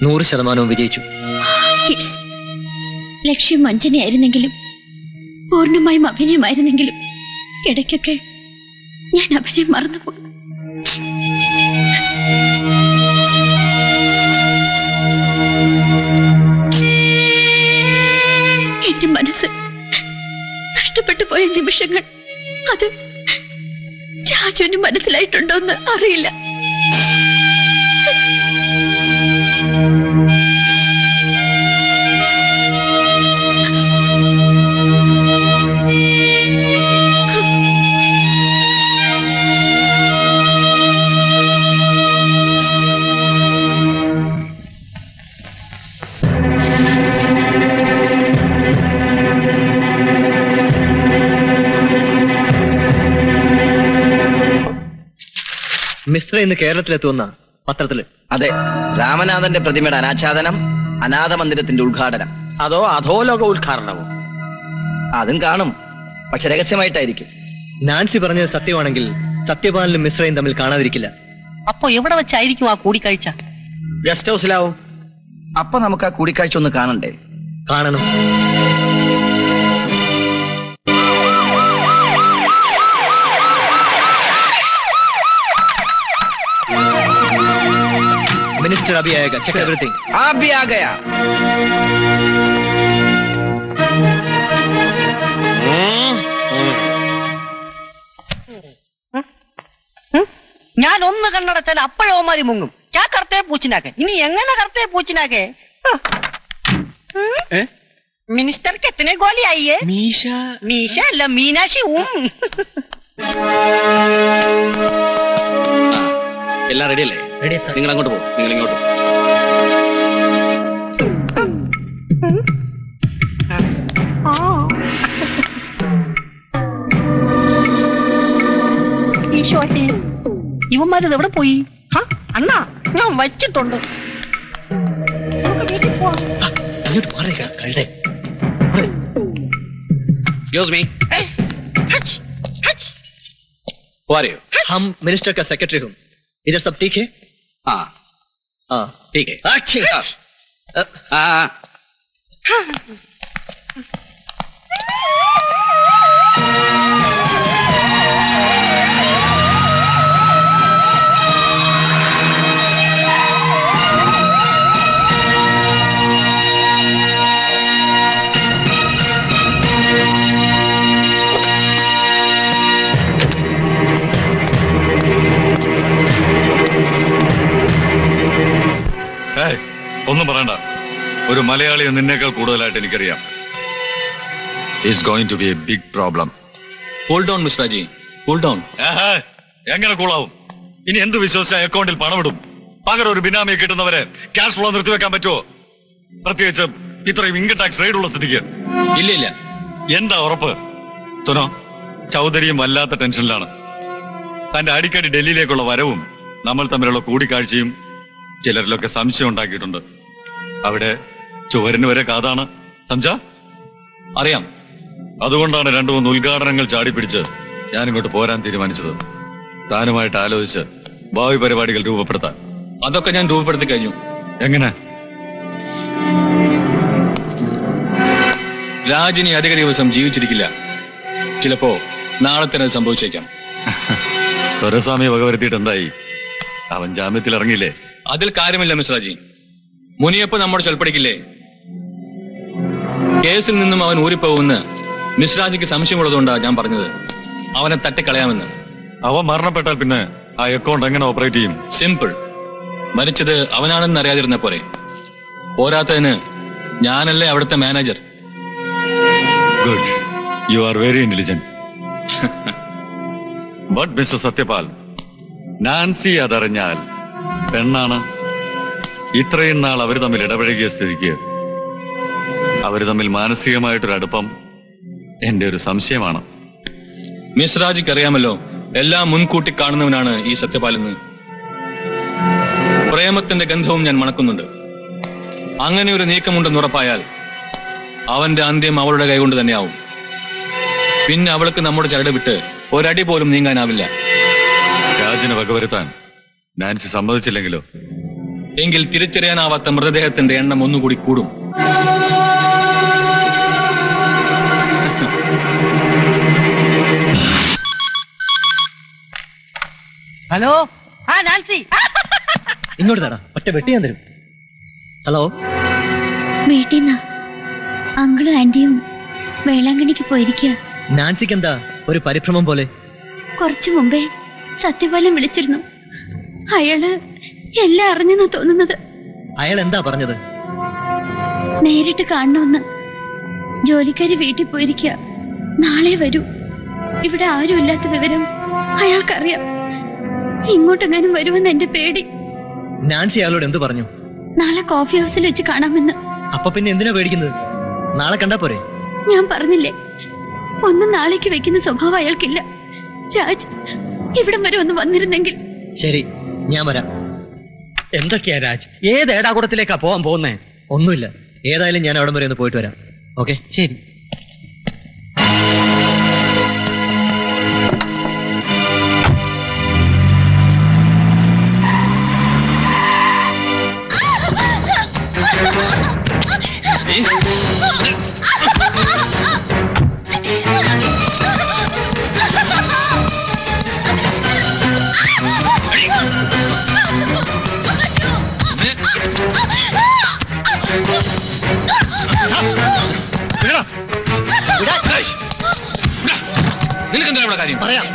100% വിജയിച്ചു. ലക്ഷ്യം വഞ്ചനയായിരുന്നെങ്കിലും പൂർണ്ണമായും അഭിനയമായിരുന്നെങ്കിലും ഇടയ്ക്കൊക്കെ ഞാൻ അഭിനയം മറന്നുപോയി. എന്റെ മനസ്സ് നഷ്ടപ്പെട്ടു പോയ നിമിഷം വർഷങ്ങൾ അത് രാജുവിന് മനസ്സിലായിട്ടുണ്ടോന്ന് അറിയില്ല. മിശ്ര ഇന്ന് കേരളത്തിലെത്തുന്ന പത്രത്തില്. അതെ, രാമനാഥന്റെ പ്രതിമയുടെ അനാച്ഛാദനം, അനാഥ മന്ദിരത്തിന്റെ ഉദ്ഘാടനം. അതോ അധോലോക ഉദ്ഘാടനമോ? അതും കാണും, പക്ഷെ രഹസ്യമായിട്ടായിരിക്കും. നാൻസി പറഞ്ഞത് സത്യമാണെങ്കിൽ സത്യപാലനും മിശ്രയും തമ്മിൽ കാണാതിരിക്കില്ല. അപ്പൊ എവിടെ വെച്ചായിരിക്കും ആ കൂടിക്കാഴ്ച? ഗസ്റ്റ് ഹൗസിലാവും. അപ്പൊ നമുക്ക് ആ കൂടിക്കാഴ്ച ഒന്ന് കാണണ്ടേ? കാണണം. मिनिस्टर अभी आएगा, चेक एवरीथिंग। आप भी आ गया। ഞാൻ ഒന്ന് കണ്ണടച്ചാൽ അപ്പോഴവന്മാര് മുങ്ങും. ഞാൻ കറുത്തേ പൂച്ചിനാക്കെ. ഇനി എങ്ങനെ കറുത്തേ പൂച്ചിനാക്കെ? മിനിസ്റ്റർ കിतने गोली आई है? मीशा अല്ല മീനാക്ഷി. എല്ലാം റെഡി അല്ലേ? Ready sir. നിങ്ങൾ അങ്ങോട്ട് പോകും, നിങ്ങൾ ഇങ്ങോട്ട്. ഇവന്മാരത് എവിടെ പോയി? അണ്ണാ, ഞാൻ വച്ചിട്ടുണ്ട്. Excuse me. Who are you? हम मिनिस्टर का सेक्रेटरी हूँ. इधर सब ठीक है? हाँ हाँ ठीक है. हाँ. ഒന്നും പറയണ്ട, ഒരു മലയാളിയെ നിന്നേക്കാൾ കൂടുതലായിട്ട് എനിക്കറിയാം. Is going to be a big problem. Cool down mister G, cool down. എങ്ങനെ കൂളാവും? ഇനി എന്ത് വിശ്വസിച്ച അക്കൗണ്ടിൽ പണമിടും? പകരം ഒരു ബിനാമിയെ കിട്ടുന്നവരെ ക്യാഷ് ഫ്ലോ നിർത്തിവെക്കാൻ പറ്റുമോ? പ്രത്യേകിച്ച് ഇത്രയും ഇൻകം ടാക്സ് റെയ്ഡ് ഉള്ള സ്ഥിതിക്ക്. ഇല്ല ഇല്ല. എന്താ ഉറപ്പ്? സുനോ, ചൗധരിയും വല്ലാത്ത ടെൻഷനിലാണ്. തന്റെ അടിക്കടി ഡൽഹിയിലേക്കുള്ള വരവും നമ്മൾ തമ്മിലുള്ള കൂടിക്കാഴ്ചയും ചിലരിലൊക്കെ സംശയം ഉണ്ടാക്കിയിട്ടുണ്ട്. അവിടെ ചുവരിന് വരെ കാതാണ്. സംജാ? അറിയാം. അതുകൊണ്ടാണ് 2-3 ഉദ്ഘാടനങ്ങൾ ചാടിപ്പിടിച്ച് ഞാനിങ്ങോട്ട് പോരാൻ തീരുമാനിച്ചത്. താനുമായിട്ട് ആലോചിച്ച് ഭാവി പരിപാടികൾ രൂപപ്പെടുത്താൻ. അതൊക്കെ ഞാൻ രൂപപ്പെടുത്തി കഴിഞ്ഞു. എങ്ങനെ? രാജിനി അധിക ദിവസം ജീവിച്ചിരിക്കില്ല. ചിലപ്പോ നാളെ തന്നെ സംഭവിച്ചേക്കാം. ദൊരസ്വാമിയെ വകവരുത്തിയിട്ട് എന്തായി? അവൻ ജാമ്യത്തിൽ ഇറങ്ങിയില്ലേ? അതിൽ കാര്യമില്ല മിശ്രാജി. മുനിയപ്പ നമ്മോട് ചൊൽപ്പടിക്കില്ലേ? കേസിൽ നിന്നും അവൻ ഊരിപ്പോകുമെന്ന് മിശ്രാജിക്ക് സംശയമുള്ളതുകൊണ്ടാണ് ഞാൻ പറഞ്ഞത് അവനെ തട്ടിക്കളയാമെന്ന്. അവൻ മരണപ്പെട്ടാൽ പിന്നെ ആ അക്കൗണ്ട് എങ്ങനെ ഓപ്പറേറ്റ് ചെയ്യും? സിമ്പിൾ. മരിച്ചത് അവനാണെന്ന് അറിയാതിരുന്ന പോരെ. പോരാത്തതിന് ഞാനല്ലേ അവിടുത്തെ manager. Good, you are very intelligent. But mister Satyapal, Nancy അതറിഞ്ഞാൽ പെണ്ണാണ്. ഇത്രയും നാൾ അവർ തമ്മിൽ ഇടപഴകിയ സ്ഥിതിക്ക് അവർ തമ്മിൽ മാനസികമായിട്ടൊരു അടുപ്പം എന്റെ ഒരു സംശയമാണ്. മിശ്രാജിക്ക് അറിയാമല്ലോ, എല്ലാം മുൻകൂട്ടി കാണുന്നവനാണ് ഈ സത്യപാലെന്ന്. പ്രേമത്തിന്റെ ഗന്ധവും ഞാൻ മണക്കുന്നുണ്ട്. അങ്ങനെ ഒരു നീക്കമുണ്ടെന്ന് ഉറപ്പായാൽ അവന്റെ അന്ത്യം അവളുടെ കൈകൊണ്ട് തന്നെയാവും. പിന്നെ അവൾക്ക് നമ്മുടെ ചരട് വിട്ട് ഒരടി പോലും നീങ്ങാനാവില്ല. രാജിനെ വകവരുത്താൻ നാൻസി സമ്മതിച്ചില്ലെങ്കിലോ? എങ്കിൽ തിരിച്ചറിയാനാവാത്ത മൃതദേഹത്തിന്റെ എണ്ണം ഒന്നുകൂടി കൂടും. ഹലോ, ആ നാൻസി, ഇങ്ങോട്ട് തടാ, ഒറ്റ വെട്ടി ഞാൻ തരും. ഹലോ, വീട്ടിൽ നിന്ന് അങ്കിളും ആന്റിയും വേളാങ്കണ്ണിക്ക് പോയിരിക്കുക. നാൻസിക്ക് എന്താ ഒരു പരിഭ്രമം പോലെ? കുറച്ചു മുമ്പേ സത്യപാലൻ വിളിച്ചിരുന്നു. അയാള് എല്ലാം അറിഞ്ഞെന്നാ തോന്നുന്നത്. അയാൾ എന്താ പറഞ്ഞത്? നേരിട്ട് കാണണമെന്ന്. ജോലിക്കാരി വീട്ടിൽ പോയിരിക്കുക, നാളെ വരൂ. ഇവിടെ ആരുമില്ലാത്ത വിവരം അയാൾക്കറിയാം. ഇങ്ങോട്ടെങ്ങാനും വരുമെന്ന് എന്റെ പേടി. നാൻസി അയാളോട് എന്ത് പറഞ്ഞു? നാളെ കോഫി ഹൗസിൽ വെച്ച് കാണാമെന്ന്. അപ്പൊ പിന്നെ എന്തിനാ പേടിക്കുന്നത്? നാളെ കണ്ടാ പോരെ? ഞാൻ പറഞ്ഞില്ലേ, ഒന്നും നാളേക്ക് വെക്കുന്ന സ്വഭാവം അയാൾക്കില്ല. രാജ് ഇവിടം വരെ ഒന്ന് വന്നിരുന്നെങ്കിൽ. ശരി, ഞാൻ വരാം. എന്തൊക്കെയാ രാജ്? ഏത് ഏടാകൂടത്തിലേക്കാ പോവാൻ പോകുന്നേ? ഒന്നുമില്ല, ഏതായാലും ഞാൻ അവിടം വരെ ഒന്ന് പോയിട്ട് വരാം. ഓക്കെ, ശരി. നിനക്കെന്താ ഇവിടെ കാര്യം? പറയാം.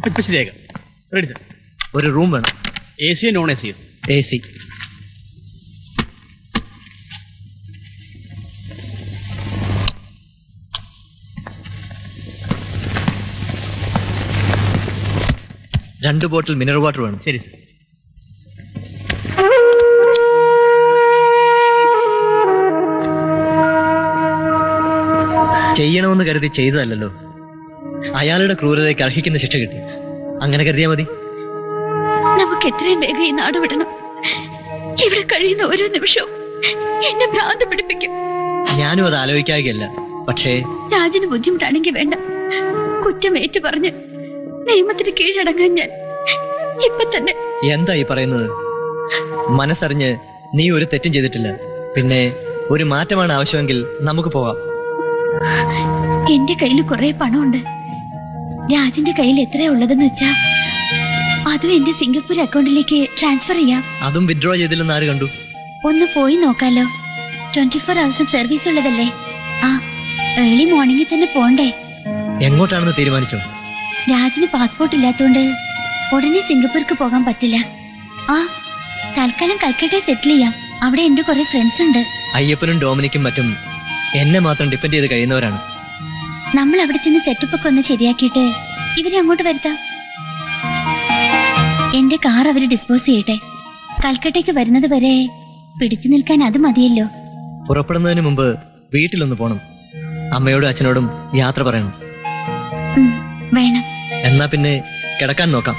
ഇപ്പൊ ശരിയാക്കാം. Ready sir. ഒരു റൂം വേണം. എ സിയോ നോൺ എ സിയോ? AC. രണ്ട് ബോട്ടിൽ മിനറൽ വാട്ടർ വേണം. ശരി സർ. ചെയ്യണമെന്ന് കരുതി ചെയ്തതല്ലോ. അയാളുടെ ക്രൂരതയ്ക്ക് അർഹിക്കുന്ന ശിക്ഷ കിട്ടി. അങ്ങനെ കരുതിയാ മതി. നമുക്ക് എത്രയും വേഗം ഈ നാട് വിടണം. ഇവിടെ കഴിയുന്ന ഓരോ നിമിഷവും എന്നെ ഭ്രാന്ത് പിടിപ്പിക്കും. ഞാനും അത് ആലോചിക്കാകെയല്ല. പക്ഷേ രാജന് ബുദ്ധിമുട്ടാണെങ്കിൽ വേണ്ട. കുറ്റം ഏറ്റു പറഞ്ഞ് നിയമത്തിന് കീഴടങ്ങാൻ ഞാൻ ഇപ്പൊ തന്നെ. എന്താ ഈ പറയുന്നത്? മനസ്സറിഞ്ഞ് നീ ഒരു തെറ്റും ചെയ്തിട്ടില്ല. പിന്നെ ഒരു മാറ്റമാണ് ആവശ്യമെങ്കിൽ നമുക്ക് പോകാം. എന്റെ കയ്യിൽ കുറെ പണമുണ്ട്. രാജിന്റെ കയ്യിൽ എത്രയാ ഉള്ളതെന്ന് വെച്ചാ അതും എന്റെ സിംഗപ്പൂർ അക്കൗണ്ടിലേക്ക് ട്രാൻസ്ഫർ ചെയ്യാം. അതും വിഡ്രോ ചെയ്തില്ലെന്ന് ആര് കണ്ടു? ഒന്ന് പോയി നോക്കാലോ. 24 hours സർവീസ് ഉള്ളതല്ലേ. ആ ഏർലി മോർണിംഗിൽ തന്നെ പോണ്ടേ. എങ്ങോട്ടാണെന്ന് തീരുമാനിച്ചോ? രാജിന് പാസ്പോർട്ട് ഇല്ലാത്തോണ്ട് ഉടനെ സിംഗപ്പൂർക്ക് പോകാൻ പറ്റില്ല. ആ തൽക്കാലം കൽക്കട്ടയെ സെറ്റിൽ ചെയ്യാം. അവിടെ എന്റെ കുറെ ഫ്രണ്ട്സ് ഉണ്ട്. അയ്യപ്പനും ഡോമിനിക്കും മറ്റും എന്നെ മാത്രം ഡിപ്പെൻഡ് ചെയ്ത് കഴിയുന്നവരാണ്. നമ്മൾ അവിടെ ചെന്ന് സെറ്റപ്പ് ഒക്കെ ഒന്ന് ശരിയാക്കിയിട്ട് ഇവരെ അങ്ങോട്ട് വരുത്താം. എന്റെ കാർ അവര് ഡിസ്പോസ് ചെയ്യട്ടെ. കൽക്കട്ടയ്ക്ക് വരുന്നത് വരെ പിടിച്ചു നിൽക്കാൻ അത് മതിയല്ലോ. പുറപ്പെടുന്നതിന് മുമ്പ് വീട്ടിലൊന്ന് പോണം. അമ്മയോടും അച്ഛനോടും യാത്ര പറയണം. വേണം. എന്നാ പിന്നെ കിടക്കാൻ നോക്കാം.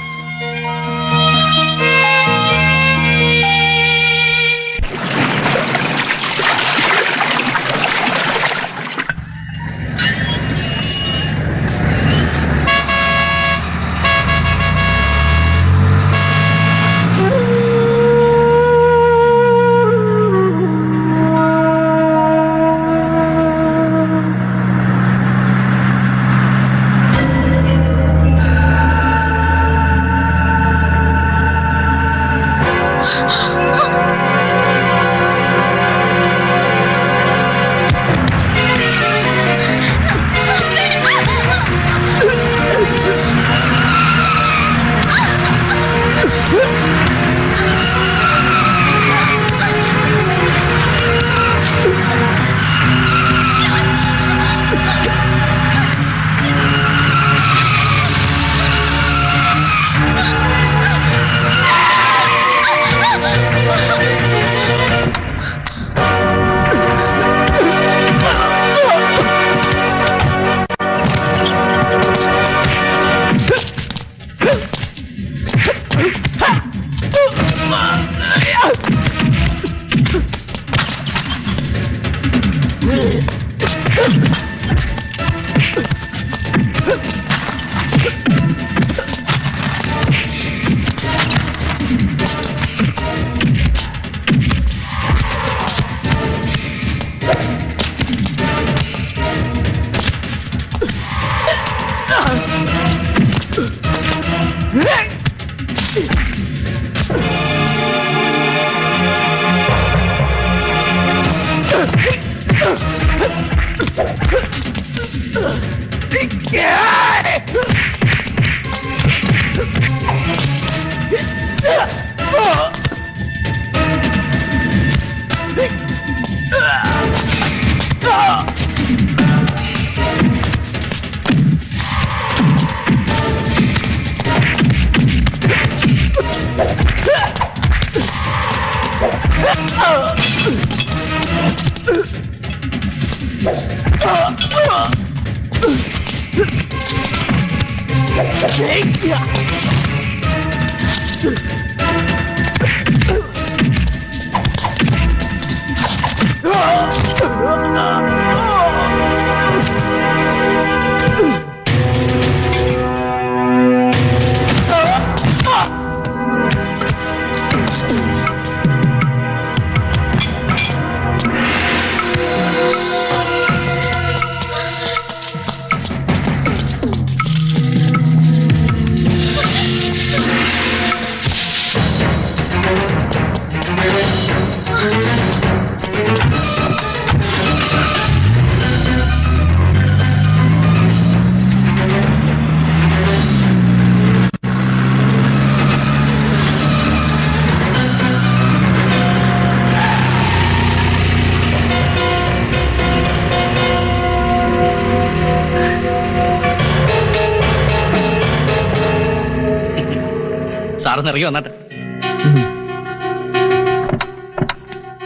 ഒന്ന് ഇറങ്ങി വന്നാട്ടെ.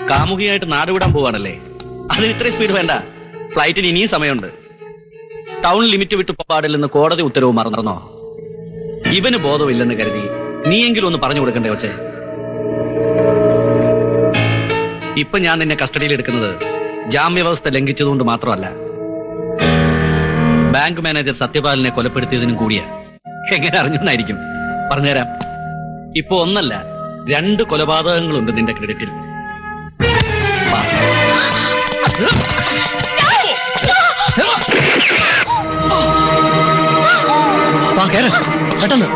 കാമുകിയായിട്ട് നാടുവിടാൻ പോവാണല്ലേ? അതിന് ഇത്രയും സ്പീഡ് വേണ്ട. ഫ്ലൈറ്റിന് ഇനിയും സമയമുണ്ട്. ടൗൺ ലിമിറ്റ് വിട്ട് പാടില്ലെന്ന് കോടതി ഉത്തരവ് മറന്നോ? ഇവന് ബോധമില്ലെന്ന് കരുതി നീയെങ്കിലും ഒന്ന് പറഞ്ഞു കൊടുക്കണ്ടേ ഒച്ചേ? ഇപ്പൊ ഞാൻ നിന്നെ കസ്റ്റഡിയിൽ എടുക്കുന്നത് ജാമ്യവ്യവസ്ഥ ലംഘിച്ചതുകൊണ്ട് മാത്രമല്ല, ബാങ്ക് മാനേജർ സത്യപാലിനെ കൊലപ്പെടുത്തിയതിനും കൂടിയാ. എങ്ങനെ അറിഞ്ഞെന്നായിരിക്കും? പറഞ്ഞുതരാം. ഇപ്പൊ ഒന്നല്ല 2 കൊലപാതകങ്ങളുണ്ട് നിന്റെ ക്രെഡിറ്റിൽ. പെട്ടെന്ന്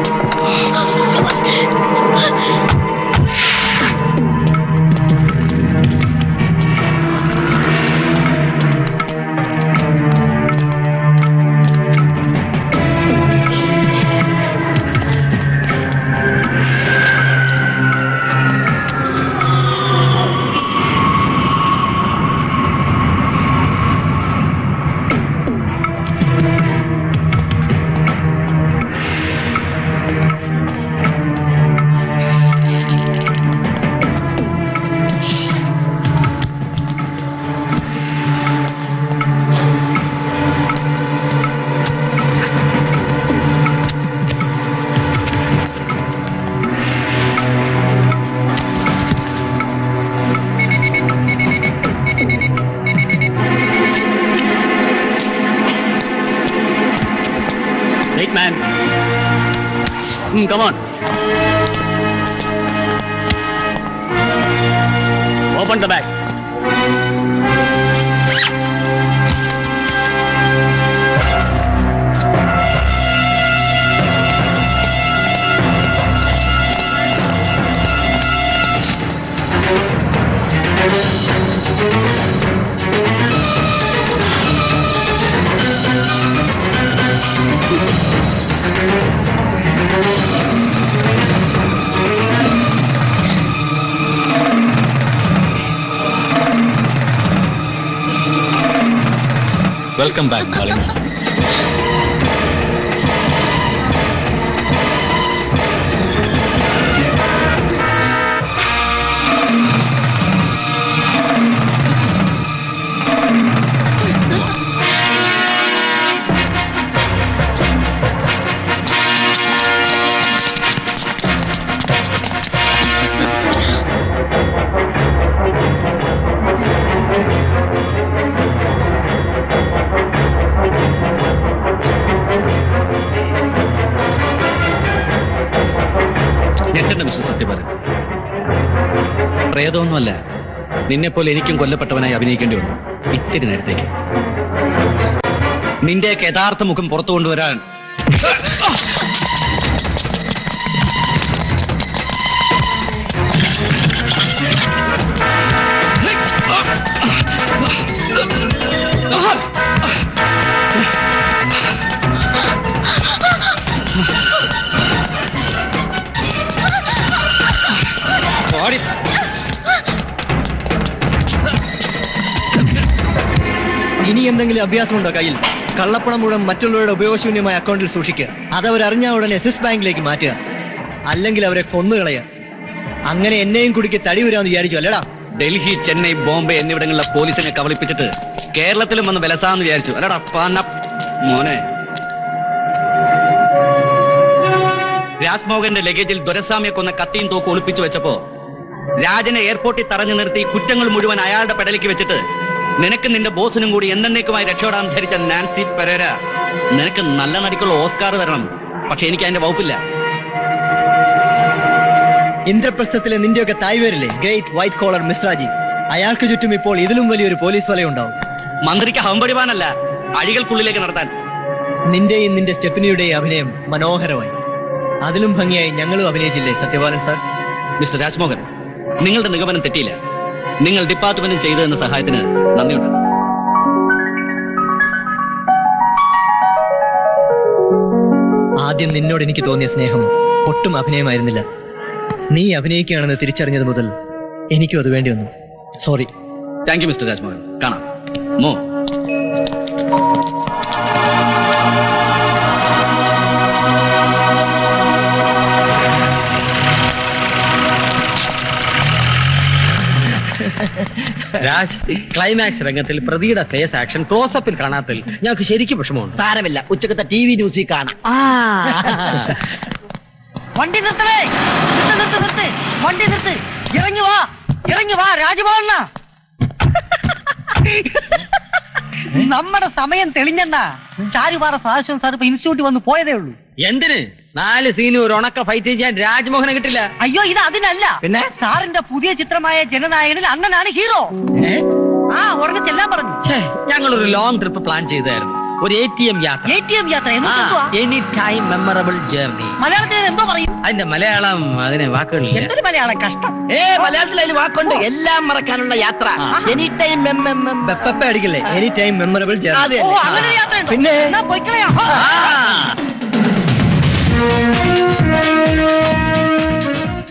Man. Come on. Open the bag. Welcome back Malini. Mister Satyapalan, പ്രേതമൊന്നുമല്ല. നിന്നെപ്പോലെ എനിക്കും കൊല്ലപ്പെട്ടവനായി അഭിനയിക്കേണ്ടി വന്നു ഇത്തിരി നേരത്തേക്ക്. നിന്റെയൊക്കെ യഥാർത്ഥ മുഖം പുറത്തു കൊണ്ടുവരാൻ ഇനി എന്തെങ്കിലും അഭ്യാസമുണ്ടോ കയ്യിൽ? കള്ളപ്പണം മുഴുവൻ മറ്റുള്ളവരുടെ ഉപയോഗശൂന്യമായ അക്കൗണ്ടിൽ സൂക്ഷിക്കുക. അതവരറിഞ്ഞ ഉടനെ സ്വിസ് ബാങ്കിലേക്ക് മാറ്റുക, അല്ലെങ്കിൽ അവരെ കൊന്നുകളയുക. അങ്ങനെ എന്നെയും കുടുക്കി തടി വരാമെന്ന് വിചാരിച്ചു അല്ലേടാ? ഡൽഹി, ചെന്നൈ, ബോംബെ എന്നിവിടങ്ങളിലെ പോലീസിനെ കബളിപ്പിച്ചിട്ട് കേരളത്തിലും വന്ന് വിലസാന്ന് വിചാരിച്ചു അല്ലടാ മോനെ? രാജ്മോഹന്റെ ലഗേജിൽ ദൊരസ്വാമിയെ കൊന്ന കത്തിയും തോക്ക് ഒളിപ്പിച്ചു വെച്ചപ്പോ രാജനെ എയർപോർട്ടിൽ തടഞ്ഞു നിർത്തി കുറ്റങ്ങൾ മുഴുവൻ അയാളുടെ പെടലേക്ക് വെച്ചിട്ട് നിനക്ക് നിന്റെ ബോസിനും കൂടി എന്നേക്കുമായി രക്ഷപ്പെടാൻ ധരിച്ച നാൻസി പെരേര നിനക്ക് നല്ല നടിക്കുള്ള ഓസ്കാർ തരണം. പക്ഷെ എനിക്ക് അതിന്റെ വകുപ്പില്ല. ഇന്ദ്രപ്രസ്ഥത്തിലെ നിന്റെയൊക്കെ തായ്വേരില്ലേ ഗ്രേറ്റ് വൈറ്റ് കോളർ മിശ്രാജി, അയാൾക്ക് ചുറ്റും ഇപ്പോൾ ഇതിലും വലിയൊരു പോലീസ് വലയുണ്ടാവും. മന്ത്രിക്ക് ഹമ്പടിവാനല്ല, അഴികൾക്കുള്ളിലേക്ക് നടത്താൻ. നിന്റെയും നിന്റെ സ്റ്റെഫിനിയുടെയും അഭിനയം മനോഹരമായി. അതിലും ഭംഗിയായി ഞങ്ങളും അഭിനയിച്ചില്ലേ സത്യപാലൻ സാർ? മിസ്റ്റർ രാജ്മോഹൻ, നിങ്ങളുടെ നിഗമനം തെറ്റിയില്ല. നിങ്ങൾ ഡിപ്പാർട്ട്മെന്റും ചെയ്തതെന്ന സഹായത്തിന് നന്ദിയുണ്ട്. ആദ്യം നിന്നോട് എനിക്ക് തോന്നിയ സ്നേഹം ഒട്ടും അഭിനയമായിരുന്നില്ല. നീ അഭിനയിക്കുകയാണെന്ന് തിരിച്ചറിഞ്ഞത് മുതൽ എനിക്കും അത് വേണ്ടി വന്നു. Sorry. Thank you mister Rajmohan. കാണാം. മോ രാജ്, ക്ലൈമാക്സ് രംഗത്തിൽ പ്രതിയുടെ ഫേസ് ആക്ഷൻ ക്ലോസപ്പിൽ കാണാത്തിൽ ഞങ്ങൾക്ക് ശരിക്കും വിഷമമുണ്ട്. സാരമില്ല, ഉച്ചക്കത്തെ TV ന്യൂസിൽ കാണാം. വണ്ടി നിർത്തണേ, നിർത്ത്, വണ്ടി നിർത്ത്, ഇറങ്ങി വാ രാജഭവന. നമ്മുടെ സമയം തെളിഞ്ഞെന്നാ ചാരുപാറ സദാശിവൻ സാർ ഇപ്പൊ ഇൻസ്റ്റിറ്റ്യൂട്ടിൽ വന്ന് പോയതേ ഉള്ളൂ. എന്തിന് 4 സീനും ഒരു ഉണക്ക ഫൈറ്റ് ചെയ്യാൻ രാജ്മോഹനെ കിട്ടില്ല? അയ്യോ, ഇത് അതിനല്ല. പിന്നെ സാറിന്റെ പുതിയ ചിത്രമായ ജനനായകനിൽ അണ്ണനാണ് ഹീറോ. ഉടനെ ചെല്ലാൻ പറഞ്ഞു. ഞങ്ങളൊരു ലോങ് ട്രിപ്പ് പ്ലാൻ ചെയ്തായിരുന്നു. ഒരു ATM യാത്ര. Any time memorable journey. മലയാളത്തിൽ എന്തോ പറയും? അതിന്റെ മലയാളം അതിനെ വാക്കുകളില്ല. എന്തൊരു മലയാളം കഷ്ടം. മലയാളത്തിൽ അതിൽ വാക്കുണ്ട്, എല്ലാം മറക്കാനുള്ള യാത്ര. എനി ടൈം അടിക്കില്ലേ? Any time memorable journey. അങ്ങനെ യാത്ര പിന്നെ പൊയ്ക്കളയാ.